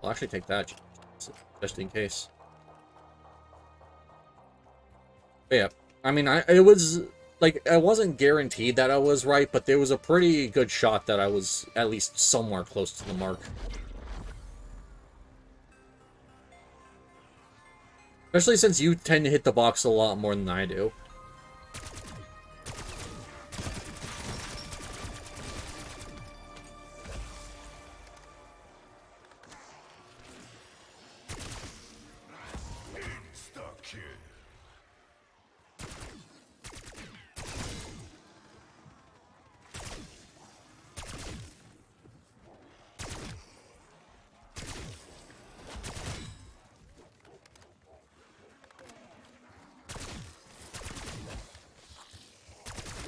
I'll actually take that, just in case. But yeah, I mean, it was, like, I wasn't guaranteed that I was right, but there was a pretty good shot that I was at least somewhere close to the mark. Especially since you tend to hit the box a lot more than I do.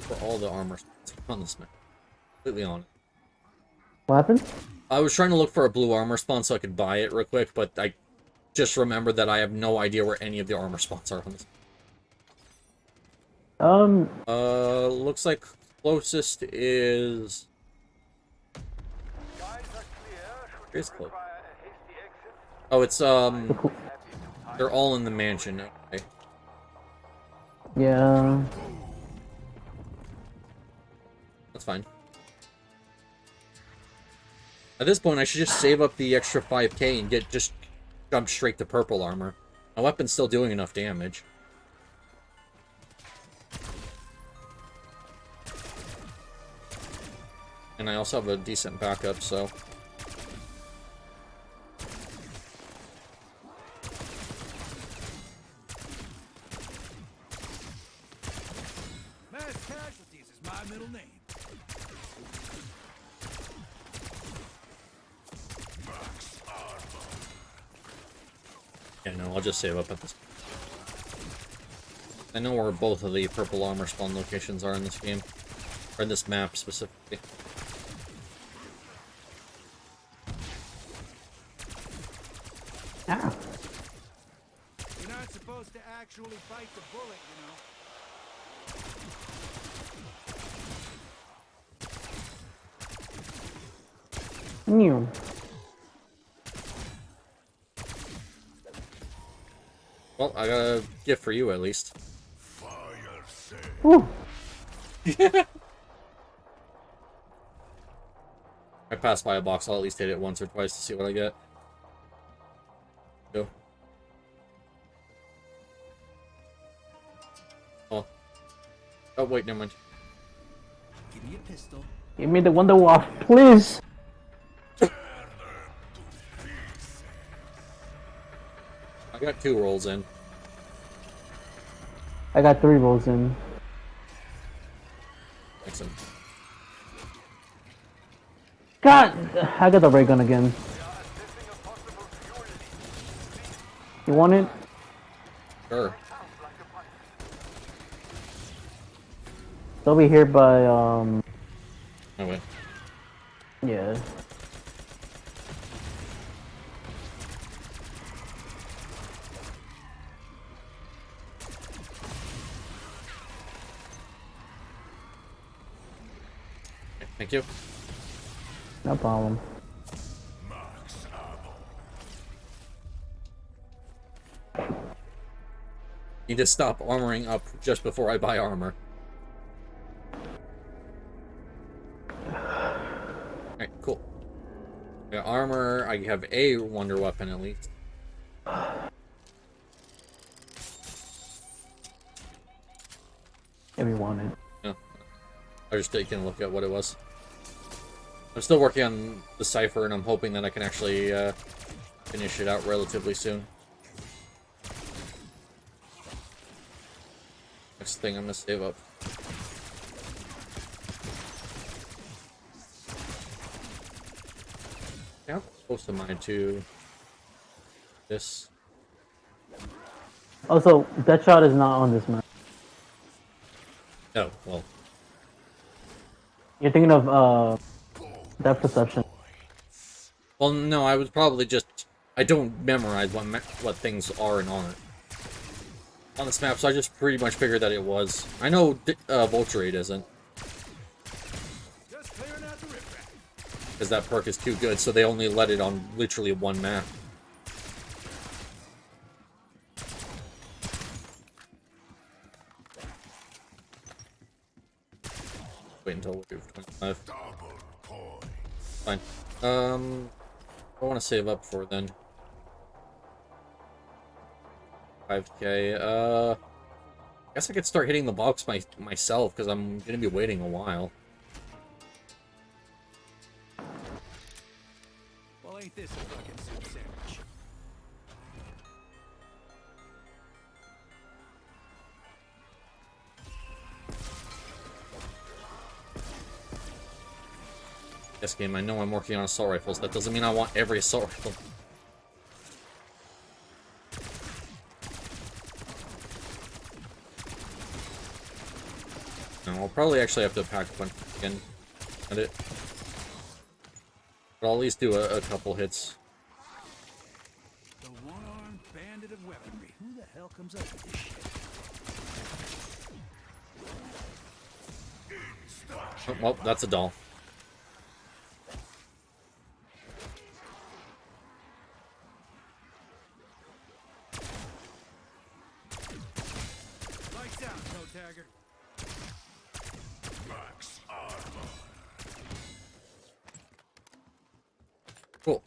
For all the armor on this map. Completely on it. What happened? I was trying to look for a blue armor spawn so I could buy it real quick, but I just remembered that I have no idea where any of the armor spawns are on this. Looks like closest is... Here's close. Oh, it's, they're all in the mansion, okay. Yeah. That's fine. At this point, I should just save up the extra 5k and just jump straight to purple armor. My weapon's still doing enough damage. And I also have a decent backup, so... Mass casualties is my middle name. Yeah, no, I'll just save up at this. I know where both of the purple armor spawn locations are in this game. Or in this map, specifically. Ah. You're not supposed to actually fight the bullet, you know. New. Well, I got a gift for you at least. Whew. I passed by a box, I'll at least hit it once or twice to see what I get. Go. Oh. Oh, wait, never mind. Give me a pistol. Give me the Wonder Waff, please. I got 2 rolls in. I got 3 rolls in. Excellent. God, I got the ray gun again. You want it? Sure. They'll be here by Oh, wait. yeah. Thank you. No problem. Need to stop armoring up just before I buy armor. Alright, cool. I got armor, I have a wonder weapon at least. If you want it. No. I was just taking a look at what it was. I'm still working on the cipher, and I'm hoping that I can actually finish it out relatively soon. Next thing I'm gonna save up. Yeah, I'm supposed to mine to this. Also, Deadshot is not on this map. Oh, well. You're thinking of depth perception. Well, no, I was probably just... I don't memorize what things are and aren't on this map, so I just pretty much figured that it was. I know Vulturate isn't. Just clearing out the riffraff. Because that perk is too good, so they only let it on literally one map. Wait until we're 25. Fine. I want to save up for then. 5k. I guess I could start hitting the box myself, because I'm going to be waiting a while. Well, ain't this a fucking soup sandwich? This game, I know I'm working on assault rifles. That doesn't mean I want every assault rifle. No, I'll probably actually have to pack a bunch again. At it. But I'll at least do a couple hits. The one-armed bandit of weaponry. Who the hell comes up with this shit? Oh, well, that's a doll. Lights out, toe tagger. Cool.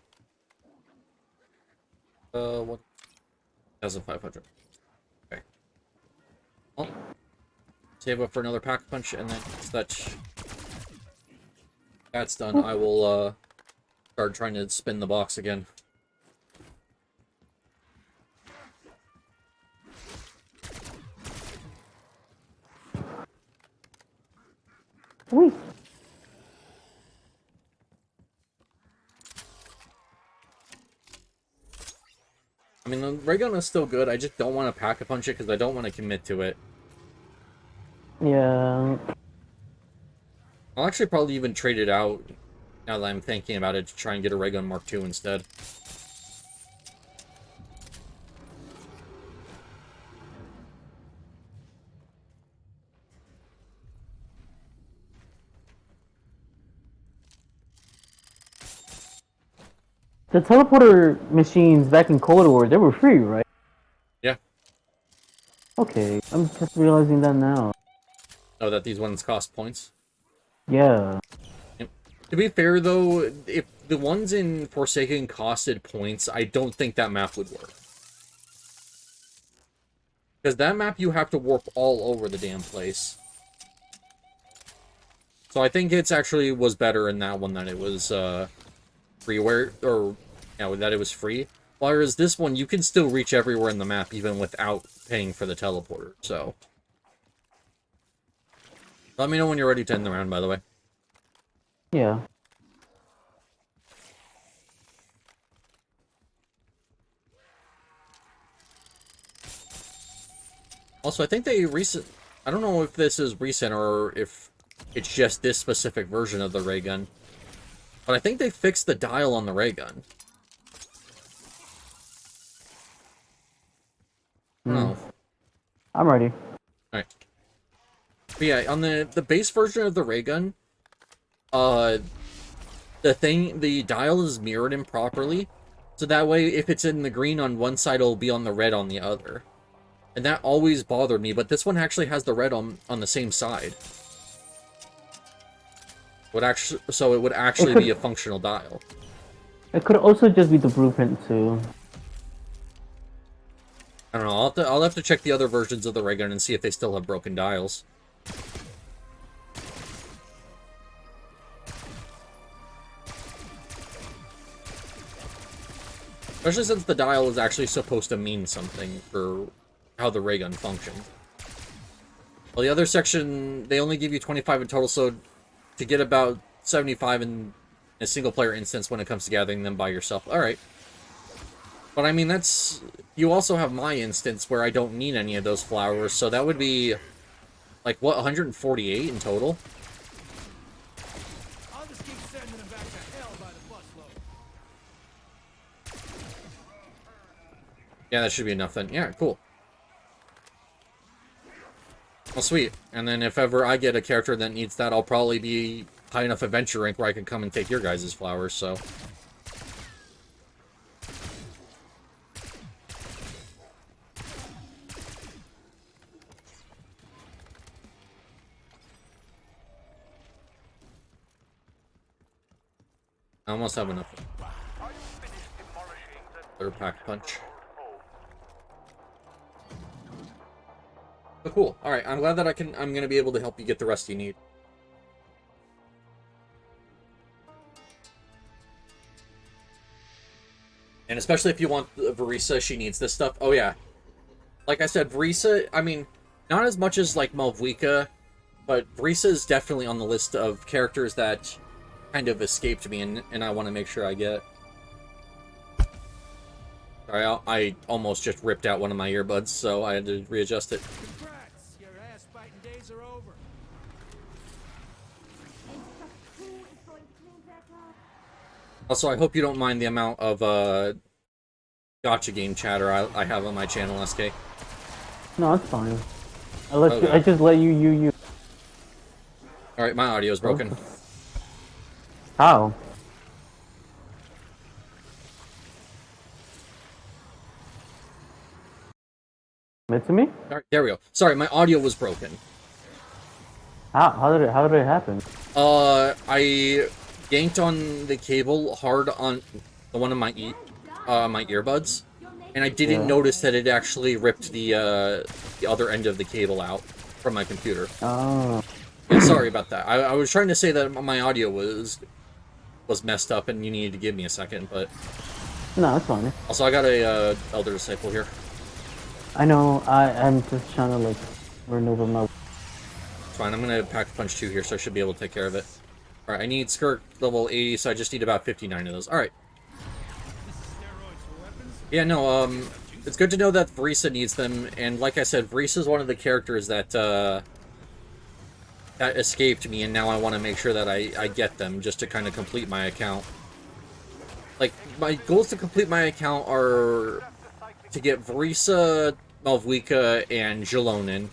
1,500. Okay. Well, save up for another pack punch, and then once that's done, I will start trying to spin the box again. Whee! I mean, the ray gun is still good. I just don't want to pack a punch it because I don't want to commit to it. Yeah. I'll actually probably even trade it out now that I'm thinking about it to try and get a ray gun Mark II instead. The teleporter machines back in Cold War, they were free, right? Yeah. Okay, I'm just realizing that now. Oh, that these ones cost points? Yeah. Yep. To be fair, though, if the ones in Forsaken costed points, I don't think that map would work. Because that map you have to warp all over the damn place. So I think it's actually was better in that one that it was freeware, or that it was free. Whereas this one, you can still reach everywhere in the map even without paying for the teleporter. So let me know when you're ready to end the round, by the way. Yeah. Also, I think they I don't know if this is recent or if it's just this specific version of the ray gun. But I think they fixed the dial on the ray gun. Oh. I'm ready. Alright. But yeah, on the base version of the ray gun, the dial is mirrored improperly. So that way, if it's in the green on one side, it'll be on the red on the other. And that always bothered me, but this one actually has the red on the same side. So it would actually be a functional dial. It could also just be the blueprint too. I don't know, I'll have to check the other versions of the ray gun and see if they still have broken dials. Especially since the dial is actually supposed to mean something for how the ray gun functions. Well, the other section, they only give you 25 in total, so to get about 75 in a single-player instance when it comes to gathering them by yourself. Alright. But I mean, you also have my instance where I don't need any of those flowers, so that would be, like, what, 148 in total? I'll just keep sending them back to hell by the busload. Yeah, that should be enough then. Yeah, cool. Well, sweet. And then if ever I get a character that needs that, I'll probably be high enough adventure rank where I can come and take your guys' flowers, so... I almost have enough. Third pack punch. But cool. Alright, I'm glad that I'm gonna be able to help you get the rest you need. And especially if you want Verisa, she needs this stuff. Oh yeah. Like I said, Verisa, I mean, not as much as like Malvika, but Verisa is definitely on the list of characters that kind of escaped me and I want to make sure I get. Sorry, I almost just ripped out one of my earbuds, so I had to readjust it. Congrats, your ass-biting days are over. Who is going to clean that up? Also, I hope you don't mind the amount of gotcha game chatter I have on my channel, SK. No, it's fine. I just let you. Alright, my audio's broken. How? Mitsumi? Alright, there we go. Sorry, my audio was broken. How did it happen? I yanked on the cable hard on one of my my earbuds, and I didn't notice that it actually ripped the other end of the cable out from my computer. Oh. Yeah, sorry about that. I was trying to say that my audio was messed up and you needed to give me a second, but... No, it's fine. Also, I got a Elder Disciple here. I know, I'm just trying to, like, maneuver my... It's fine, I'm gonna pack punch 2 here, so I should be able to take care of it. Alright, I need skirt level 80, so I just need about 59 of those. Alright. Yeah, no, it's good to know that Verisa needs them, and like I said, Verisa is one of the characters that, that escaped me, and now I want to make sure that I get them, just to kind of complete my account. Like, my goals to complete my account are to get Verisa, Malvika, and Jalonin.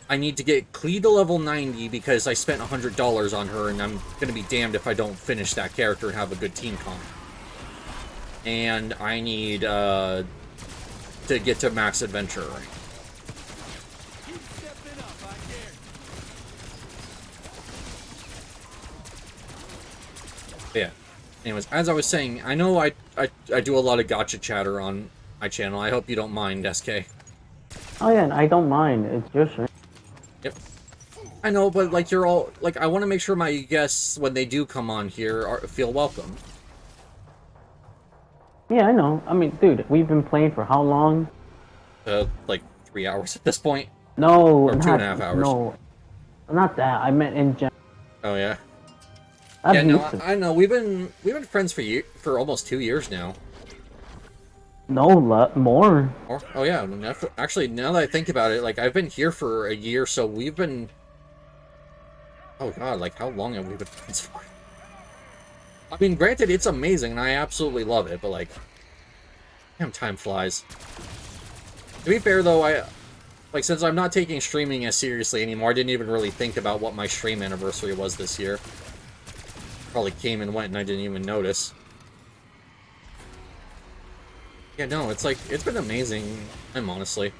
I need to get Klee to level 90 because I spent $100 on her, and I'm going to be damned if I don't finish that character and have a good team comp. And I need to get to max adventure rank. But yeah. Anyways, as I was saying, I know I do a lot of gotcha chatter on my channel. I hope you don't mind, SK. Oh yeah, I don't mind. It's your stream. Yep. I know, but like you're all like I want to make sure my guests when they do come on here feel welcome. Yeah, I know. I mean, dude, we've been playing for how long? Like 3 hours at this point. No, Or not, 2.5 hours. No, not that. I meant in general. Oh yeah. I've Yeah, no, used to. I know. We've been friends for almost 2 years now. No, more. Or, oh yeah, actually, now that I think about it, like I've been here for a year, so we've been. Oh god, like how long have we been friends for? I mean, granted, it's amazing, and I absolutely love it, but like, damn, time flies. To be fair, though, since I'm not taking streaming as seriously anymore, I didn't even really think about what my stream anniversary was this year. Probably came and went, and I didn't even notice. Yeah, no, it's like, it's been amazing, honestly.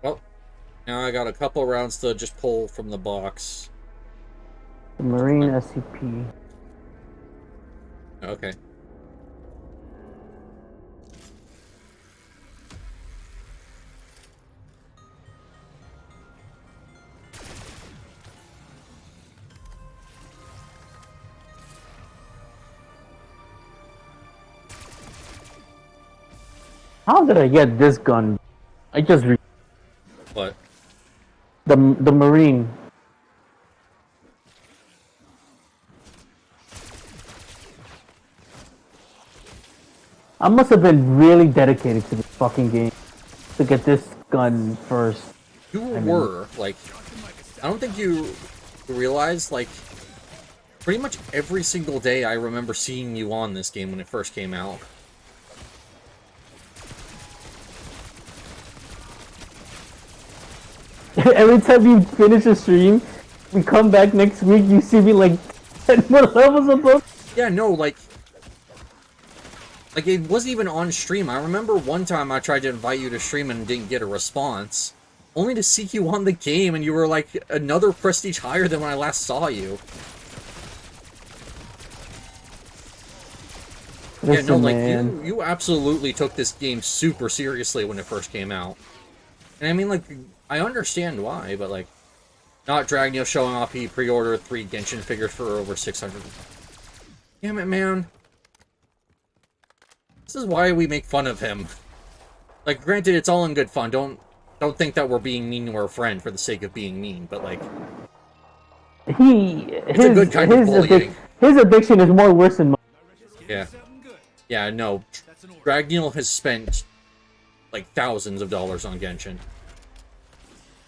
Well, now I got a couple rounds to just pull from the box. The Marine SCP. Okay. How did I get this gun? I just What? the Marine. I must have been really dedicated to this fucking game to get this gun first. You were, like, I don't think you realize, like, pretty much every single day I remember seeing you on this game when it first came out. Every time you finish a stream, we come back next week, you see me like 10 more levels above. Yeah, no, like, it wasn't even on stream. I remember one time I tried to invite you to stream and didn't get a response, only to see you on the game and you were like another prestige higher than when I last saw you. Listen, yeah, no, like, man. you absolutely took this game super seriously when it first came out. And I mean, like, I understand why, but, like, not Dragneel showing off he pre-ordered 3 Genshin figures for over 600. Damn it, man. This is why we make fun of him. Like, granted, it's all in good fun. Don't think that we're being mean to our friend for the sake of being mean, but, like... It's a good kind of bullying. His addiction is more worse than mine. Yeah. Yeah, no. Dragneel has spent, like, thousands of dollars on Genshin.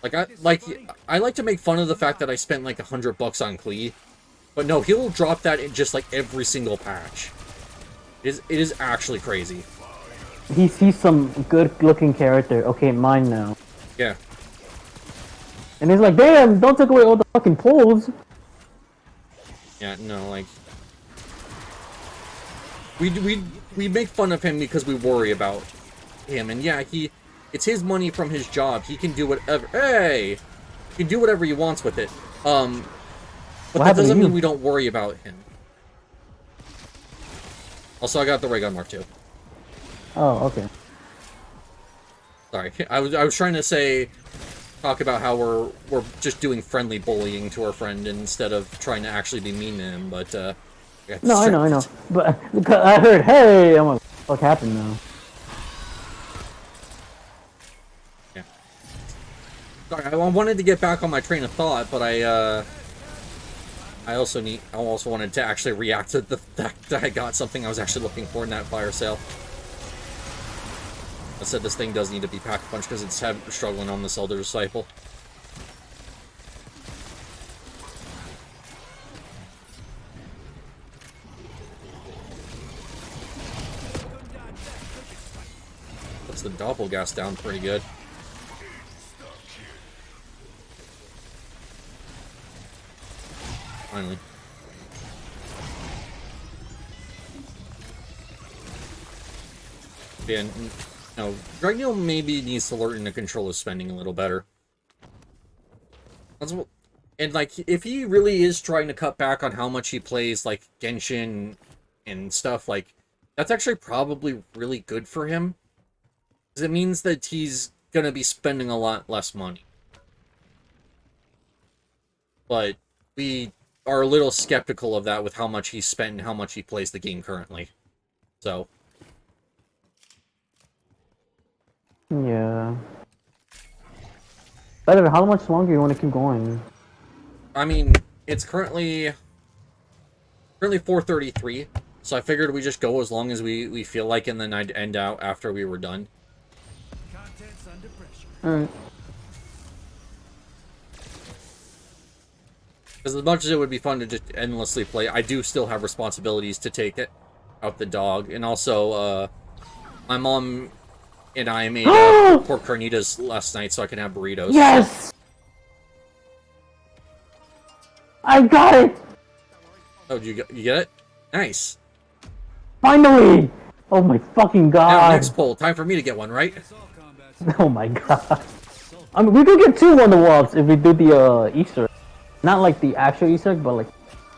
Like, I like to make fun of the fact that I spent, like, $100 on Klee. But no, he'll drop that in just, like, every single patch. It is actually crazy. He sees some good-looking character. Okay, mine now. Yeah. And he's like, damn, don't take away all the fucking pulls. Yeah, no, like... We make fun of him because we worry about him. And yeah, it's his money from his job. He can do whatever... Hey! He can do whatever he wants with it. But that doesn't mean we don't worry about him. Also, I got the Ray Gun Mark II. Oh, okay. Sorry, I was trying to talk about how we're just doing friendly bullying to our friend instead of trying to actually be mean to him, but no, I know. But because I heard, hey, I'm like, what happened now? Yeah. Sorry, I wanted to get back on my train of thought, but I also wanted to actually react to the fact that I got something I was actually looking for in that fire sale. I said this thing does need to be pack-punched because it's struggling on this Elder Disciple. Puts the Doppelgas down pretty good. Finally. And, no, Dragneel maybe needs to learn to control his spending a little better. That's what, and, like, if he really is trying to cut back on how much he plays, like, Genshin and stuff, like, that's actually probably really good for him. Because it means that he's going to be spending a lot less money. But we are a little skeptical of that with how much he's spent and how much he plays the game currently. So. Yeah. By the way, how much longer you want to keep going? I mean, it's currently 4:33, so I figured we just go as long as we feel like, and then I'd end out after we were done. Contents under pressure. Alright. Because as much as it would be fun to just endlessly play, I do still have responsibilities to take out the dog, and also my mom and I made pork carnitas last night so I can have burritos. Yes! I got it! Oh, you get it? Nice. Finally! Oh my fucking Now, god! next poll. Time for me to get one, right? It's all combat. Oh my god. I mean, we could get 2 Wonder Wolves if we do the Easter egg. Not like the actual Easter egg, but like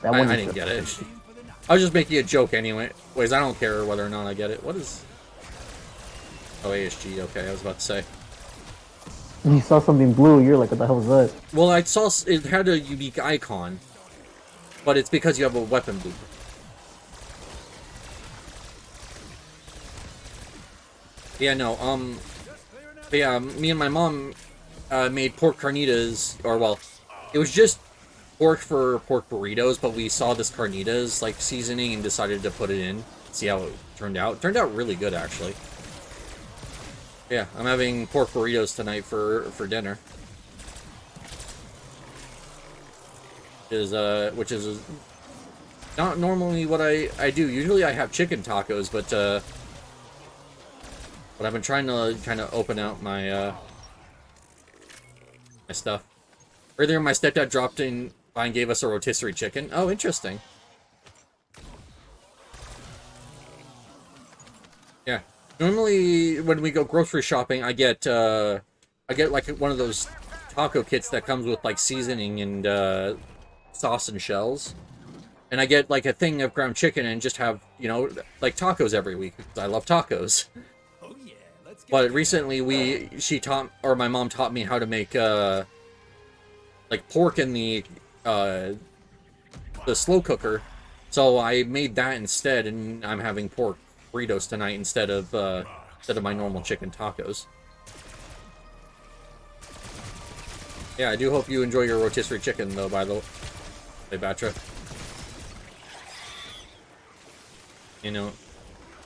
that one. I didn't get it. I was just making a joke anyway. Wait, I don't care whether or not I get it. What is... Oh, ASG. Okay, I was about to say. You saw something blue, you're like, what the hell was that? Well, I saw it had a unique icon, but it's because you have a weapon blueprint. Yeah, no, but yeah, me and my mom made pork carnitas, or well, it was just pork for pork burritos, but we saw this carnitas like seasoning and decided to put it in. See how it turned out. It turned out really good, actually. Yeah, I'm having pork burritos tonight for dinner. Which is not normally what I do. Usually I have chicken tacos, but I've been trying to kind of open out my my stuff. Earlier, my stepdad dropped in by and gave us a rotisserie chicken. Oh, interesting. Yeah. Normally, when we go grocery shopping, I get like one of those taco kits that comes with like seasoning and sauce and shells. And I get like a thing of ground chicken and just have, you know, like tacos every week because I love tacos. Oh yeah, let's get But recently my mom taught me how to make like pork in the slow cooker. So I made that instead, and I'm having pork burritos tonight instead of my normal chicken tacos. Yeah, I do hope you enjoy your rotisserie chicken though, by the way, Batra. You know,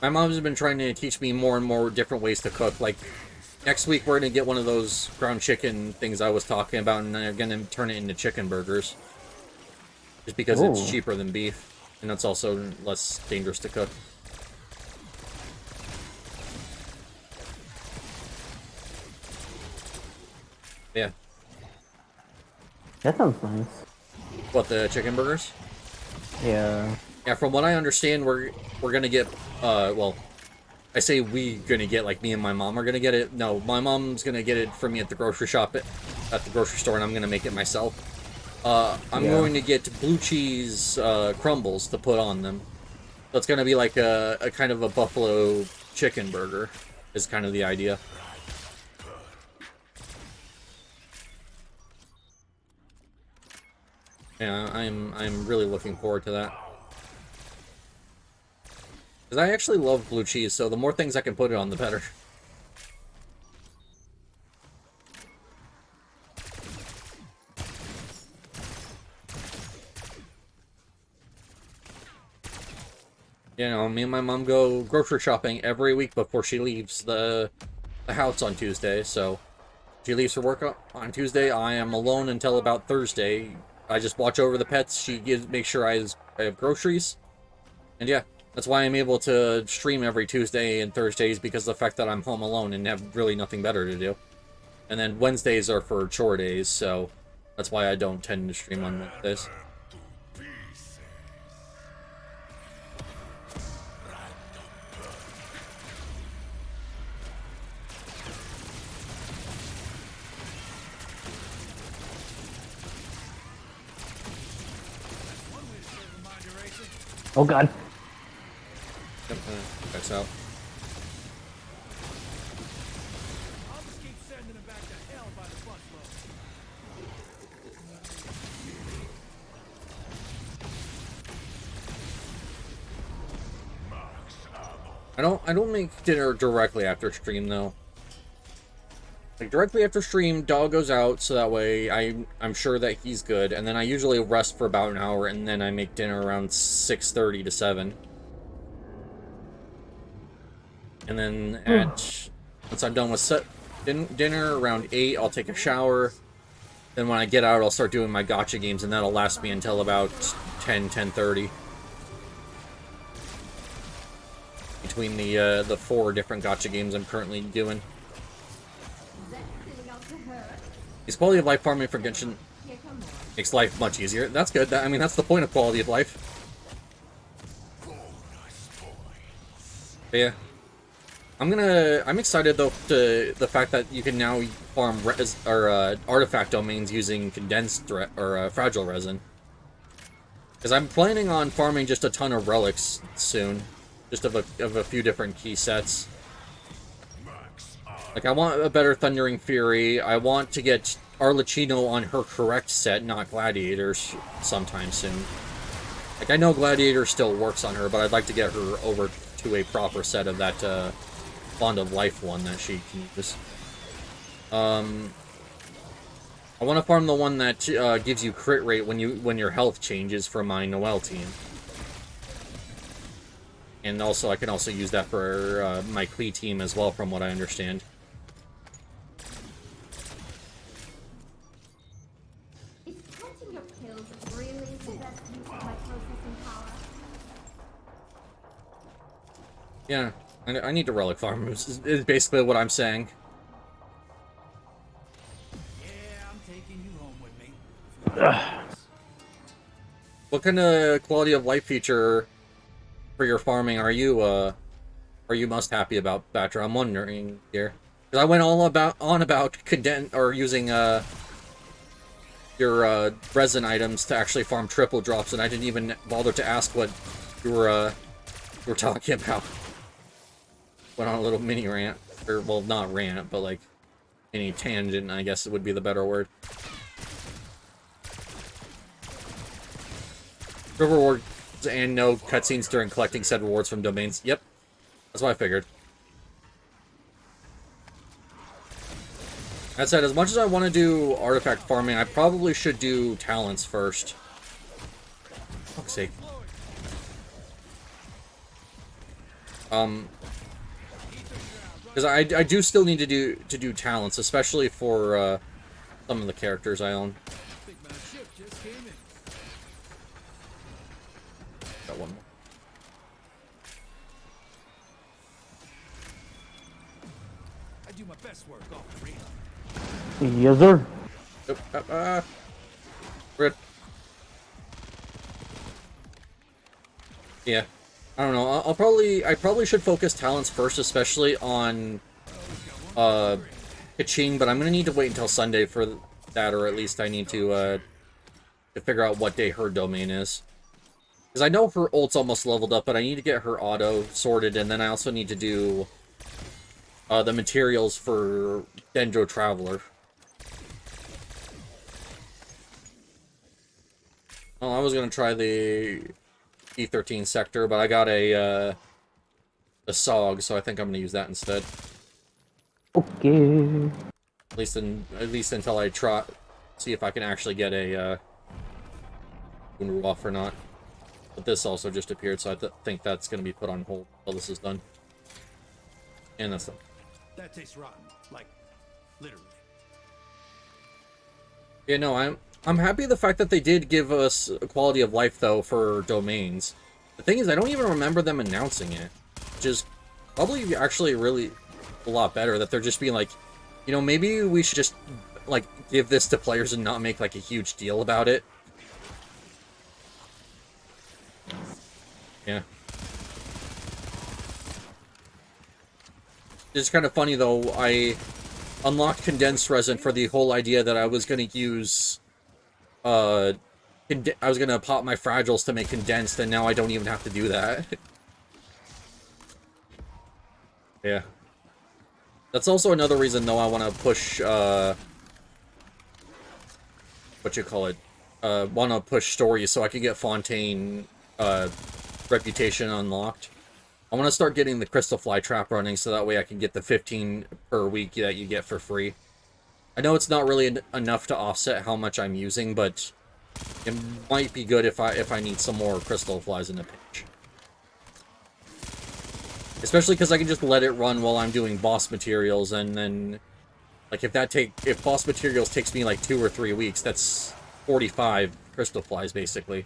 my mom's been trying to teach me more and more different ways to cook. Like, next week we're gonna get one of those ground chicken things I was talking about, and I'm gonna turn it into chicken burgers. Just because it's cheaper than beef, and it's also less dangerous to cook. Yeah. That sounds nice. What, the chicken burgers? Yeah. Yeah, from what I understand, we're gonna get, well, I say we gonna get, like, me and my mom are gonna get it. No, my mom's gonna get it for me at the grocery shop, at the grocery store, and I'm gonna make it myself. I'm going to get blue cheese, crumbles to put on them. So it's gonna be like a kind of a buffalo chicken burger, is kind of the idea. Yeah, I'm really looking forward to that. Because I actually love blue cheese, so the more things I can put it on, the better. You know, me and my mom go grocery shopping every week before she leaves the house on Tuesday, so she leaves for work on Tuesday. I am alone until about Thursday. I just watch over the pets. She makes sure I have groceries. And yeah, that's why I'm able to stream every Tuesday and Thursdays, because of the fact that I'm home alone and have really nothing better to do. And then Wednesdays are for chore days, so that's why I don't tend to stream on Wednesdays. Oh god. Yep, checks out. I'll just keep sending them back to hell by the busload. I don't make dinner directly after stream though. Like directly after stream, dog goes out, so that way I'm sure that he's good, and then I usually rest for about an hour, and then I make dinner around 6:30 to 7. And then once I'm done with dinner around 8, I'll take a shower. Then when I get out, I'll start doing my gacha games, and that'll last me until about 10:30. Between the 4 different gacha games I'm currently doing. These quality of life farming for Genshin makes life much easier. That's good. I mean, that's the point of quality of life. But yeah. I'm excited though to the fact that you can now farm artifact domains using condensed or fragile resin. Because I'm planning on farming just a ton of relics soon, just of a few different key sets. Like I want a better Thundering Fury. I want to get Arlecchino on her correct set, not Gladiators, sometime soon. Like I know Gladiator still works on her, but I'd like to get her over to a proper set of that Bond of Life one that she can use. I want to farm the one that gives you crit rate when your health changes for my Noelle team. And also I can also use that for my Kui team as well, from what I understand. Is counting your kills really the best use of my processing power? Yeah, I need to relic farm, is basically what I'm saying. Yeah, I'm taking you home with me. What kind of quality of life feature for your farming are you most happy about, Batra? I'm wondering here. Because I went all on about using your resin items to actually farm triple drops, and I didn't even bother to ask what you were talking about. Went on a little mini rant, or well, not rant, but like mini tangent, I guess it would be the better word. Rewards and no cutscenes during collecting said rewards from domains. Yep, that's what I figured. That said, as much as I want to do artifact farming, I probably should do talents first. For fuck's sake. Because I do still need to do talents, especially for some of the characters I own. I think my ship just came in. Got one more. I do my best work off the radar. Yes, sir. Oh, we're good. Yeah. I don't know. I probably should focus talents first, especially on Kaching, but I'm gonna need to wait until Sunday for that, or at least I need to figure out what day her domain is. Because I know her ult's almost leveled up, but I need to get her auto sorted, and then I also need to do the materials for Dendro Traveler. Well, I was gonna try the E13 sector, but I got a SOG, so I think I'm gonna use that instead. Okay. At least until I see if I can actually get a Unruh off or not. But this also just appeared, so I think that's gonna be put on hold until this is done. And that's done. That tastes rotten. Like, literally. Yeah, no, I'm happy the fact that they did give us a quality of life, though, for domains. The thing is, I don't even remember them announcing it. Which is probably actually really a lot better, that they're just being like, you know, maybe we should just, like, give this to players and not make, like, a huge deal about it. Yeah. It's kind of funny, though, I unlocked condensed resin for the whole idea that I was going to use I was gonna pop my fragiles to make condensed, and now I don't even have to do that. Yeah. That's also another reason, though, I want to push, what you call it? Want to push stories so I can get Fontaine, reputation unlocked. I want to start getting the Crystal Fly trap running so that way I can get the 15 per week that you get for free. I know it's not really enough to offset how much I'm using, but it might be good if I need some more Crystal Flies in a pinch. Especially because I can just let it run while I'm doing boss materials, and then, like, if boss materials takes me like 2 or 3 weeks, that's 45 Crystal Flies basically.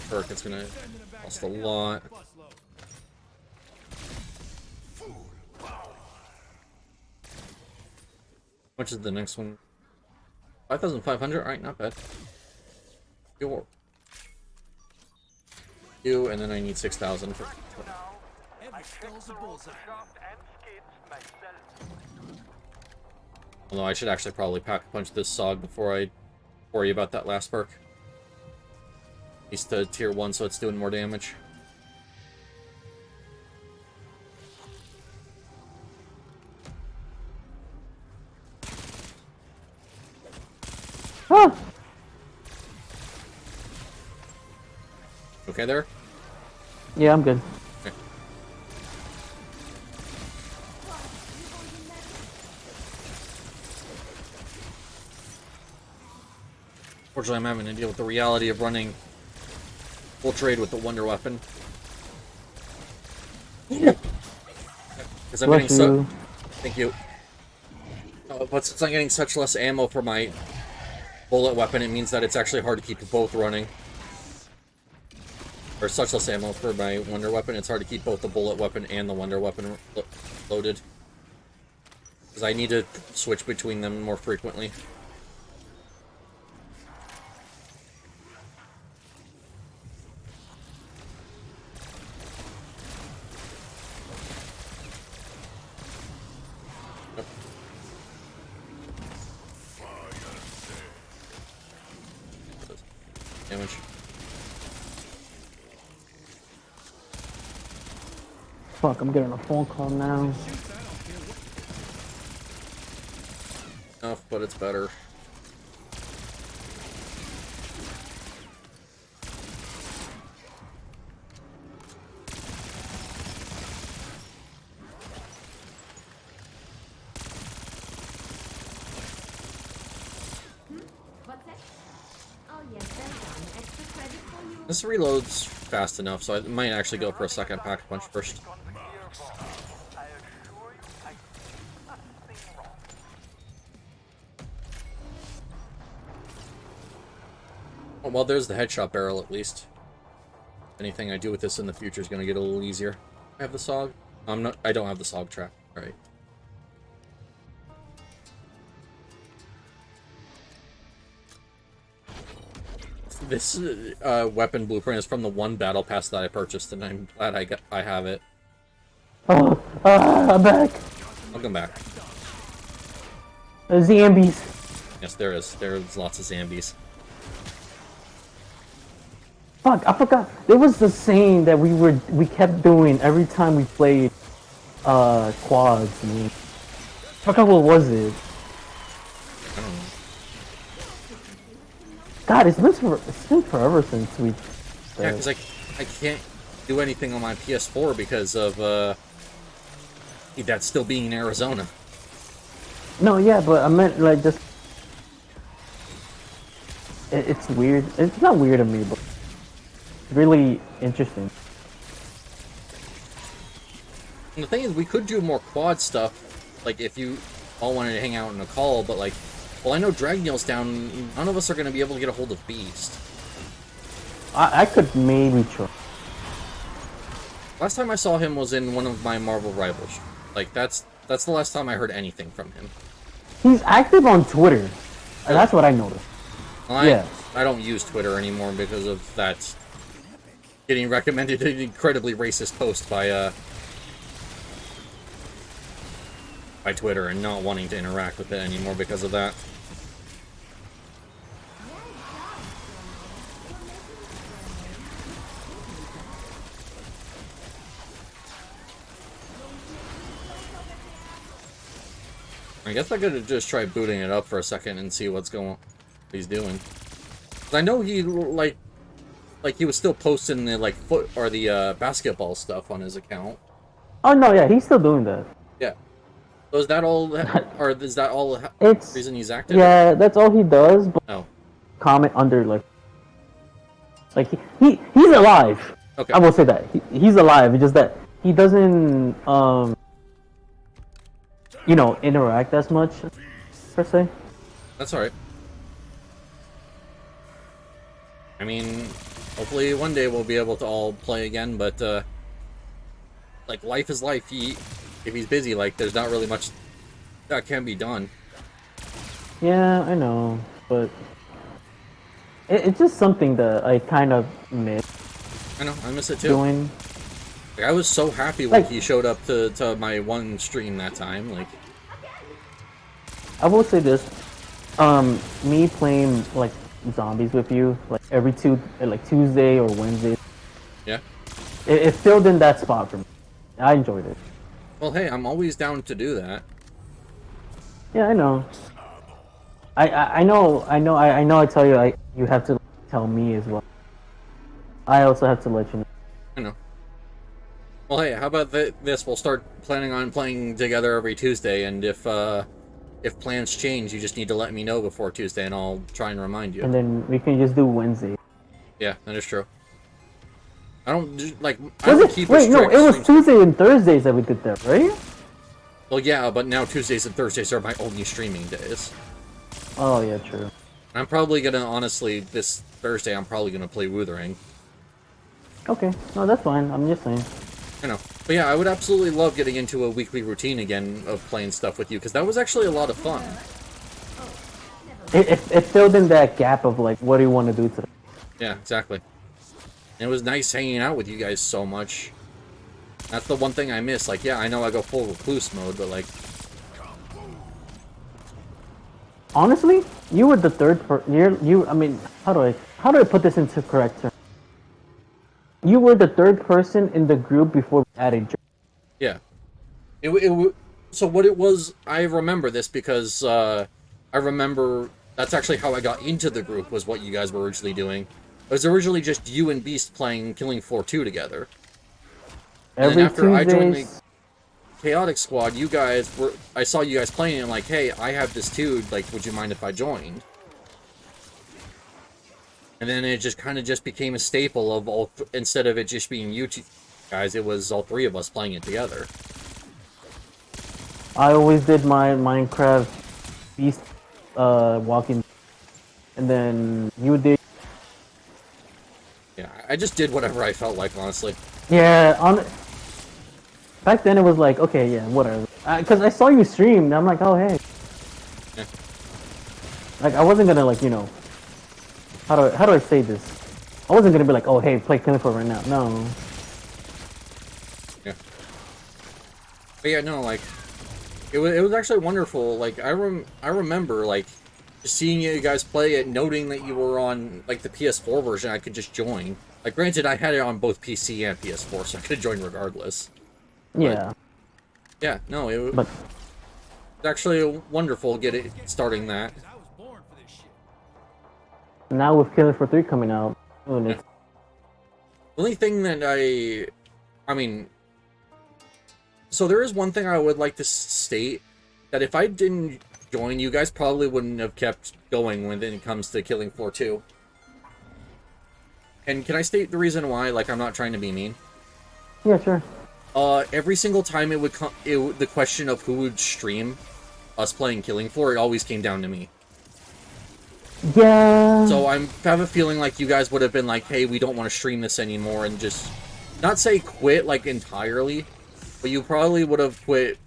Perk, it's gonna cost a lot. How much is the next one? 5,500? Alright, not bad. You, and then I need 6,000 for... Although I should actually probably pack-a-punch this SOG before I worry about that last perk. At least to tier 1, so it's doing more damage. Ah! Okay there? Yeah, I'm good. Okay. Fortunately, I'm having to deal with the reality of running full trade with the Wonder Weapon. Because I'm getting so... Thank you. But since I'm getting such less ammo for my bullet weapon, it means that it's actually hard to keep both running. Or such less ammo for my Wonder Weapon, it's hard to keep both the bullet weapon and the Wonder Weapon loaded. Because I need to switch between them more frequently. Damage. Fuck, I'm getting a phone call now. Enough, but it's better. What's that? Oh yes, well done. Extra credit for you. This reloads fast enough, so I might actually go for a second pack-a-punch first. Oh, well, there's the headshot barrel, at least. Anything I do with this in the future is going to get a little easier. I have the SOG? I don't have the SOG trap. Alright. This weapon blueprint is from the one battle pass that I purchased, and I'm glad I have it. Oh, I'm back. Welcome back. Zombies. Yes, there is. There's lots of zombies. Fuck, I forgot. There was the saying that we kept doing every time we played quads. I forgot what was it. I don't know. God, it's been forever since we. Yeah, because I can't do anything on my PS4 because of that still being in Arizona. No, yeah, but I meant like just. It's weird. It's not weird to me, but it's really interesting. And the thing is, we could do more quad stuff, like if you all wanted to hang out in a call, but like, well, I know Dragnil's down, none of us are going to be able to get a hold of Beast. I could maybe try. Last time I saw him was in one of my Marvel Rivals. Like, that's That's the last time I heard anything from him. He's active on Twitter. And that's what I noticed. Yeah. I don't use Twitter anymore because of that getting recommended an incredibly racist post by Twitter and not wanting to interact with it anymore because of that. I guess I could just try booting it up for a second and see what he's doing. 'Cause I know he like he was still posting the like foot or the basketball stuff on his account. Oh no, yeah, he's still doing that. Yeah. So is that all? Or is that all the It's reason he's active? Yeah, that's all he does. But Oh. comment under like he's alive. Okay. I will say that he's alive. It's just that he doesn't you know, interact as much per se. That's alright. I mean, hopefully one day we'll be able to all play again, but like life is life. If he's busy, like there's not really much that can be done. Yeah, I know, but it's just something that I kind of miss I know, I miss it too. doing. Like, I was so happy when Like- he showed up to my one stream that time. Like, I will say this, me playing like zombies with you, like every Tuesday or Wednesday, yeah. it filled in that spot for me. I enjoyed it. Well, hey, I'm always down to do that. Yeah, I know. I know. I tell you, you have to tell me as well. I also have to let you know. I know. Well, hey, how about this? We'll start planning on playing together every Tuesday, and if plans change, you just need to let me know before Tuesday, and I'll try and remind you. And then we can just do Wednesday. Yeah, that is true. I don't I Was don't it? keep Wait, a no, strict it was stream- Tuesday and Thursdays that we did that, right? Well, yeah, but now Tuesdays and Thursdays are my only streaming days. Oh yeah, true. I'm probably gonna, honestly, this Thursday, I'm probably gonna play Wuthering. Okay, no, that's fine. I'm just saying. I know. But yeah, I would absolutely love getting into a weekly routine again of playing stuff with you, because that was actually a lot of fun. It filled in that gap of like, what do you want to do today? Yeah, exactly. And it was nice hanging out with you guys so much. That's the one thing I miss. Like, yeah, I know I go full recluse mode, but like... Honestly, you were the third I mean, how do I put this into correct terms? You were the third person in the group before we added Joe. Yeah. So what it was, I remember this because I remember that's actually how I got into the group, was what you guys were originally doing. It was originally just you and Beast playing Killing Floor 2 together. And then after I joined the Chaotic Squad, I saw you guys playing and like, hey, I have this too, like, would you mind if I joined? And then it just kind of just became a staple of all, instead of it just being you two guys, it was all three of us playing it together. I always did my Minecraft Beast walking, and then you did. Yeah, I just did whatever I felt like, honestly. Yeah, back then it was like, okay, yeah, whatever. Because I saw you stream, and I'm like, oh hey. Yeah. Like I wasn't gonna like, you know, how do I say this? I wasn't gonna be like, oh hey, play Killing Floor right now. No. Yeah. But yeah, no, like, it was actually wonderful. Like, I remember, like, just seeing you guys play it, noting that you were on, like, the PS4 version, I could just join. Like, granted, I had it on both PC and PS4, so I could join regardless. Yeah. Yeah, no, it But was actually wonderful starting that. I was born for this shit. now with Killing Floor 3 coming out, The only thing that I mean, so there is one thing I would like to state, that if I didn't join, you guys probably wouldn't have kept going when it comes to Killing Floor 2. And can I state the reason why? Like, I'm not trying to be mean. yeah, sure. Every single time it would come, the question of who would stream us playing Killing Floor, it always came down to me. Yeah. So I have a feeling like you guys would have been like, hey, we don't want to stream this anymore, and just, not say quit, like, entirely, but you probably would have quit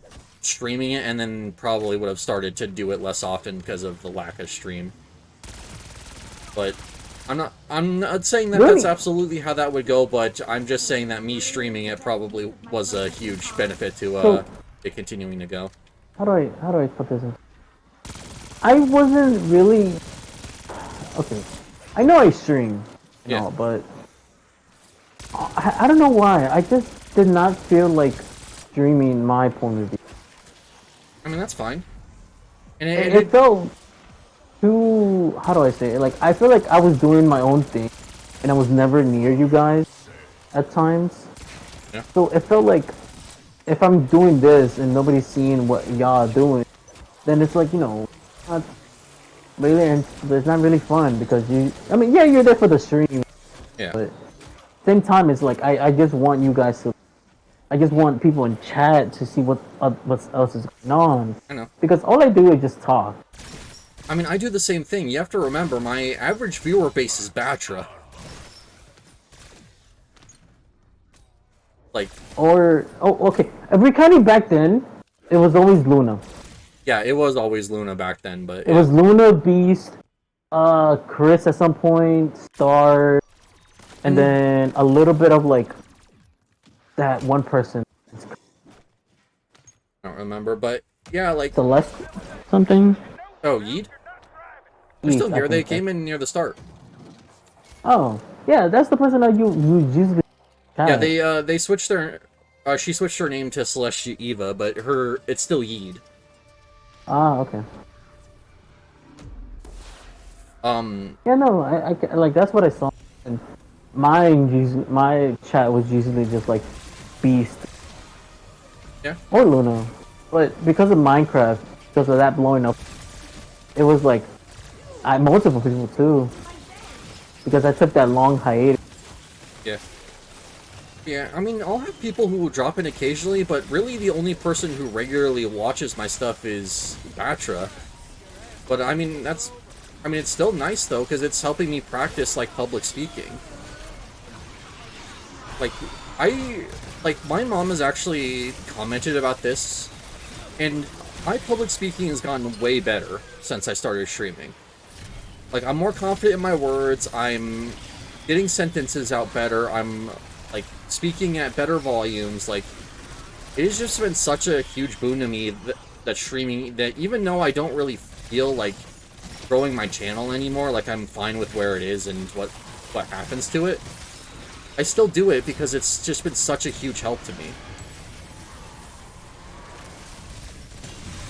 streaming it, and then probably would have started to do it less often because of the lack of stream. But I'm not saying that that's absolutely how that would go, but I'm just saying that me streaming it probably was a huge benefit to it continuing to go. How do I put this in? I wasn't really okay. I know I stream, you know, but I don't know why. I just did not feel like streaming my point of view. I mean, that's fine. And it felt too, how do I say it? Like, I feel like I was doing my own thing, and I was never near you guys at times. Yeah. So it felt like if I'm doing this and nobody's seeing what y'all are doing, then it's like, you know, not really, and it's not really fun because I mean, yeah, you're there for the stream. Yeah. But same time, it's like I just want you guys to. I just want people in chat to see what else is going on. I know. Because all I do is just talk. I mean, I do the same thing. You have to remember, my average viewer base is Batra. Like... okay. Every kind back then, it was always Luna. Yeah, it was always Luna back then, but... It was Luna, Beast, Chris at some point, Star, and then a little bit of, like, that one person. I don't remember, but yeah, like... Celeste something? Oh, Yeet? They're still here. They came in near the start. Oh, yeah, that's the person that you usually have. Yeah, they switched their... she switched her name to Celestia Eva, but it's still Yeed. Ah, okay. Yeah, no, I like, that's what I saw. And my chat was usually just like Beast. Yeah. Or Luna. But because of Minecraft, because of that blowing up, it was like, multiple people too. Because I took that long hiatus. Yeah. Yeah, I mean, I'll have people who will drop in occasionally, but really the only person who regularly watches my stuff is Batra. But I mean, it's still nice though, because it's helping me practice, like, public speaking. Like, my mom has actually commented about this, and my public speaking has gotten way better since I started streaming. Like, I'm more confident in my words, I'm getting sentences out better, I'm, like, speaking at better volumes, like, it has just been such a huge boon to me that streaming, that even though I don't really feel like growing my channel anymore, like, I'm fine with where it is and what happens to it, I still do it because it's just been such a huge help to me.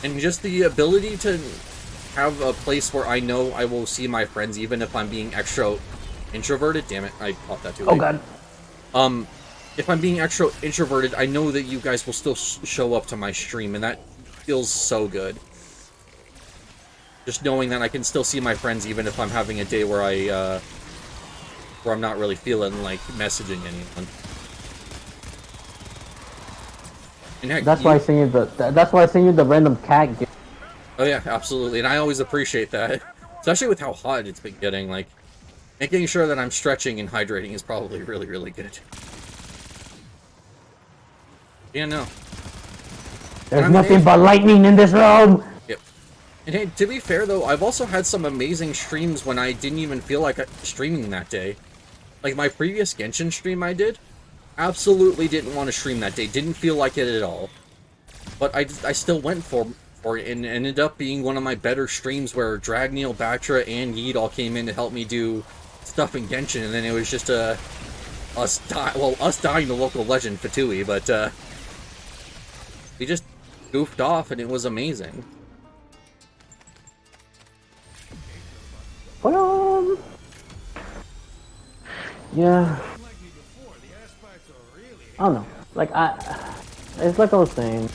And just the ability to have a place where I know I will see my friends even if I'm being extra introverted. Damn it, I caught that too late. Oh god. If I'm being extra introverted, I know that you guys will still show up to my stream, and that feels so good. Just knowing that I can still see my friends even if I'm having a day where where I'm not really feeling like messaging anyone. And heck, that's why I send you the random cat gift. Oh yeah, absolutely, and I always appreciate that. Especially with how hot it's been getting, like, making sure that I'm stretching and hydrating is probably really, really good. Yeah, no. There's nothing but lightning in this room! Yep. And hey, to be fair though, I've also had some amazing streams when I didn't even feel like streaming that day. Like, my previous Genshin stream I did, absolutely didn't want to stream that day, didn't feel like it at all. But I still went for it, and ended up being one of my better streams where Dragneel, Batra, and Yeet all came in to help me do stuff in Genshin, and then it was just us dying to local legend Fatui, but we just goofed off and it was amazing. Well, yeah. I don't know. Like, it's like I was saying.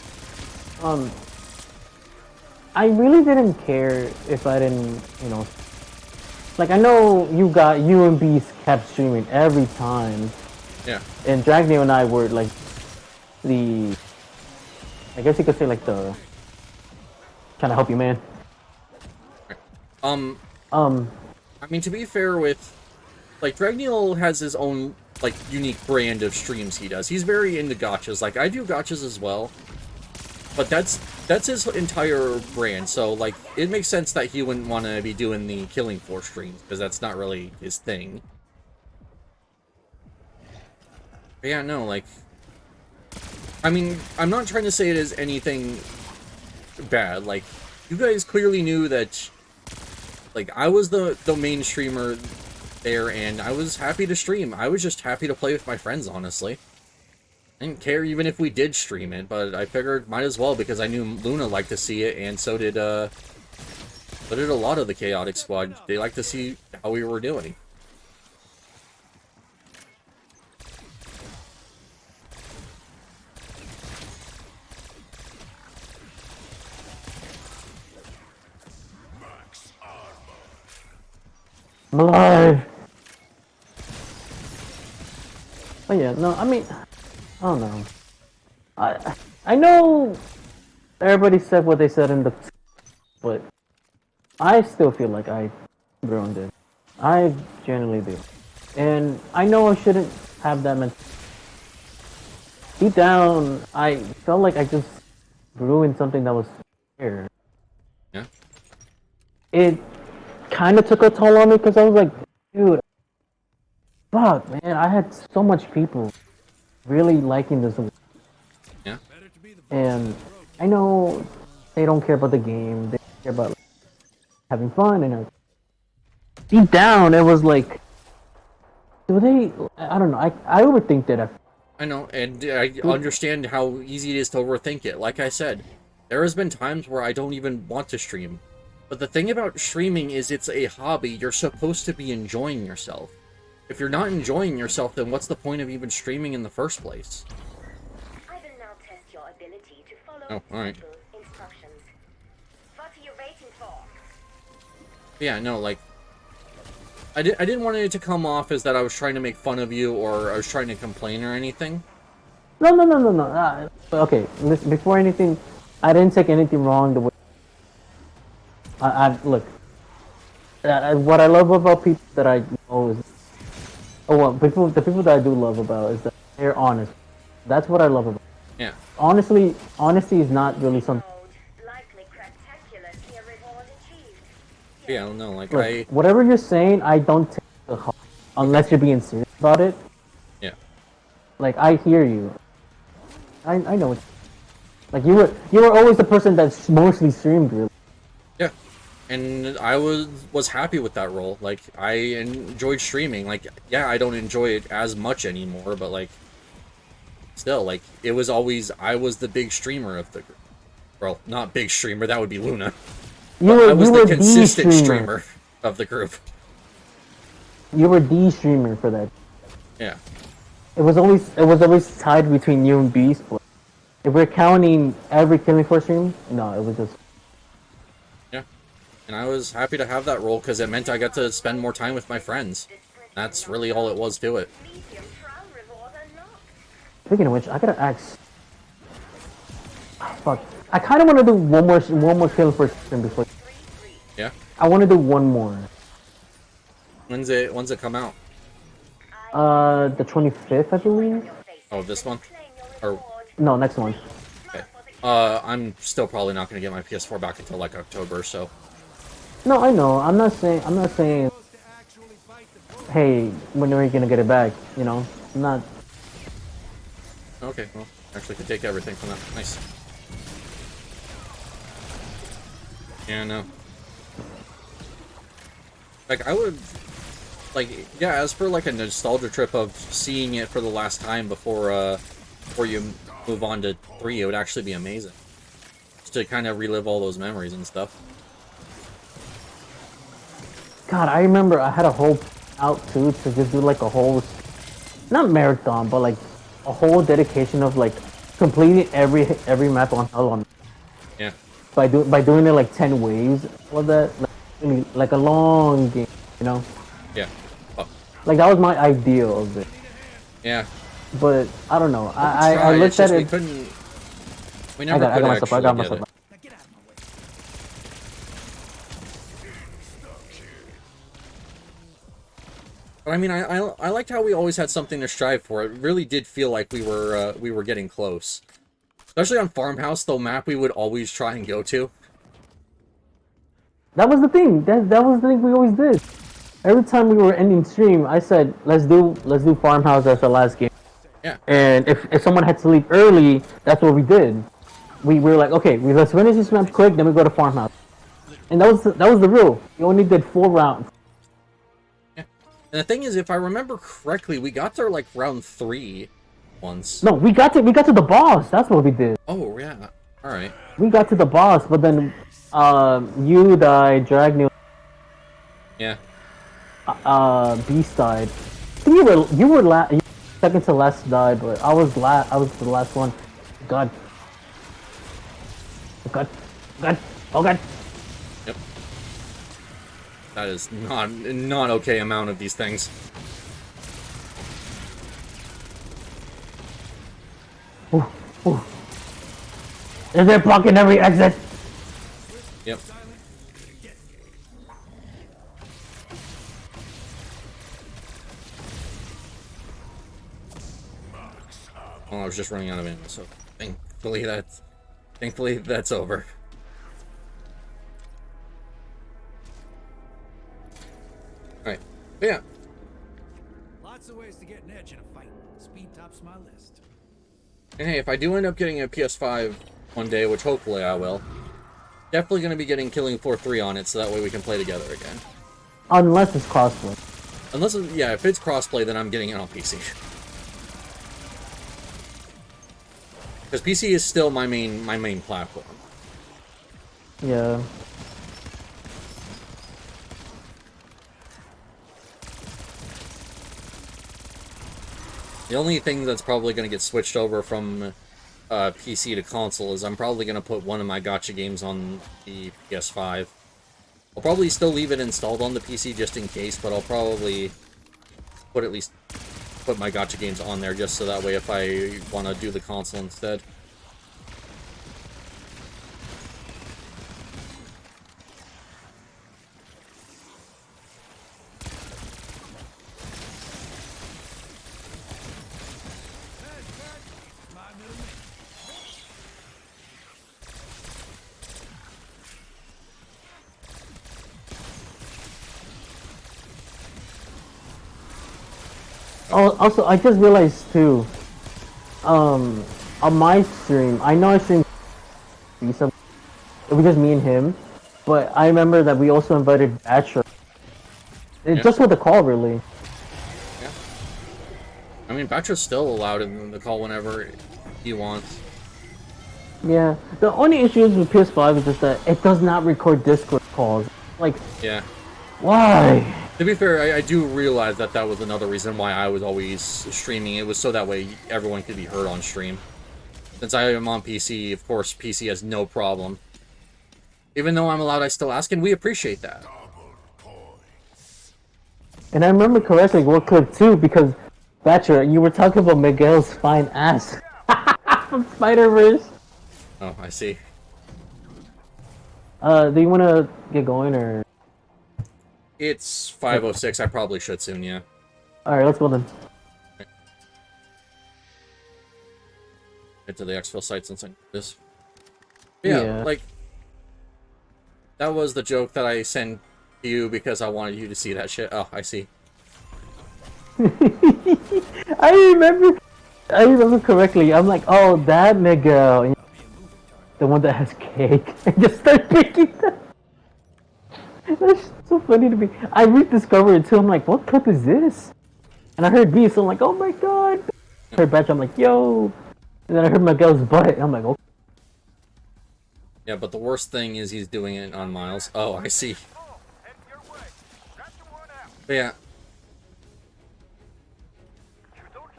I really didn't care if I didn't, you know. Like, I know you and Beast kept streaming every time. Yeah. And Dragneo and I were like I guess you could say like the trying to help you, man. I mean, to be fair with, like, Dragneel has his own, like, unique brand of streams he does. He's very into gachas. Like, I do gachas as well. But that's that's his entire brand. So like, it makes sense that he wouldn't want to be doing the Killing Floor streams because that's not really his thing. But yeah, no, like, I mean, I'm not trying to say it is anything bad. Like, you guys clearly knew that, like, I was the main streamer there, and I was happy to stream. I was just happy to play with my friends, honestly. I didn't care even if we did stream it, but I figured might as well because I knew Luna liked to see it, and so did a lot of the Chaotic Squad. They liked to see how we were doing. I'm alive. But yeah, no, I mean, I don't know. I know everybody said what they said in the, but I still feel like I ruined it. I genuinely do, and I know I shouldn't have that mentality. Deep down, I felt like I just ruined something that was fair. Yeah. It kind of took a toll on me because I was like, dude, fuck, man, I had so much people really liking this. Yeah. And I know they don't care about the game, they care about like, having fun and everything. Deep down, it was like, do they, I don't know, I overthink that. I know, and I understand how easy it is to overthink it. Like I said, there has been times where I don't even want to stream. But the thing about streaming is it's a hobby. You're supposed to be enjoying yourself. If you're not enjoying yourself, then what's the point of even streaming in the first place? I will now test your ability to follow Oh, alright. simple instructions. What are you waiting for? Yeah, no, like, I didn't want it to come off as that I was trying to make fun of you or I was trying to complain or anything. No. Okay, listen, before anything, I didn't take anything wrong the way. Look. What I love about people that I know is, the people that I do love about is that they're honest. That's what I love about. Yeah. Honestly, honesty is not really something. Likely spectacular tier reward achieved. Yeah, no, like, Look, whatever you're saying, I don't take the heart unless you're being serious about it. Yeah. Like, I hear you. I know it. Like, you were always the person that's mostly streamed, really. Yeah. And I was happy with that role. Like, I enjoyed streaming. Like, yeah, I don't enjoy it as much anymore, but, like, still, like, it was always, I was the big streamer of the group. Well, not big streamer, that would be Luna. I was the consistent streamer of the group. You were the streamer for that. Yeah. It was always tied between you and Beast, but if we're counting every Killing Floor stream, no, it was just. Yeah. And I was happy to have that role because it meant I got to spend more time with my friends. That's really all it was to it. Medium trial reward unlocked. Speaking of which, I gotta ask. Fuck. I kind of want to do one more Killing Floor stream before. Yeah. I want to do one more. When's it come out? The 25th, I believe. Oh, this one? Or No, next one. okay. I'm still probably not gonna get my PS4 back until like October, so. No, I know. I'm not saying. Hey, when are you gonna get it back? You know, I'm not. Okay, well, actually could take everything from that. Nice. Yeah, no. Like, I would, like, yeah, as for, like, a nostalgia trip of seeing it for the last time before you move on to 3, it would actually be amazing. Just to kind of relive all those memories and stuff. God, I remember I had a whole out too to just do like a whole, not marathon, but like a whole dedication of like completing every map on Hell on. Yeah. By doing it like 10 waves. Was that like a long game, you know? Yeah. Oh. Like that was my ideal of it. Yeah. But I don't know. I looked at it. We couldn't. We never could actually get it. Now get out of my way. But I mean, I liked how we always had something to strive for. It really did feel like we were getting close. Especially on Farmhouse, the map we would always try and go to. That was the thing. That was the thing we always did. Every time we were ending stream, I said, let's do Farmhouse as the last game. Yeah. And if someone had to leave early, that's what we did. We were like, okay, let's finish this match quick, then we go to Farmhouse. And that was the rule. We only did 4 rounds. Yeah. And the thing is, if I remember correctly, we got there like round 3 once. No, we got to the boss. That's what we did. Oh yeah. All right. We got to the boss, but then you died, Dragnew. Yeah. Beast died. I think you were second to last died, but I was the last one. God. Oh God. God. Oh God. Yep. That is not okay amount of these things. Ooh, ooh. They're blocking every exit. Yep. Well, I was just running out of ammo, so thankfully that's over. Alright. But yeah. Lots of ways to get an edge in a fight. Speed tops my list. And hey, if I do end up getting a PS5 one day, which hopefully I will, definitely going to be getting Killing Floor 3 on it, so that way we can play together again. Unless it's crossplay. Unless, yeah, if it's crossplay, then I'm getting it on PC. Because PC is still my main platform. Yeah. The only thing that's probably going to get switched over from PC to console is I'm probably going to put one of my gacha games on the PS5. I'll probably still leave it installed on the PC just in case, but I'll probably put my gacha games on there just so that way if I want to do the console instead. Oh, also, I just realized too. On my stream, I know I stream. It was just me and him, but I remember that we also invited Bachelor. It's just with the call, really. Yeah. I mean, Batra's still allowed in the call whenever he wants. Yeah. The only issue with PS5 is just that it does not record Discord calls. Like, Yeah. why? To be fair, I do realize that was another reason why I was always streaming. It was so that way everyone could be heard on stream. Since I am on PC, of course, PC has no problem. Even though I'm allowed, I still ask, and we appreciate that. And I remember correctly what clip too, because Bachelor, you were talking about Miguel's fine ass from Spider-Verse. Oh, I see. Do you want to get going, or? It's 5:06. I probably should soon, yeah. Alright, let's go then. Get to the exfil site since I did this. Yeah, like, that was the joke that I sent to you because I wanted you to see that shit. Oh, I see. I remember correctly. I'm like, oh, that Miguel. The one that has cake. And just start picking them. That's so funny to me. I rediscovered it too. I'm like, what clip is this? And I heard B, so I'm like, oh my god. I heard Batch, I'm like, yo. And then I heard Miguel's butt. I'm like, oh. Yeah, but the worst thing is he's doing it on Miles. Oh, I see. But yeah.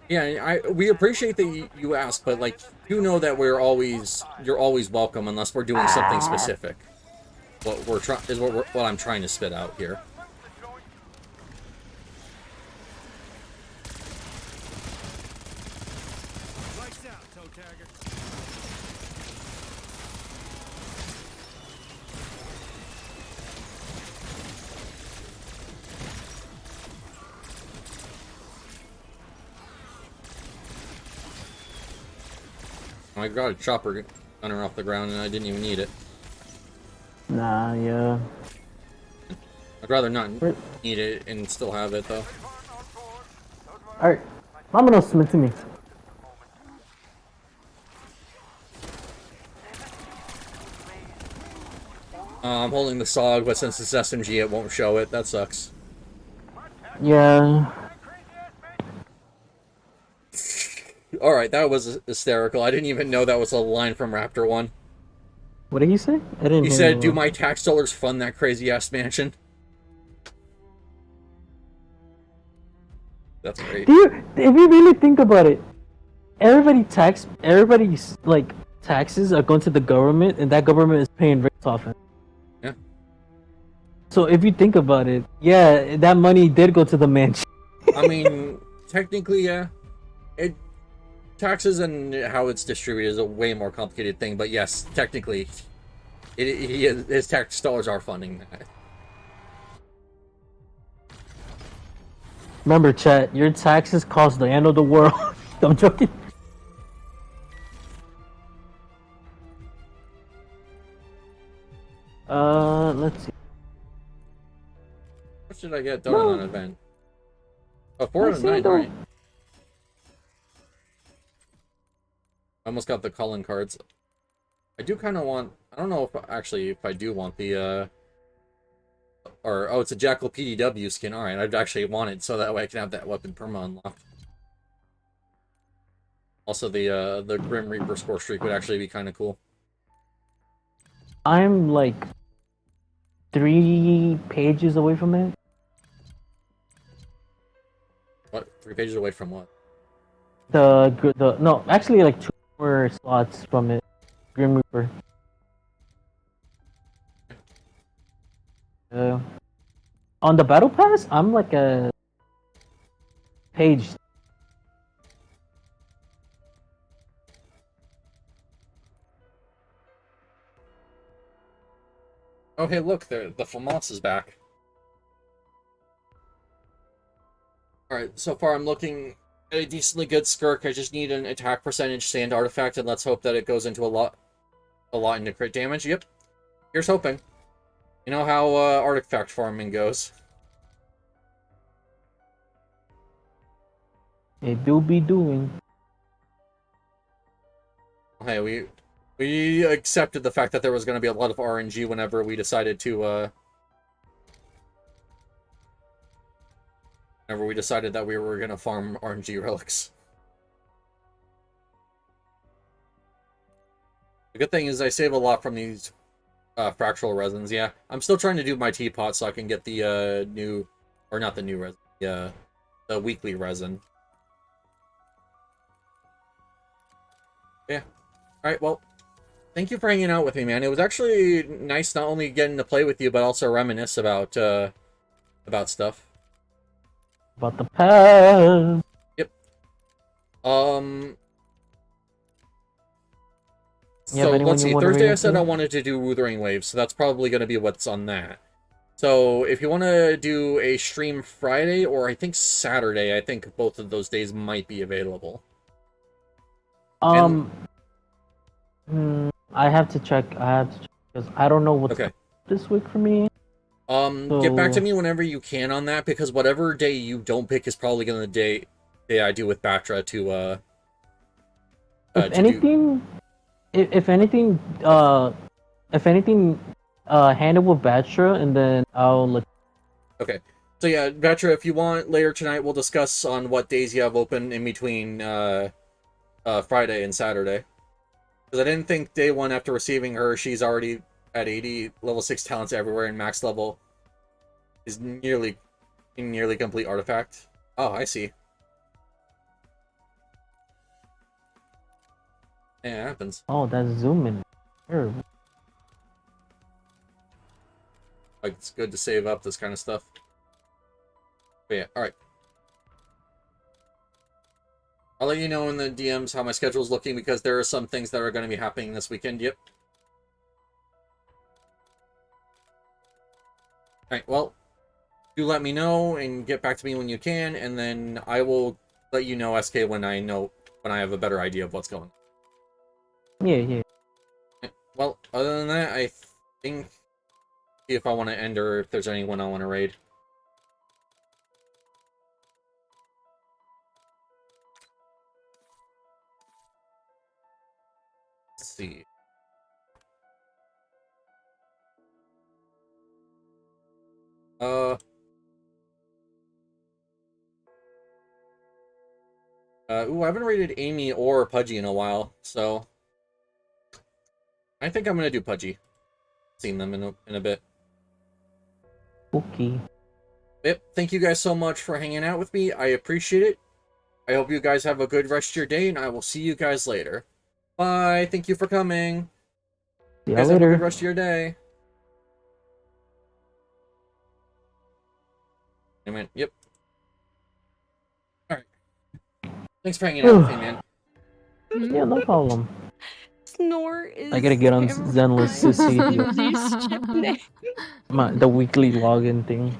Yeah, we appreciate that you ask, but like, you know that you're always welcome unless we're doing something specific. What I'm trying to spit out here. Lights out, toe tagger. I got a chopper gunner off the ground and I didn't even need it. Nah, yeah. I'd rather not Where- need it and still have it, though. Alright. Vámonos, Mitsumi. I'm holding the SOG, but since it's SMG, it won't show it. That sucks. Yeah. Alright, that was hysterical. I didn't even know that was a line from Raptor 1. What did he say? I didn't He hear said, him do well. my tax dollars fund that crazy-ass mansion? That's great. If you really think about it, everybody's like taxes are going to the government, and that government is paying rates off it. Yeah. So if you think about it, yeah, that money did go to the mansion. I mean, technically, yeah. Taxes and how it's distributed is a way more complicated thing, but yes, technically, his tax dollars are funding that. Remember, chat, your taxes cost the end of the world. I'm joking. Let's see. What should I get done on an event? Oh, 4 out of 9, Let's see, right? I almost got the Cullen cards. I do kind of want... I don't know if I do want the, oh, it's a Jackal PDW skin. Alright, I'd actually want it so that way I can have that weapon perma unlocked. Also, the Grim Reaper score streak would actually be kind of cool. I'm like 3 pages away from it. What? 3 pages away from what? No, actually like 2 more slots from it. Grim Reaper. On the battle pass, I'm like a page. Oh, hey, look, the FAMAS is back. Alright, so far I'm looking at a decently good Skirk. I just need an attack percentage sand artifact, and let's hope that it goes into a lot into crit damage. Yep. Here's hoping. You know how artifact farming goes. It do be doing. Hey, we accepted the fact that there was going to be a lot of RNG whenever we decided to, whenever we decided that we were going to farm RNG relics. The good thing is I save a lot from these fractal resins, yeah. I'm still trying to do my teapot so I can get the new, or not the new resin, the weekly resin. Yeah. Alright, well, thank you for hanging out with me, man. It was actually nice not only getting to play with you, but also reminisce about stuff. About the pass. Yep. You have So anyone let's you see. wanna Thursday I react said to? I wanted to do Wuthering Waves, so that's probably going to be what's on that. So if you want to do a stream Friday or I think Saturday, I think both of those days might be available. I have to check. Because I don't know what's Okay. up this week for me. Get back to me whenever you can on that, because whatever day you don't pick is probably going to the day I do with Batra to If anything, hand it with Batra, and then I'll let. Okay. So yeah, Batra, if you want, later tonight we'll discuss on what days you have open in between Friday and Saturday. Because I didn't think day 1 after receiving her, she's already at 80, level 6 talents everywhere, and max level is nearly complete artifact. Oh, I see. Yeah, it happens. Oh, that's zooming. Terrible. Like, it's good to save up this kind of stuff. But yeah, alright. I'll let you know in the DMs how my schedule's looking, because there are some things that are going to be happening this weekend. Yep. Alright, well, do let me know and get back to me when you can, and then I will let you know, SK, when I have a better idea of what's going on. Yeah. Well, other than that, I think see if I want to end or if there's anyone I want to raid. Let's see. Ooh, I haven't rated Amy or Pudgy in a while, so I think I'm gonna do Pudgy. Seen them in a bit. Okay. Yep, thank you guys so much for hanging out with me. I appreciate it. I hope you guys have a good rest of your day, and I will see you guys later. Bye. Thank you for coming. See You ya guys have a later. good rest of your day. I mean, yep. Alright. Thanks for hanging out with me, man. Yeah, no problem. Snore is I gotta get on Zenless to see Cindy's ship name. the weekly login thing.